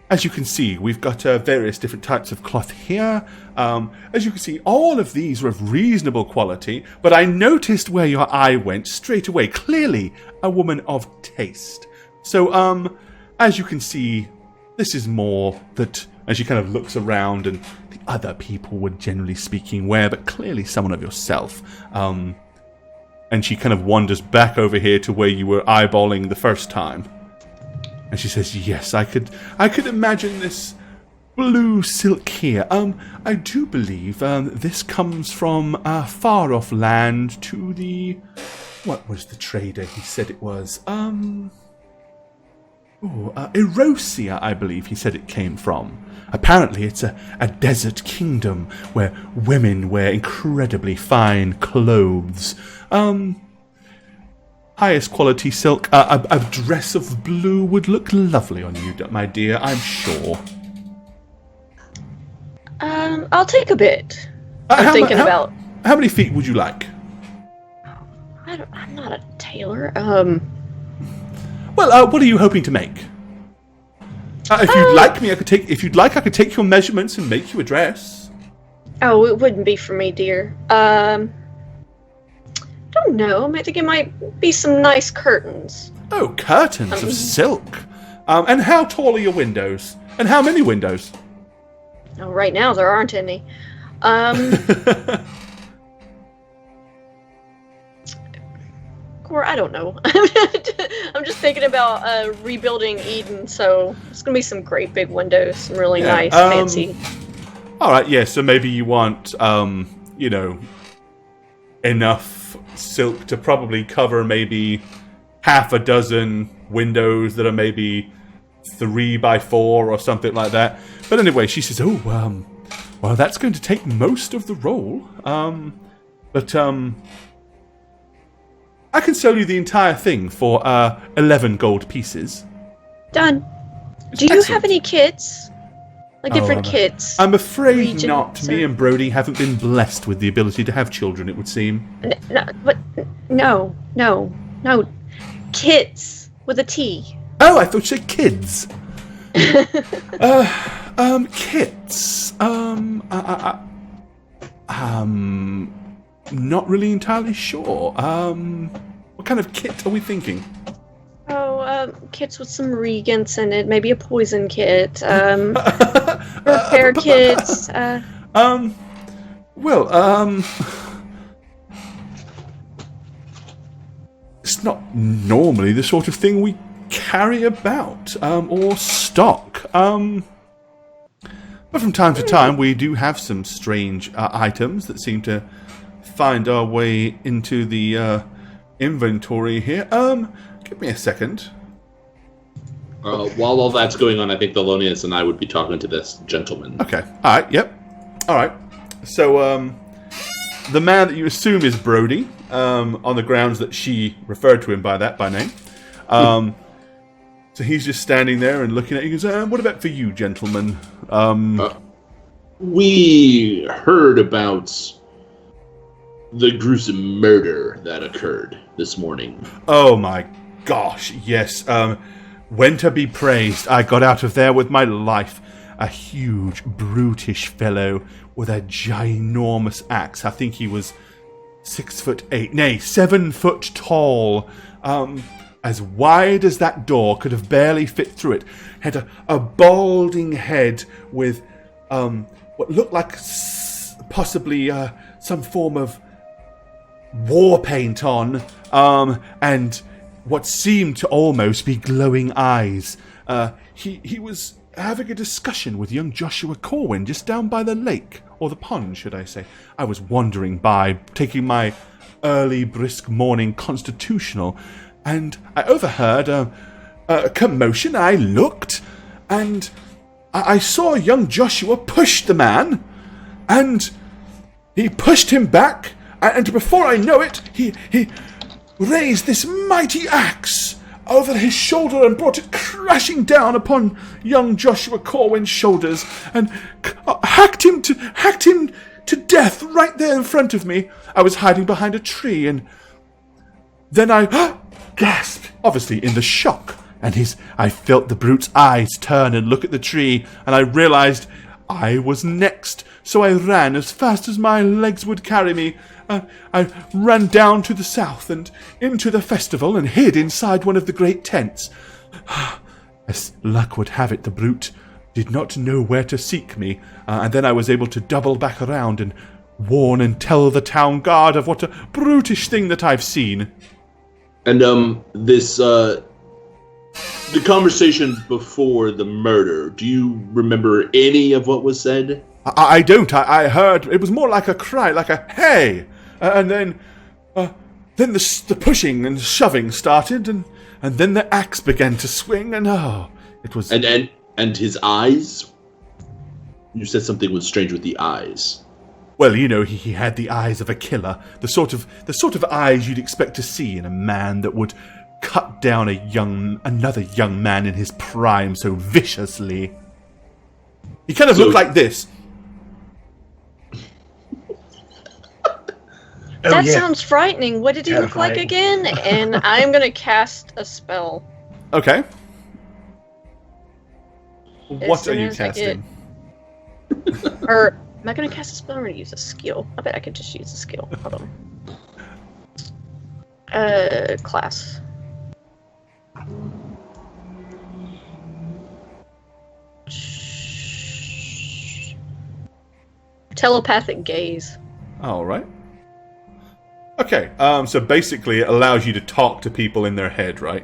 as you can see, we've got various different types of cloth here. As you can see, all of these are of reasonable quality, but I noticed where your eye went straight away. Clearly, a woman of taste. So, as you can see, this is more that, as she kind of looks around, and the other people would generally speaking wear, but clearly someone of yourself. And she kind of wanders back over here to where you were eyeballing the first time. And she says, yes, I could imagine this blue silk here. I do believe this comes from far off land to the... What was the trader? He said it was... Erosia, I believe he said it came from. Apparently it's a desert kingdom where women wear incredibly fine clothes. Highest quality silk. A dress of blue would look lovely on you, my dear, I'm sure. I'll take a bit. I'm thinking about... How many feet would you like? I'm not a tailor. Well, what are you hoping to make? If you'd like me, I could take. If you'd like, I could take your measurements and make you a dress. Oh, it wouldn't be for me, dear. Don't know. I think it might be some nice curtains. Oh, curtains of silk. And how tall are your windows? And how many windows? Oh, right now there aren't any. Or I don't know. I'm just thinking about rebuilding Eden, so it's gonna be some great big windows, some really nice, fancy. All right, yeah. So maybe you want, enough silk to probably cover maybe half a dozen windows that are maybe 3 by 4 or something like that. But anyway, she says, "Oh, well, that's going to take most of the roll. But I can sell you the entire thing for 11 gold pieces." Done. Do you have any kits? Like different kits? I'm afraid not. Me and Brody haven't been blessed with the ability to have children, it would seem. No. Kits with a T. Oh, I thought you said kids. Kits. Not really entirely sure. What kind of kit are we thinking? Kits with some regents in it. Maybe a poison kit. Repair kits. It's not normally the sort of thing we carry about, or stock. But from time to time, we do have some strange items that seem to find our way into the inventory here. Give me a second. While all that's going on, I think Thelonious and I would be talking to this gentleman. Okay. All right. Yep. All right. So, the man that you assume is Brody, on the grounds that she referred to him by name. So he's just standing there and looking at you. He goes, what about for you, gentlemen? We heard about the gruesome murder that occurred this morning. Oh my gosh, yes. Winter be praised. I got out of there with my life. A huge, brutish fellow with a ginormous axe. I think he was 7 foot tall. As wide as that door, could have barely fit through it. Had a balding head with what looked like possibly some form of war paint on, and what seemed to almost be glowing eyes. He was having a discussion with young Joshua Corwin just down by the lake, or the pond, should I say. I was wandering by, taking my early brisk morning constitutional, and I overheard a commotion. I looked, and I saw young Joshua push the man, and he pushed him back, and before I know it, he raised this mighty axe over his shoulder and brought it crashing down upon young Joshua Corwin's shoulders, and hacked him to death right there in front of me. I was hiding behind a tree, and then I gasped, obviously in the shock, and I felt the brute's eyes turn and look at the tree, and I realized I was next. So I ran as fast as my legs would carry me. I ran down to the south and into the festival and hid inside one of the great tents. As luck would have it, the brute did not know where to seek me, and then I was able to double back around and warn and tell the town guard of what a brutish thing that I've seen. And the conversation before the murder, do you remember any of what was said? I don't. I heard, it was more like a cry, like a hey! And then the pushing and shoving started, and then the axe began to swing, and it was... And his eyes? You said something was strange with the eyes. Well, you know, he had the eyes of a killer, the sort of eyes you'd expect to see in a man that would cut down another young man in his prime so viciously. He kind of looked like this. That sounds frightening. What did he look like again? And I'm going to cast a spell. Okay. What are you casting? Or am I going to cast a spell or use a skill? I bet I could just use a skill. Hold on. Class. Telepathic gaze. All right. Okay, so basically it allows you to talk to people in their head, right?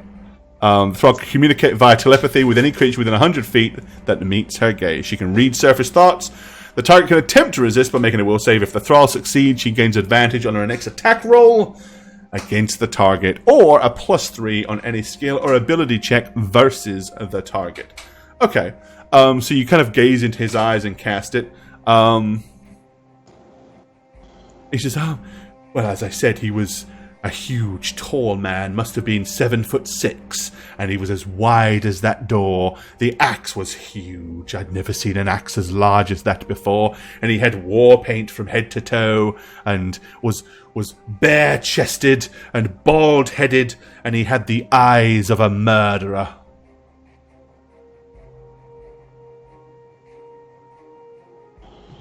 The frog can communicate via telepathy with any creature within 100 feet that meets her gaze. She can read surface thoughts. The target can attempt to resist by making a will save. If the thrall succeeds, she gains advantage on her next attack roll against the target, or a +3 on any skill or ability check versus the target. Okay, so you kind of gaze into his eyes and cast it. He says, well, as I said, he was a huge, tall man, must have been 7'6", and he was as wide as that door. The axe was huge. I'd never seen an axe as large as that before, and he had war paint from head to toe, and was bare-chested and bald-headed, and he had the eyes of a murderer.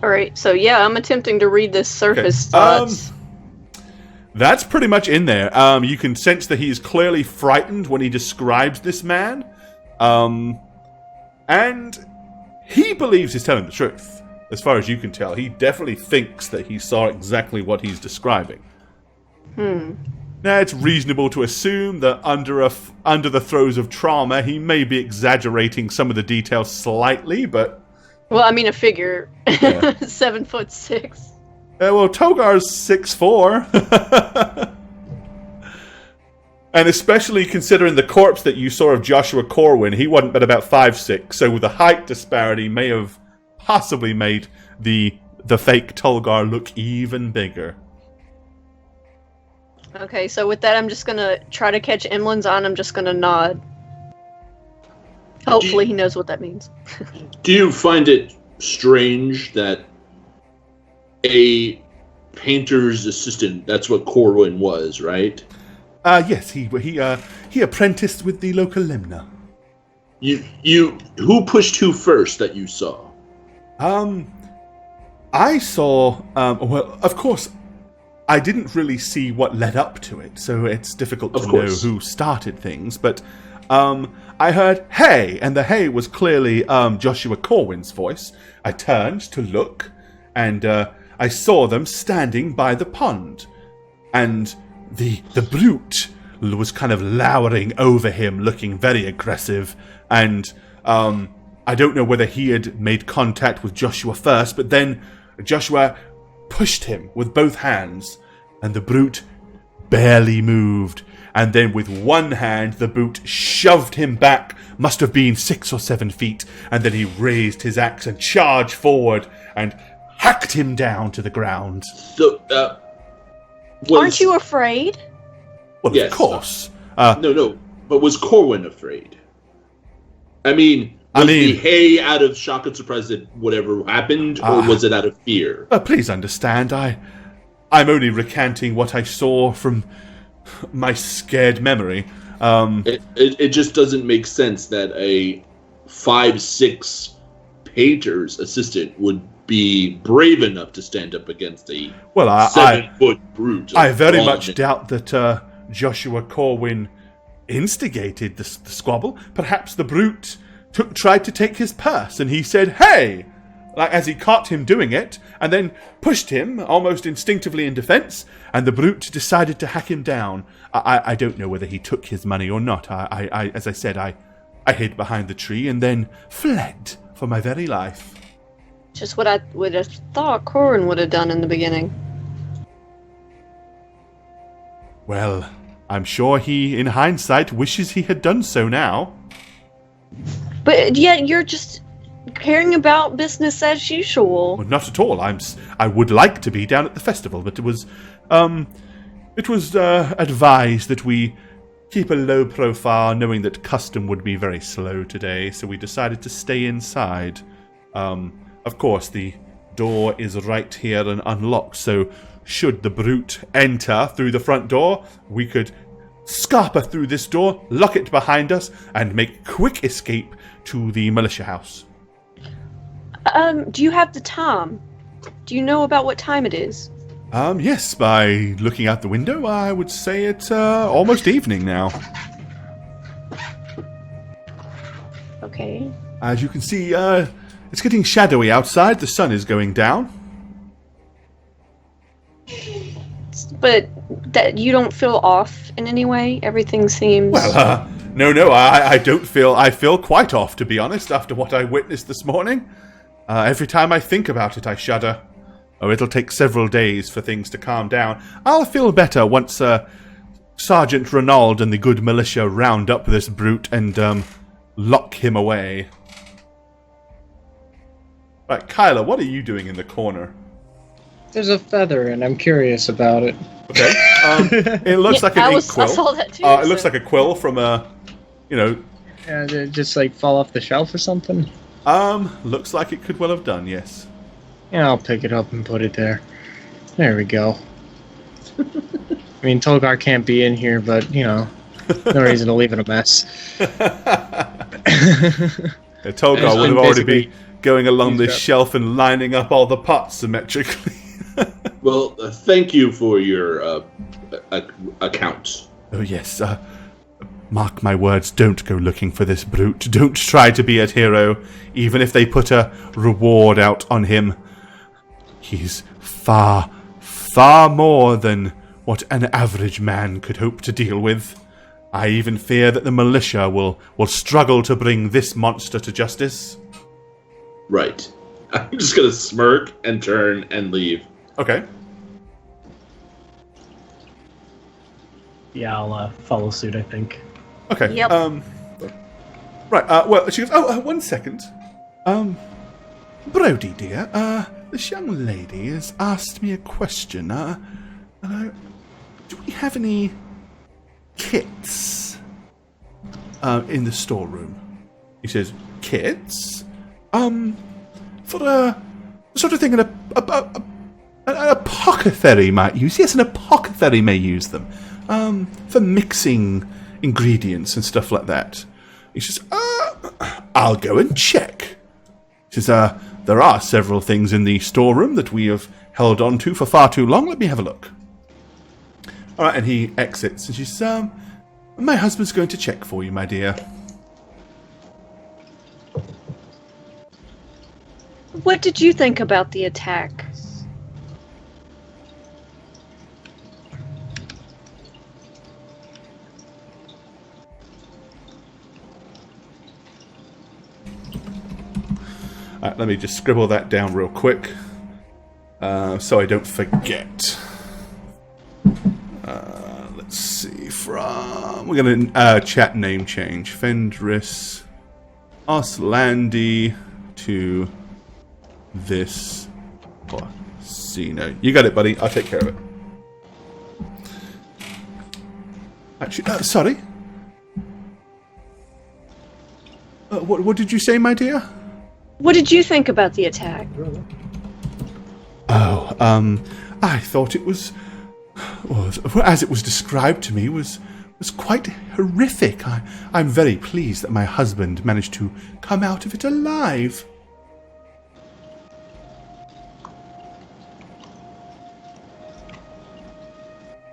Alright, so yeah, I'm attempting to read this surface thoughts. That's pretty much in there. You can sense that he is clearly frightened when he describes this man. And he believes he's telling the truth, as far as you can tell. He definitely thinks that he saw exactly what he's describing. Now, it's reasonable to assume that under the throes of trauma, he may be exaggerating some of the details slightly, but Well, I mean a figure. Yeah. 7'6". Well, Tolgar's 6'4". And especially considering the corpse that you saw of Joshua Corwin, he wasn't but about 5'6", so the height disparity may have possibly made the fake Tolgar look even bigger. Okay, so with that, I'm just gonna try to catch Emlyn's eye, and I'm just gonna nod. Hopefully he knows what that means. Do you find it strange that a painter's assistant, that's what Corwin was, right? Yes, he apprenticed with the local limner. Who pushed who first that you saw? I saw, well, of course, I didn't really see what led up to it, so it's difficult to know who started things, but I heard, "Hey!" and the "hey" was clearly Joshua Corwin's voice. I turned to look, and I saw them standing by the pond, and the brute was kind of lowering over him, looking very aggressive, and I don't know whether he had made contact with Joshua first, but then Joshua pushed him with both hands, and the brute barely moved, and then with one hand the brute shoved him back, must have been 6 or 7 feet, and then he raised his axe and charged forward and hacked him down to the ground. So, Aren't you afraid? Well, yes, of course. No, but was Corwin afraid? I mean, the hay out of shock and surprise at whatever happened, or was it out of fear? Please understand, I'm only recanting what I saw from my scared memory. It just doesn't make sense that a 5'6" painter's assistant would be brave enough to stand up against a 7-foot brute. I very much doubt that Joshua Corwin instigated the squabble. Perhaps the brute tried to take his purse, and he said, "Hey!" like as he caught him doing it, and then pushed him almost instinctively in defense, and the brute decided to hack him down. I don't know whether he took his money or not. I as I said, I hid behind the tree and then fled for my very life. Just what I would have thought Corwin would have done in the beginning. Well, I'm sure he, in hindsight, wishes he had done so now. But yet you're just caring about business as usual. Well, not at all. I would like to be down at the festival, but it was advised that we keep a low profile, knowing that custom would be very slow today, so we decided to stay inside. Of course, the door is right here and unlocked, so should the brute enter through the front door, we could scarper through this door, lock it behind us, and make quick escape to the militia house. Do you have the time? Do you know about what time it is? Yes, by looking out the window, I would say it's almost evening now. Okay. As you can see, it's getting shadowy outside. The sun is going down. But that you don't feel off in any way? Everything seems... Well, no, I don't feel... I feel quite off, to be honest, after what I witnessed this morning. Every time I think about it, I shudder. Oh, it'll take several days for things to calm down. I'll feel better once Sergeant Renauld and the good militia round up this brute and lock him away. Right, Kyla, what are you doing in the corner? There's a feather, and I'm curious about it. Okay. It looks like an ink quill. I saw that too. It looks like a quill from a, Yeah, did it just like fall off the shelf or something? Looks like it could well have done, yes. Yeah, I'll pick it up and put it there. There we go. I mean, Tolgar can't be in here, but, no reason to leave it a mess. Tolgar would have already been going along this shelf and lining up all the pots symmetrically. Well, thank you for your account. Oh, yes. Mark my words, don't go looking for this brute. Don't try to be a hero, even if they put a reward out on him. He's far, far more than what an average man could hope to deal with. I even fear that the militia will struggle to bring this monster to justice. Right. I'm just gonna smirk and turn and leave. Okay. Yeah, I'll follow suit, I think. Okay. Yep. Right. Well, she goes. Oh, 1 second. Brody, dear. This young lady has asked me a question. Do we have any kits in the storeroom? He says, kits? For a sort of thing an apothecary might use. Yes, an apothecary may use them. For mixing ingredients and stuff like that. He says, I'll go and check. He says, there are several things in the storeroom that we have held on to for far too long. Let me have a look. All right, and he exits. And she says, my husband's going to check for you, my dear. What did you think about the attack? All right, let me just scribble that down real quick so I don't forget. Let's see, we're going to chat name change. Fendris Oslandi to this Orsino. You got it, buddy. I'll take care of it. Actually, sorry. What did you say, my dear? What did you think about the attack? Oh, I thought it was, well, as it was described to me, was quite horrific. I'm very pleased that my husband managed to come out of it alive.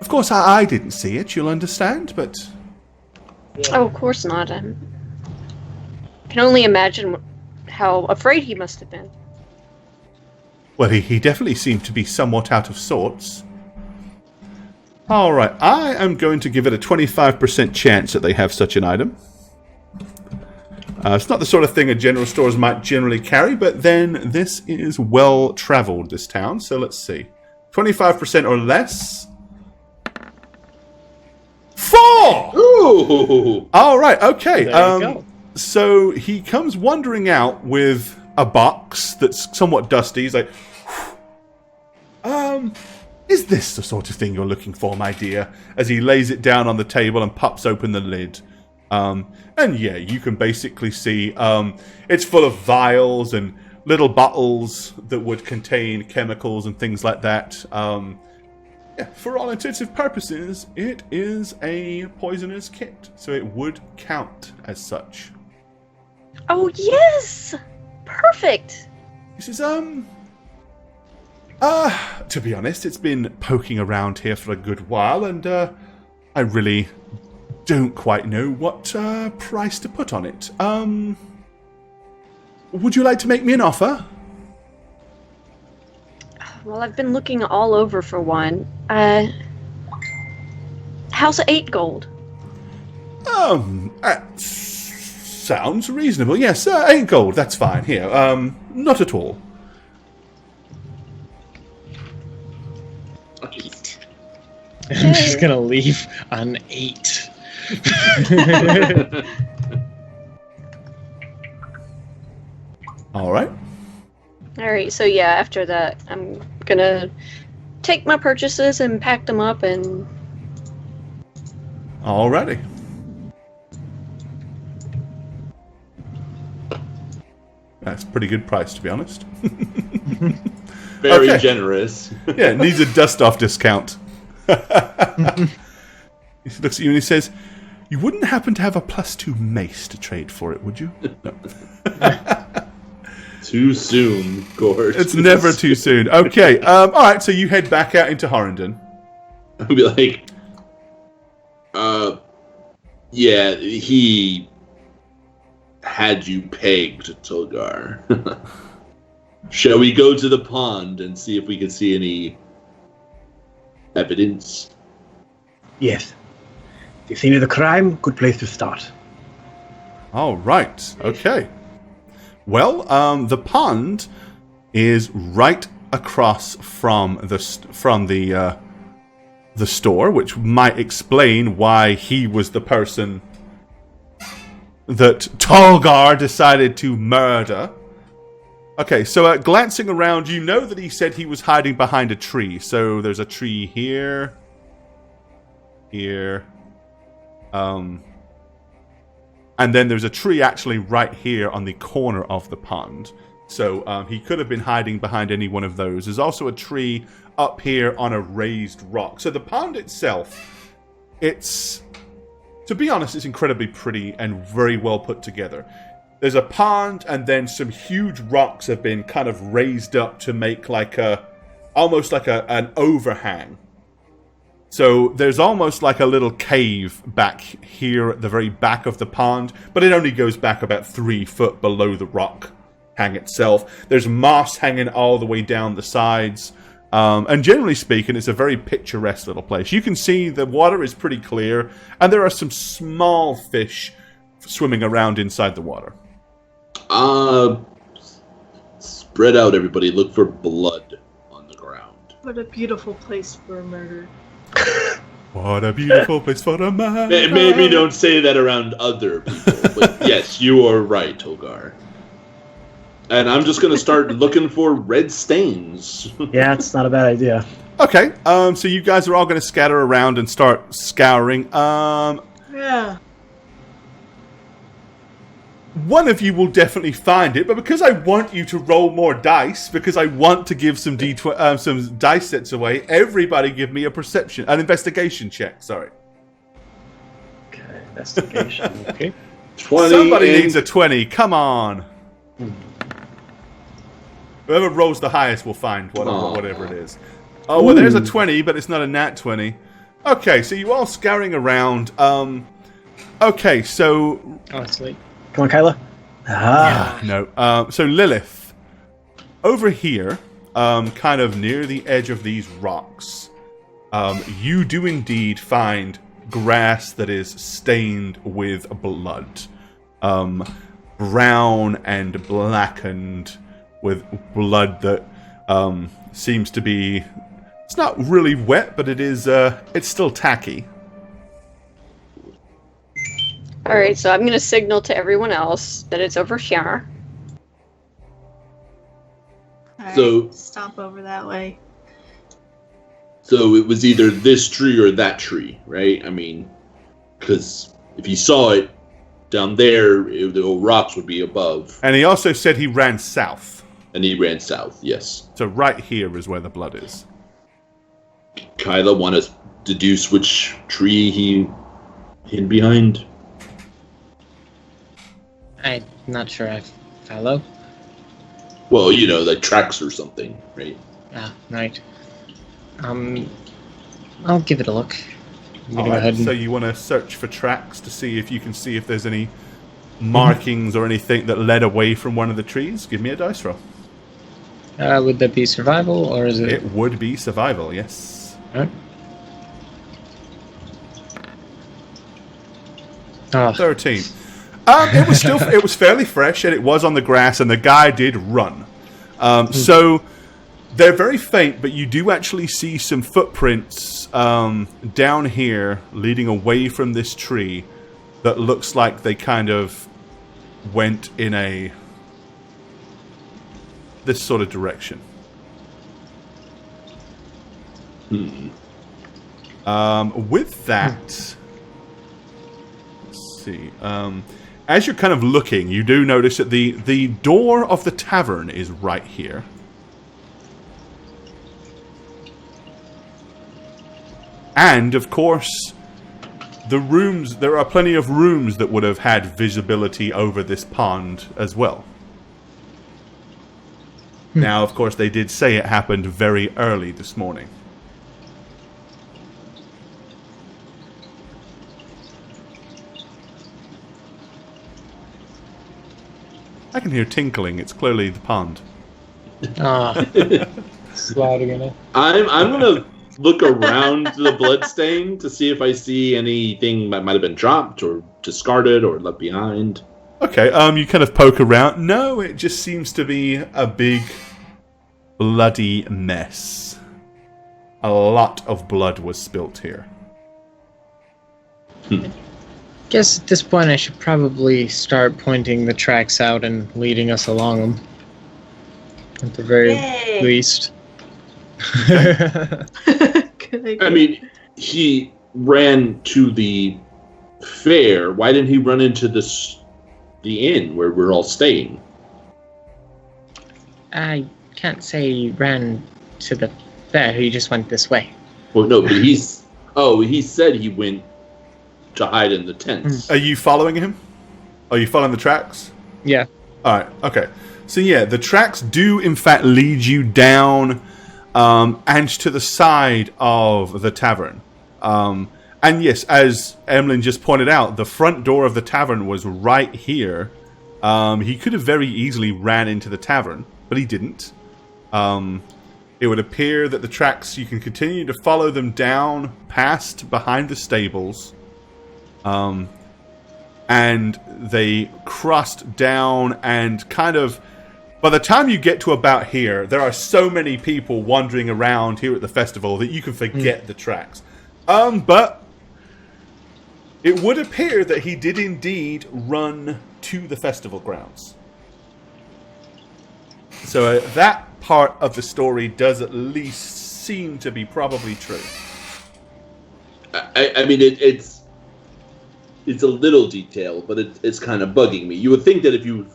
Of course, I didn't see it, you'll understand, but... Oh, of course not. I can only imagine how afraid he must have been. Well, he definitely seemed to be somewhat out of sorts. Alright, I am going to give it a 25% chance that they have such an item. It's not the sort of thing a general stores might generally carry, but then this is well-traveled, this town, so let's see. 25% or less... 4! Ooh! Alright, okay. There you go. So he comes wandering out with a box that's somewhat dusty. He's like, is this the sort of thing you're looking for, my dear? As he lays it down on the table and pops open the lid. And yeah, you can basically see it's full of vials and little bottles that would contain chemicals and things like that. Yeah, for all intents purposes, it is a poisoner's kit, so it would count as such. Oh, yes! Perfect! He says, to be honest, it's been poking around here for a good while, and, I really don't quite know what, price to put on it. Would you like to make me an offer? Well, I've been looking all over for one. How's 8 gold? That sounds reasonable. Yes, 8 gold, that's fine. Here, not at all. 8. I'm just gonna leave on 8. All right. Alright, so yeah, after that, I'm gonna take my purchases and pack them up and... Alrighty. That's a pretty good price, to be honest. Very Okay. generous. Yeah, it needs a dust-off discount. He looks at you and he says, you wouldn't happen to have a +2 mace to trade for it, would you? No. Too soon, Gord. It's never too soon. Okay, alright, so you head back out into Horrendon. I'll be like, yeah, he had you pegged, Tolgar. Shall we go to the pond and see if we can see any evidence? Yes. The scene of the crime, good place to start. Alright, okay. Well, the pond is right across from the store, which might explain why he was the person that Tolgar decided to murder. Okay, so glancing around, you know that he said he was hiding behind a tree. So there's a tree here, and then there's a tree actually right here on the corner of the pond. So he could have been hiding behind any one of those. There's also a tree up here on a raised rock. So the pond itself, to be honest, it's incredibly pretty and very well put together. There's a pond, and then some huge rocks have been kind of raised up to make almost like an overhang. So there's almost like a little cave back here at the very back of the pond, but it only goes back about 3 foot below the rock hang itself. There's moss hanging all the way down the sides. And generally speaking, it's a very picturesque little place. You can see the water is pretty clear, and there are some small fish swimming around inside the water. Spread out, everybody. Look for blood on the ground. What a beautiful place for a murder. What a beautiful place for a man. Maybe don't say that around other people, but yes, you are right, Tolgar. And I'm just going to start looking for red stains. Yeah, it's not a bad idea. Okay, so you guys are all going to scatter around and start scouring. Yeah. One of you will definitely find it, but because I want you to roll more dice, because I want to give some some dice sets away, everybody give me an investigation check. Sorry. Okay, investigation. Okay. 20. Somebody needs a 20. Come on. Whoever rolls the highest will find whatever it is. Oh, well, there's a 20, but it's not a nat 20. Okay, so you all scouring around. Okay, so... Oh, it's late. Come on, Kyla. No. So Lilith, over here, kind of near the edge of these rocks, you do indeed find grass that is stained with blood. Brown and blackened with blood that seems to be... It's not really wet, but it is. It's still tacky. Alright, so I'm going to signal to everyone else that it's over here. Alright, So- stomp over that way. So it was either this tree or that tree, right? I mean, because if you saw it down there, the rocks would be above. And he also said he ran south. And he ran south, yes. So right here is where the blood is. Kyla, want to deduce which tree he hid behind? I'm not sure I follow. Well, you know, like tracks or something, right? Ah, right. I'll give it a look. I'm gonna All go right, ahead and... so you want to search for tracks to see if you can see if there's any markings or anything that led away from one of the trees. Give me a dice roll. would that be survival, or is it... It would be survival, yes. Alright. Oh, 13. It was fairly fresh, and it was on the grass, and the guy did run. So they're very faint, but you do actually see some footprints down here leading away from this tree that looks like they kind of went in this sort of direction. With that, let's see. As you're kind of looking, you do notice that the door of the tavern is right here. And, of course, there are plenty of rooms that would have had visibility over this pond as well. Now, of course, they did say it happened very early this morning. I can hear tinkling. It's clearly the pond. sliding in it. I'm gonna look around the bloodstain to see if I see anything that might have been dropped or discarded or left behind. Okay, you kind of poke around. No, it just seems to be a big bloody mess. A lot of blood was spilt here. Guess at this point I should probably start pointing the tracks out and leading us along them. At the very Yay. least. Good idea. I mean, he ran to the fair. Why didn't he run into the inn where we're all staying? I can't say he ran to the fair, he just went this way. Well, no, but he said he went to hide in the tents. Are you following him? Are you following the tracks? Yeah. Alright, okay. So yeah, the tracks do in fact lead you down and to the side of the tavern. And yes, as Emlyn just pointed out, the front door of the tavern was right here. He could have very easily ran into the tavern, but he didn't. It would appear that the tracks, you can continue to follow them down past behind the stables. And they crossed down and kind of... By the time you get to about here, there are so many people wandering around here at the festival that you can forget the tracks. But it would appear that he did indeed run to the festival grounds. So that part of the story does at least seem to be probably true. I mean, it's a little detail, but it's kind of bugging me. You would think that if you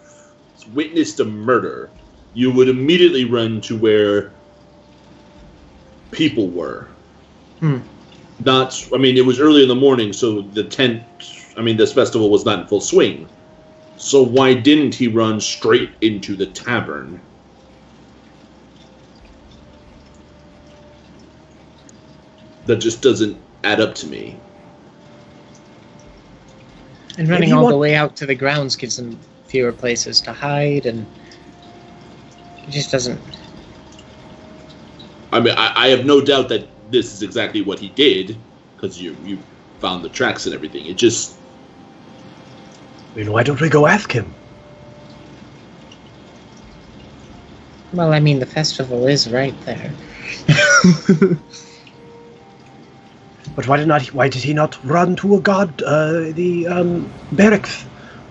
witnessed a murder, you would immediately run to where people were. Not, I mean, it was early in the morning, so this festival was not in full swing. So why didn't he run straight into the tavern? That just doesn't add up to me. And running all the way out to the grounds gives them fewer places to hide, and it just doesn't... I mean, I have no doubt that this is exactly what he did, because you found the tracks and everything. It just... Well, why don't we go ask him? Well, I mean, the festival is right there. But why did he not run to a guard, the barracks?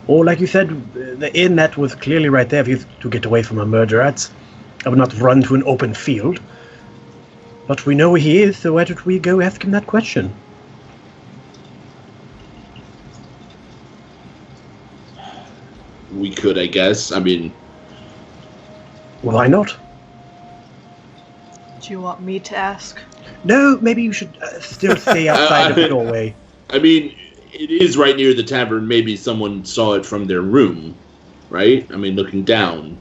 Or like you said, the inn that was clearly right there to get away from a murder. I would not run to an open field. But we know where he is, so why don't we go ask him that question? We could, I guess. I mean... Well, why not? Do you want me to ask? No, maybe you should still stay outside of the doorway. I mean, it is right near the tavern. Maybe someone saw it from their room, right? I mean, looking down.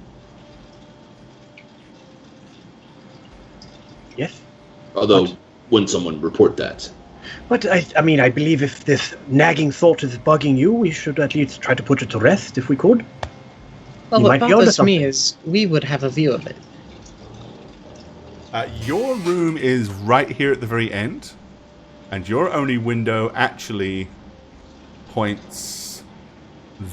Yes. Although, wouldn't someone report that? But, I mean, I believe if this nagging thought is bugging you, we should at least try to put it to rest, if we could. Well, You what might be onto bothers me something. is we would have a view of it. Your room is right here at the very end, and your only window actually points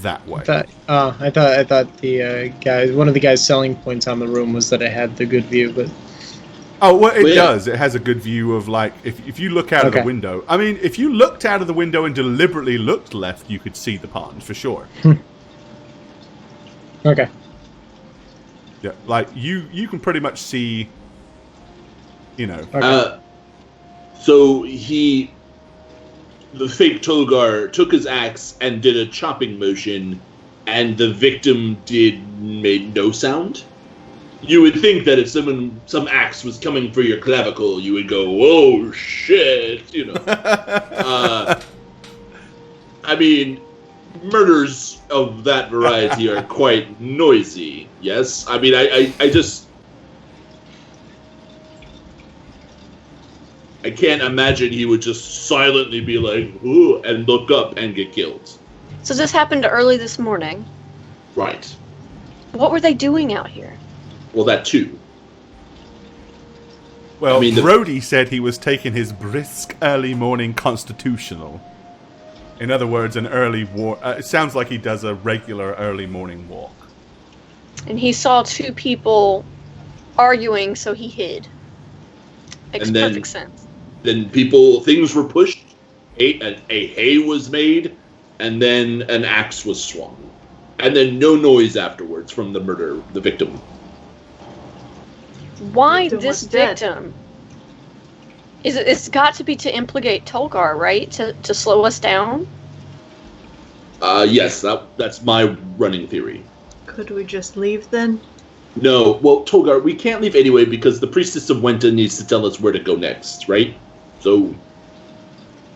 that way. I thought the guy, one of the guys' selling points on the room was that it had the good view, but Oh, well, it Well, yeah. does. It has a good view of, like, if you look out of the Okay. window. I mean, if you looked out of the window and deliberately looked left, you could see the pond, for sure. okay. Yeah, like, you can pretty much see, you know. Okay. So the fake Tolgar took his axe and did a chopping motion, and the victim made no sound? You would think that if some axe was coming for your clavicle, you would go, "Whoa, shit!" You know. I mean, murders of that variety are quite noisy. Yes, I mean, I just I can't imagine he would just silently be like, "Ooh," and look up and get killed. So this happened early this morning. Right. What were they doing out here? Well, that too. Well, I mean, Brody said he was taking his brisk early morning constitutional. In other words, an early walk. It sounds like he does a regular early morning walk. And he saw two people arguing, so he hid. Makes And then- perfect sense. Then things were pushed, a hay was made, and then an axe was swung. And then no noise afterwards from the victim. Why Victim this was dead. victim? It's got to be to implicate Tolgar, right? To slow us down? Yes, that's my running theory. Could we just leave then? No, well, Tolgar, we can't leave anyway because the Priestess of Wenta needs to tell us where to go next, right? So,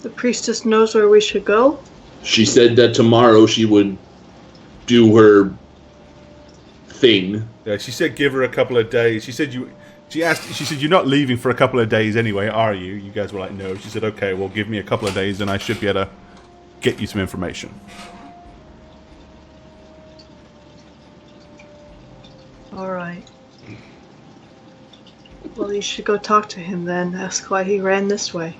The priestess knows where we should go? she said that tomorrow she would do her thing. Yeah, she said give her a couple of days. She said you're not leaving for a couple of days anyway, are you? You guys were like, no. She said, okay, well, give me a couple of days and I should be able to get you some information. Alright. Well, you should go talk to him then. Ask why he ran this way.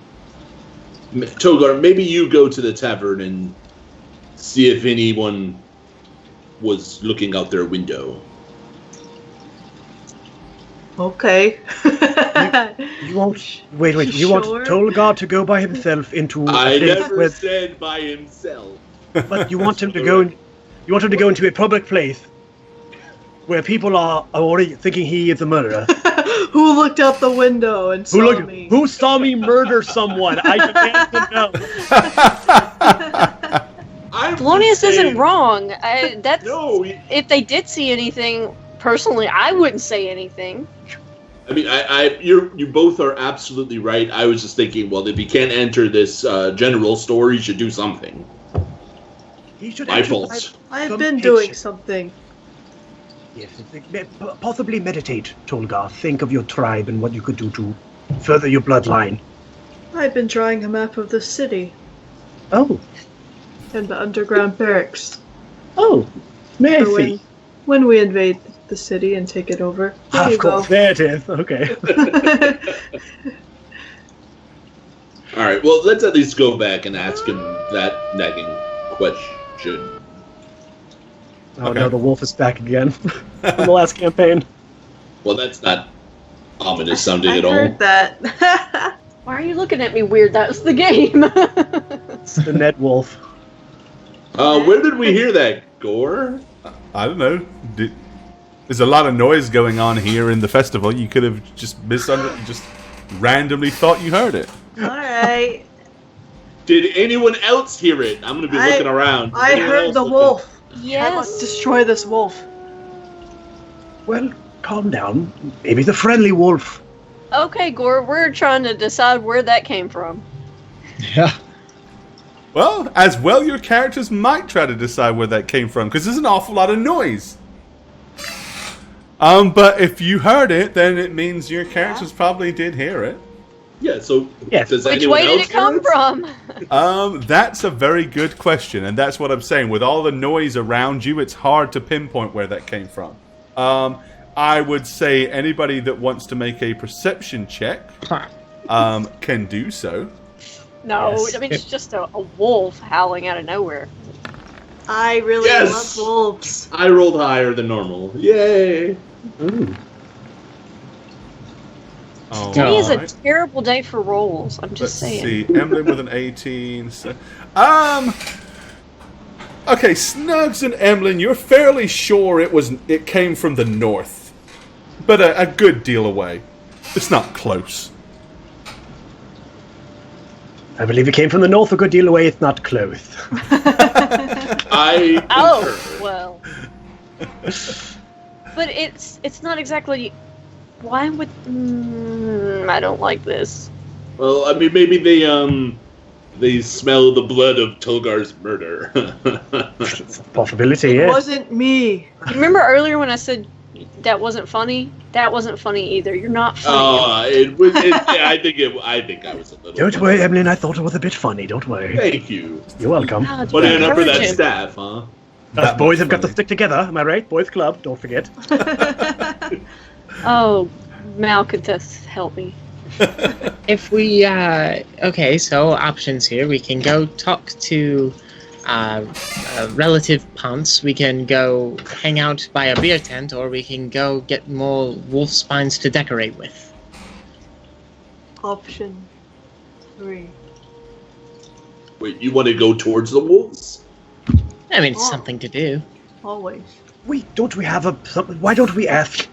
Tolgar, maybe you go to the tavern and see if anyone was looking out their window. Okay. You want wait. You Sure. want Tolgar to go by himself into a I place never where, said by himself. but you want him to go. You want him to go into a public place where people are already thinking he is a murderer. Who looked out the window and saw me? Who saw me murder someone? I demand to know. I'm Thelonious just saying- isn't wrong. That's No, if they did see anything. Personally, I wouldn't say anything. I mean, you both are absolutely right. I was just thinking, well, if he can't enter this general store, he should do something. He should My enter fault. I've some been picture. doing something. Yes, possibly meditate, Tolgar. Think of your tribe and what you could do to further your bloodline. I've been drawing a map of the city Oh, and the underground barracks. oh, may I For see? when we invade the city and take it over. There Of you course, there it is. Okay. All right, well, let's at least go back and ask him that nagging question. Oh Okay. no, the wolf is back again from the last campaign. Well, that's not ominous sounding I at all. heard that. Why are you looking at me weird? That was the game. It's the Ned Wolf. Where did we hear that, Gore? I don't know. There's a lot of noise going on here in the festival. You could have just just randomly thought you heard it. Alright. Did anyone else hear it? I'm going to be looking around. I Anyone heard else the looking? wolf. I must Yes. destroy this wolf. Well, calm down. Maybe the friendly wolf. Okay, Gore, we're trying to decide where that came from. Yeah. Well, as well, your characters might try to decide where that came from, because there's an awful lot of noise. But if you heard it, then it means your characters probably did hear it. Yeah, so Yes. does Which anyone way did else it come hear from? That's a very good question, and that's what I'm saying. With all the noise around you, it's hard to pinpoint where that came from. I would say anybody that wants to make a perception check can do so. No, Yes. I mean it's just a wolf howling out of nowhere. I really Yes! love wolves. I rolled higher than normal. Yay! Ooh. All Today is a right. terrible day for rolls. I'm Let's just saying. see. Emblem with an 18. So, okay, Snugs and Emlyn, you're fairly sure it came from the north, but a good deal away. It's not close. I believe it came from the north a good deal away. It's not close. I Oh concur. well. But it's not exactly. Why would I don't like this. Well, I mean, maybe they smell the blood of Tolgar's murder. It's a possibility, It yes. wasn't me. You remember earlier when I said that wasn't funny? That wasn't funny either. You're not funny. It was. Yeah, I think I was a little. Don't worry, Emily. I thought it was a bit funny. Don't worry. Thank you. You're welcome. God, Put you it up for that encourage him. staff, huh? Us That boys was have got to funny. stick together. Am I right? Boys Club. Don't forget. Oh, Mal could just help me. If we, okay, so options here. We can go talk to relative punts, we can go hang out by a beer tent, or we can go get more wolf spines to decorate with. Option 3. Wait, you want to go towards the wolves? I mean, it's something to do. Always. Why don't we ask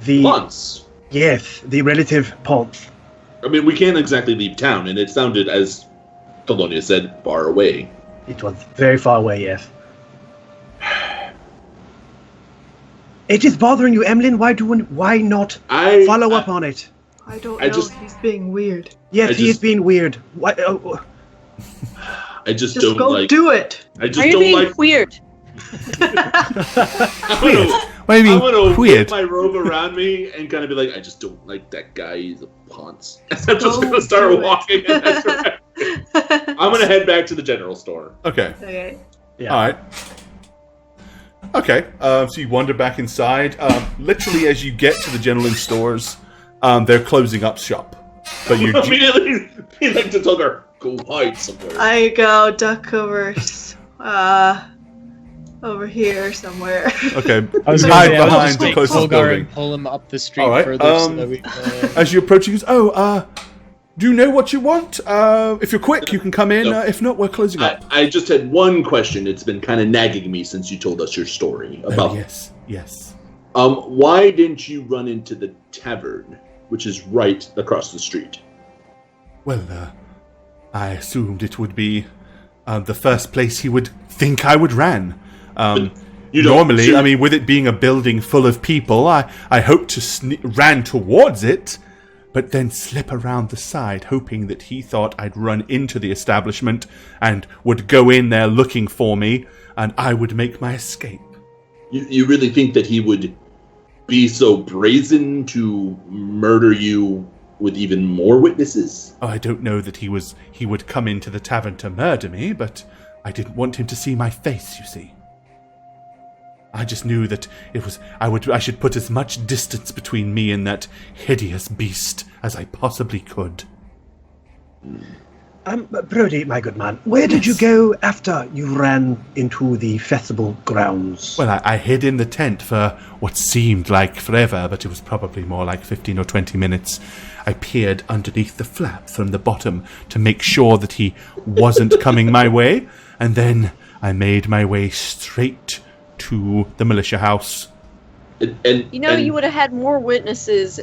the... Once. Yes, the relative ponds. I mean, we can't exactly leave town, and it sounded, as Tolonia said, far away. It was very far away, yes. It is bothering you, Emlyn. Why not follow up on it? I don't know. He's being weird. Yes, he is being weird. Why? I just Just don't go like. do it. I just Are you don't being like. weird? Weird. What do you I'm gonna mean weird? whip my robe around me and kind of be like, I just don't like that guy. He's a ponce. I'm just gonna start do it. walking in that direction. I'm gonna head back to the general store. Okay. Okay. Yeah. All right. Okay. So you wander back inside. Literally, as you get to the general stores, they're closing up shop. But you Immediately be like to Tolgar, go hide somewhere. I go duck over here somewhere. okay? I was Hide gonna say, behind just the take closest Tolgar building. and pull him up the street All right, further so that we As you approach, he goes, do you know what you want? If you're quick, you can come in. No. If not, we're closing up. I just had one question. It's been kind of nagging me since you told us your story about. Yes. Why didn't you run into the tavern, which is right across the street? Well, I assumed it would be the first place he would think I would ran. Normally, I mean, with it being a building full of people, I hoped to ran towards it, but then slip around the side, hoping that he thought I'd run into the establishment and would go in there looking for me, and I would make my escape. You really think that he would be so brazen to murder you with even more witnesses? Oh, I don't know that he would come into the tavern to murder me, but I didn't want him to see my face, you see. I just knew that I should put as much distance between me and that hideous beast as I possibly could. Brody, my good man, where did you go after you ran into the festival grounds? Well, I hid in the tent for what seemed like forever, but it was probably more like 15 or 20 minutes. I peered underneath the flap from the bottom to make sure that he wasn't coming my way, and then I made my way straight to the militia house. You would have had more witnesses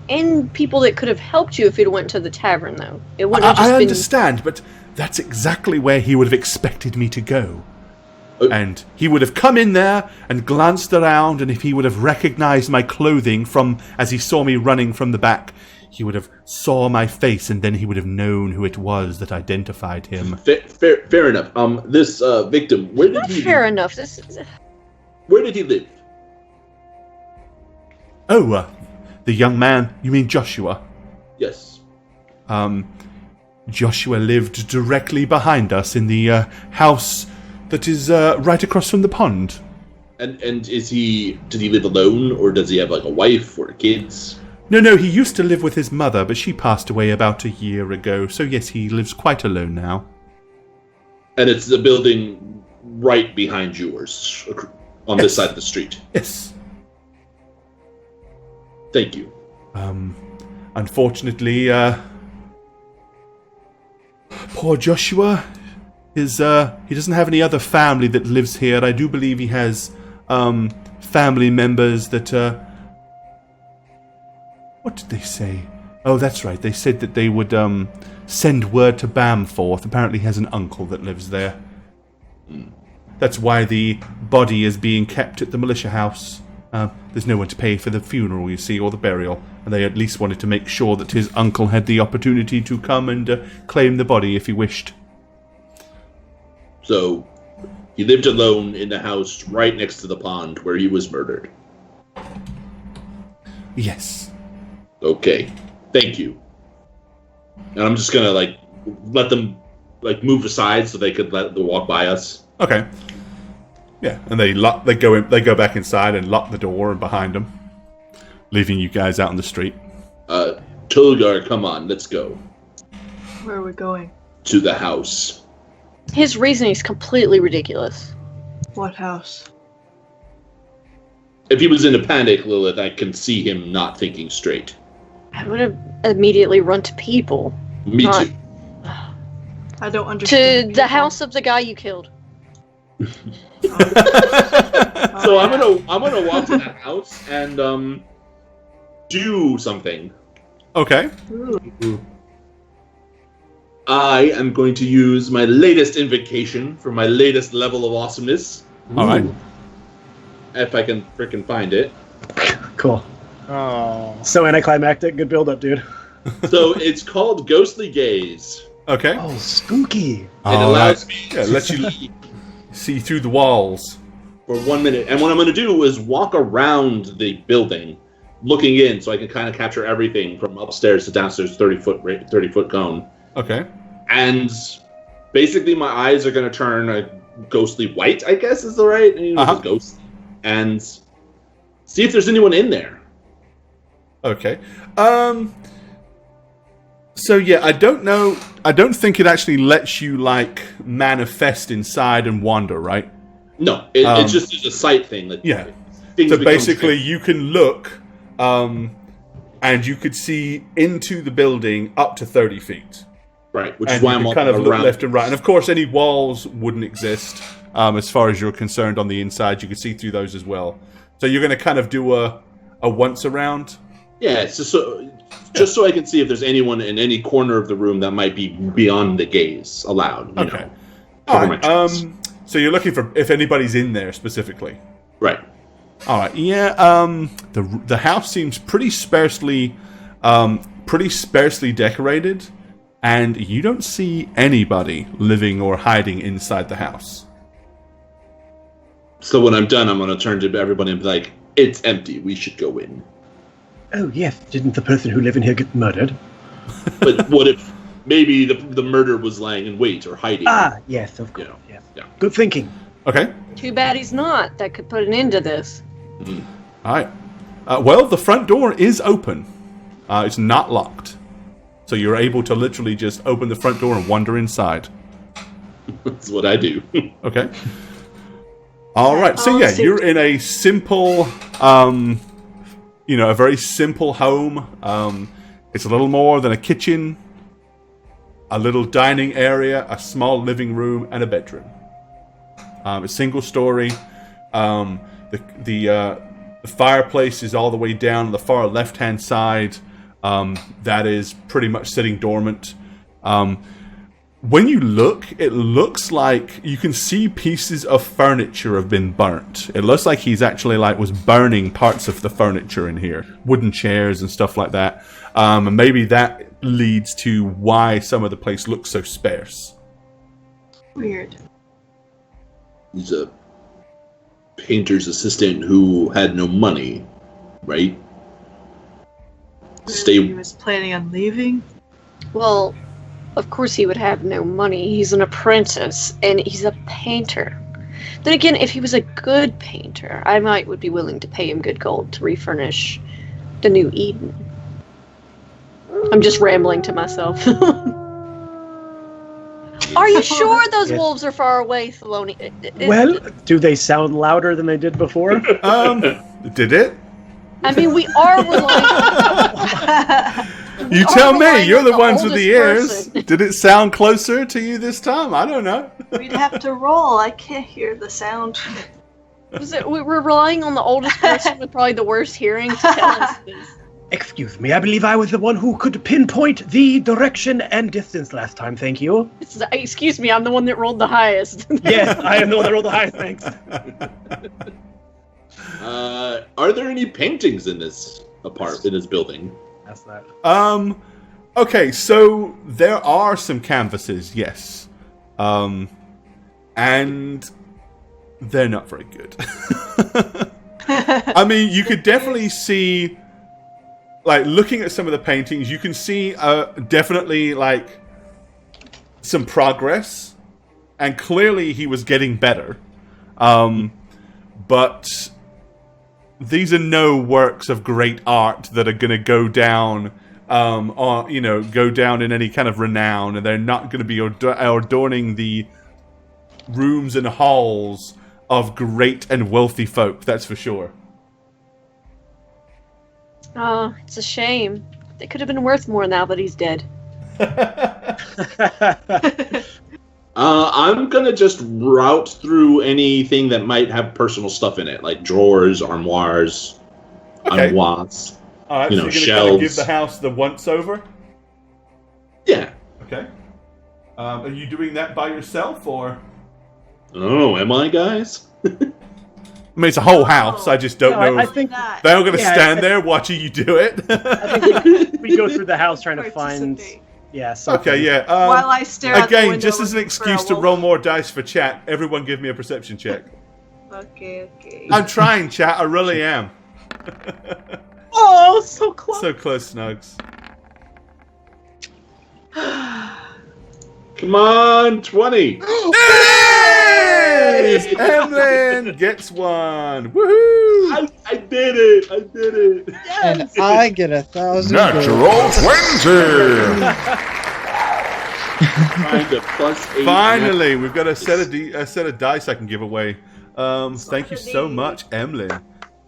and people that could have helped you if you'd went to the tavern, though. It wouldn't have just I been... understand, but that's exactly where he would have expected me to go. And he would have come in there and glanced around, and if he would have recognized my clothing from as he saw me running from the back, he would have saw my face, and then he would have known who it was that identified him. Fair enough. This victim, where did Not he fair live? enough. This is... Where did he live? Oh, the young man, you mean Joshua? Yes. Joshua lived directly behind us in the house that is right across from the pond. And did he live alone, or does he have like a wife or kids? No, he used to live with his mother, but she passed away about a year ago, so yes, he lives quite alone now. And it's the building right behind yours, on this side of the street. Yes. Thank you. Unfortunately, poor Joshua, he doesn't have any other family that lives here. I do believe he has family members that what did they say? Oh, that's right. They said that they would send word to Bamforth. Apparently he has an uncle that lives there. That's why the body is being kept at the militia house. There's no one to pay for the funeral, you see, or the burial. And they at least wanted to make sure that his uncle had the opportunity to come and claim the body if he wished. So, he lived alone in the house right next to the pond where he was murdered. Yes. Okay. Thank you. And I'm just gonna, let them, move aside so they could let them walk by us. Okay. Yeah, and they go back inside and lock the door behind them, leaving you guys out on the street. Tolgar, come on, let's go. Where are we going? To the house. His reasoning is completely ridiculous. What house? If he was in a panic, Lilith, I can see him not thinking straight. I would have immediately run to people. Me Not- too. I don't understand. To the house of the guy you killed. So I'm gonna walk to that house and do something. Okay. I am going to use my latest invocation for my latest level of awesomeness. All right. If I can frickin' find it. Cool. Oh. So anticlimactic. Good build up, dude. So it's called Ghostly Gaze. Okay. Oh, spooky. It All allows right. me Yeah, to lets you see see through the walls. for 1 minute. And what I'm going to do is walk around the building, looking in, so I can kind of capture everything from upstairs to downstairs, 30-foot cone. Okay. And basically, my eyes are going to turn a ghostly white, I guess is the right, ghost, and see if there's anyone in there. Okay. So yeah, I don't know. I don't think it actually lets you like manifest inside and wander, right? No, it's just a sight thing. That Yeah. things So become basically, you can look, and you could see into the building up to 30 feet. right, which And is why you I'm can walking kind of look around. left and right. And of course, any walls wouldn't exist as far as you're concerned on the inside. You can see through those as well. So you're going to kind of do a once around. Yeah, it's just so I can see if there's anyone in any corner of the room that might be beyond the gaze allowed. You Okay. know, All cover my right. tracks. So you're looking for if anybody's in there specifically. Right. All right. Yeah. The house seems pretty sparsely decorated, and you don't see anybody living or hiding inside the house. So when I'm done, I'm going to turn to everybody and be like, "It's empty. We should go in." Oh, yes. Didn't the person who lived in here get murdered? But what if maybe the murder was lying in wait or hiding? Ah, yes, of course. Yeah. Yes. Yeah. Good thinking. Okay. Too bad he's not. That could put an end to this. All right. Well, the front door is open. It's not locked, so you're able to literally just open the front door and wander inside. That's what I do. Okay. All right. So yeah, you're in a simple, a very simple home. It's a little more than a kitchen, a little dining area, a small living room, and a bedroom. A single story. The fireplace is all the way down on the far left-hand side. That is pretty much sitting dormant. When you look, it looks like you can see pieces of furniture have been burnt. It looks like he's actually was burning parts of the furniture in here, wooden chairs and stuff like that. And maybe that leads to why some of the place looks so sparse. Weird. He's a painter's assistant who had no money, right? He was planning on leaving. Well, of course he would have no money. He's an apprentice, and he's a painter. Then again, if he was a good painter, I would be willing to pay him good gold to refurnish the new Eden. I'm just rambling to myself. Are you sure those Yes. wolves are far away, Theloni? Well, do they sound louder than they did before? Did it? I mean, we are relying. You are tell me. relying You're on the the ones with the oldest ears. person. Did it sound closer to you this time? I don't know. We'd have to roll. I can't hear the sound. We're relying on the oldest person with probably the worst hearing to tell us this. Excuse me, I believe I was the one who could pinpoint the direction and distance last time, thank you. Excuse me, I'm the one that rolled the highest. Yes, I am the one that rolled the highest, thanks. Are there any paintings in this building? That's that. Okay, so there are some canvases, yes. And they're not very good. I mean, you could definitely see, looking at some of the paintings, you can see definitely, some progress. And clearly he was getting better. But these are no works of great art that are going to go down, go down in any kind of renown, and they're not going to be adorning the rooms and halls of great and wealthy folk, that's for sure. Oh, it's a shame. They could have been worth more now that he's dead. I'm gonna just route through anything that might have personal stuff in it, like drawers, armoires, armoires. All right, you so know, you're going to kind shelves. of give the house the once-over? Yeah. Okay. Are you doing that by yourself, or...? Oh, am I, guys? I mean, it's a whole house. I just don't know. I think They're all going to Yeah, stand I- there watching you do it. I think we go through the house trying to find. Participate. Yeah. Something. Okay, yeah. While I stare out the Again, window just as an looking for excuse a to wolf. roll more dice for chat, everyone give me a perception check. Okay. I'm trying, chat. I really am. Oh, so close. So close, Snugs. Come on, 20. Hey! Emlyn gets one. Woohoo! I did it. I did it. And I get 1,000 Natural gold. 20! Find a +8. Finally, we've got a set of dice I can give away. Thank you so much, Emlyn.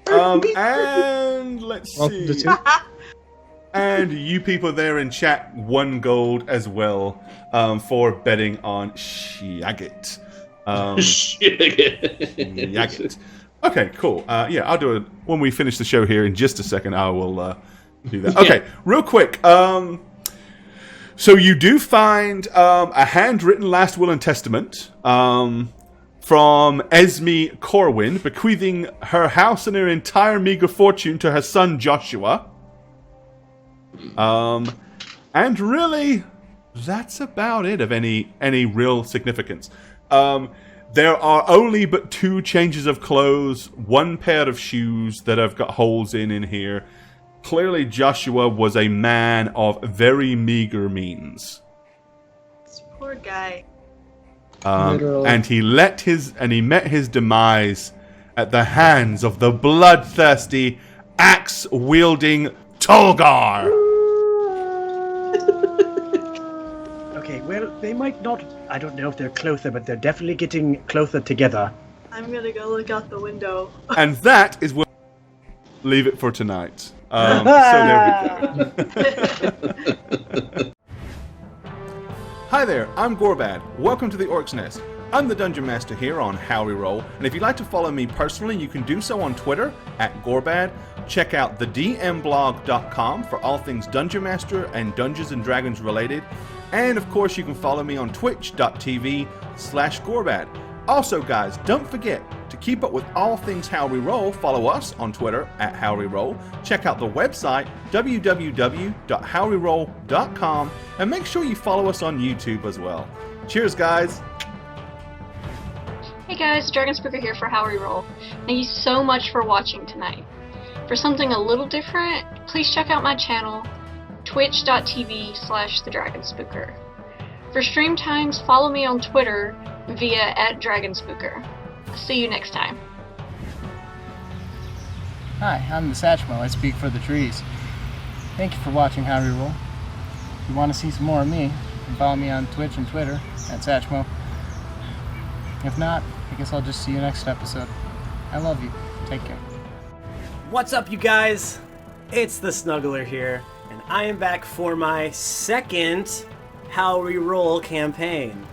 And let's Welcome to see. 2. And you people there in chat, 1 gold as well for betting on Shagit. Shagit. Okay, cool. Yeah, I'll do it when we finish the show here in just a second. I will do that. Okay, real quick. So you do find a handwritten last will and testament from Esme Corwin, bequeathing her house and her entire meager fortune to her son Joshua. And really, that's about it of any real significance. There are only but 2 changes of clothes, 1 pair of shoes that have got holes in here. Clearly, Joshua was a man of very meager means. This poor guy. Literally. And he met his demise at the hands of the bloodthirsty, axe-wielding Tolgar. Okay, well, they might not. I don't know if they're closer, but they're definitely getting closer together. I'm gonna go look out the window. And that is where we'll leave it for tonight. So there we go. Hi there, I'm Gorbad. Welcome to the Orc's Nest. I'm the Dungeon Master here on How We Roll, and if you'd like to follow me personally, you can do so on Twitter @Gorbad. Check out thedmblog.com for all things Dungeon Master and Dungeons & Dragons related. And of course, you can follow me on twitch.tv/Gorbad. Also, guys, don't forget to keep up with all things How We Roll. Follow us on Twitter @HowWeRoll. Check out the website www.howweroll.com, and make sure you follow us on YouTube as well. Cheers, guys. Hey guys, Dragon Spooker here for How We Roll. Thank you so much for watching tonight. For something a little different, please check out my channel, twitch.tv/thedragonspooker. For stream times, follow me on Twitter via @dragonspooker. See you next time. Hi, I'm the Satchmo. I speak for the trees. Thank you for watching How We Roll. If you want to see some more of me, you can follow me on Twitch and Twitter @Satchmo. If not, I guess I'll just see you next episode. I love you. Take care. What's up, you guys? It's the Snuggler here, and I am back for my second How We Roll campaign.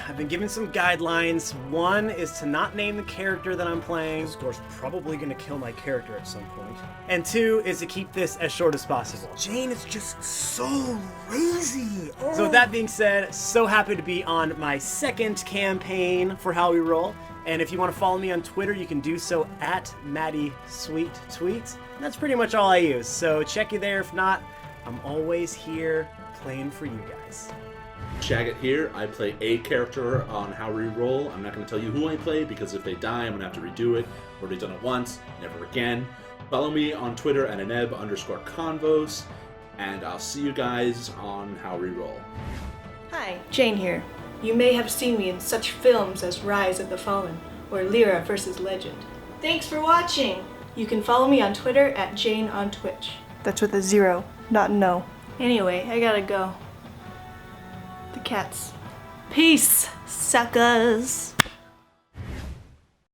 I've been given some guidelines. One is to not name the character that I'm playing. Of course, probably gonna kill my character at some point. And 2 is to keep this as short as possible. Jane is just so lazy. So with that being said, so happy to be on my second campaign for How We Roll. And if you want to follow me on Twitter, you can do so @MaddieSweetTweets. And that's pretty much all I use. So check you there. If not, I'm always here playing for you guys. Shagit here. I play a character on How We Roll. I'm not going to tell you who I play because if they die, I'm going to have to redo it. Already done it once, never again. Follow me on Twitter @Aneb_convos, and I'll see you guys on How We Roll. Hi, Jane here. You may have seen me in such films as Rise of the Fallen or Lyra vs. Legend. Thanks for watching! You can follow me on Twitter @JaneOnTwitch. That's with a 0, not an O. Anyway, I gotta go. The cats. Peace, suckers.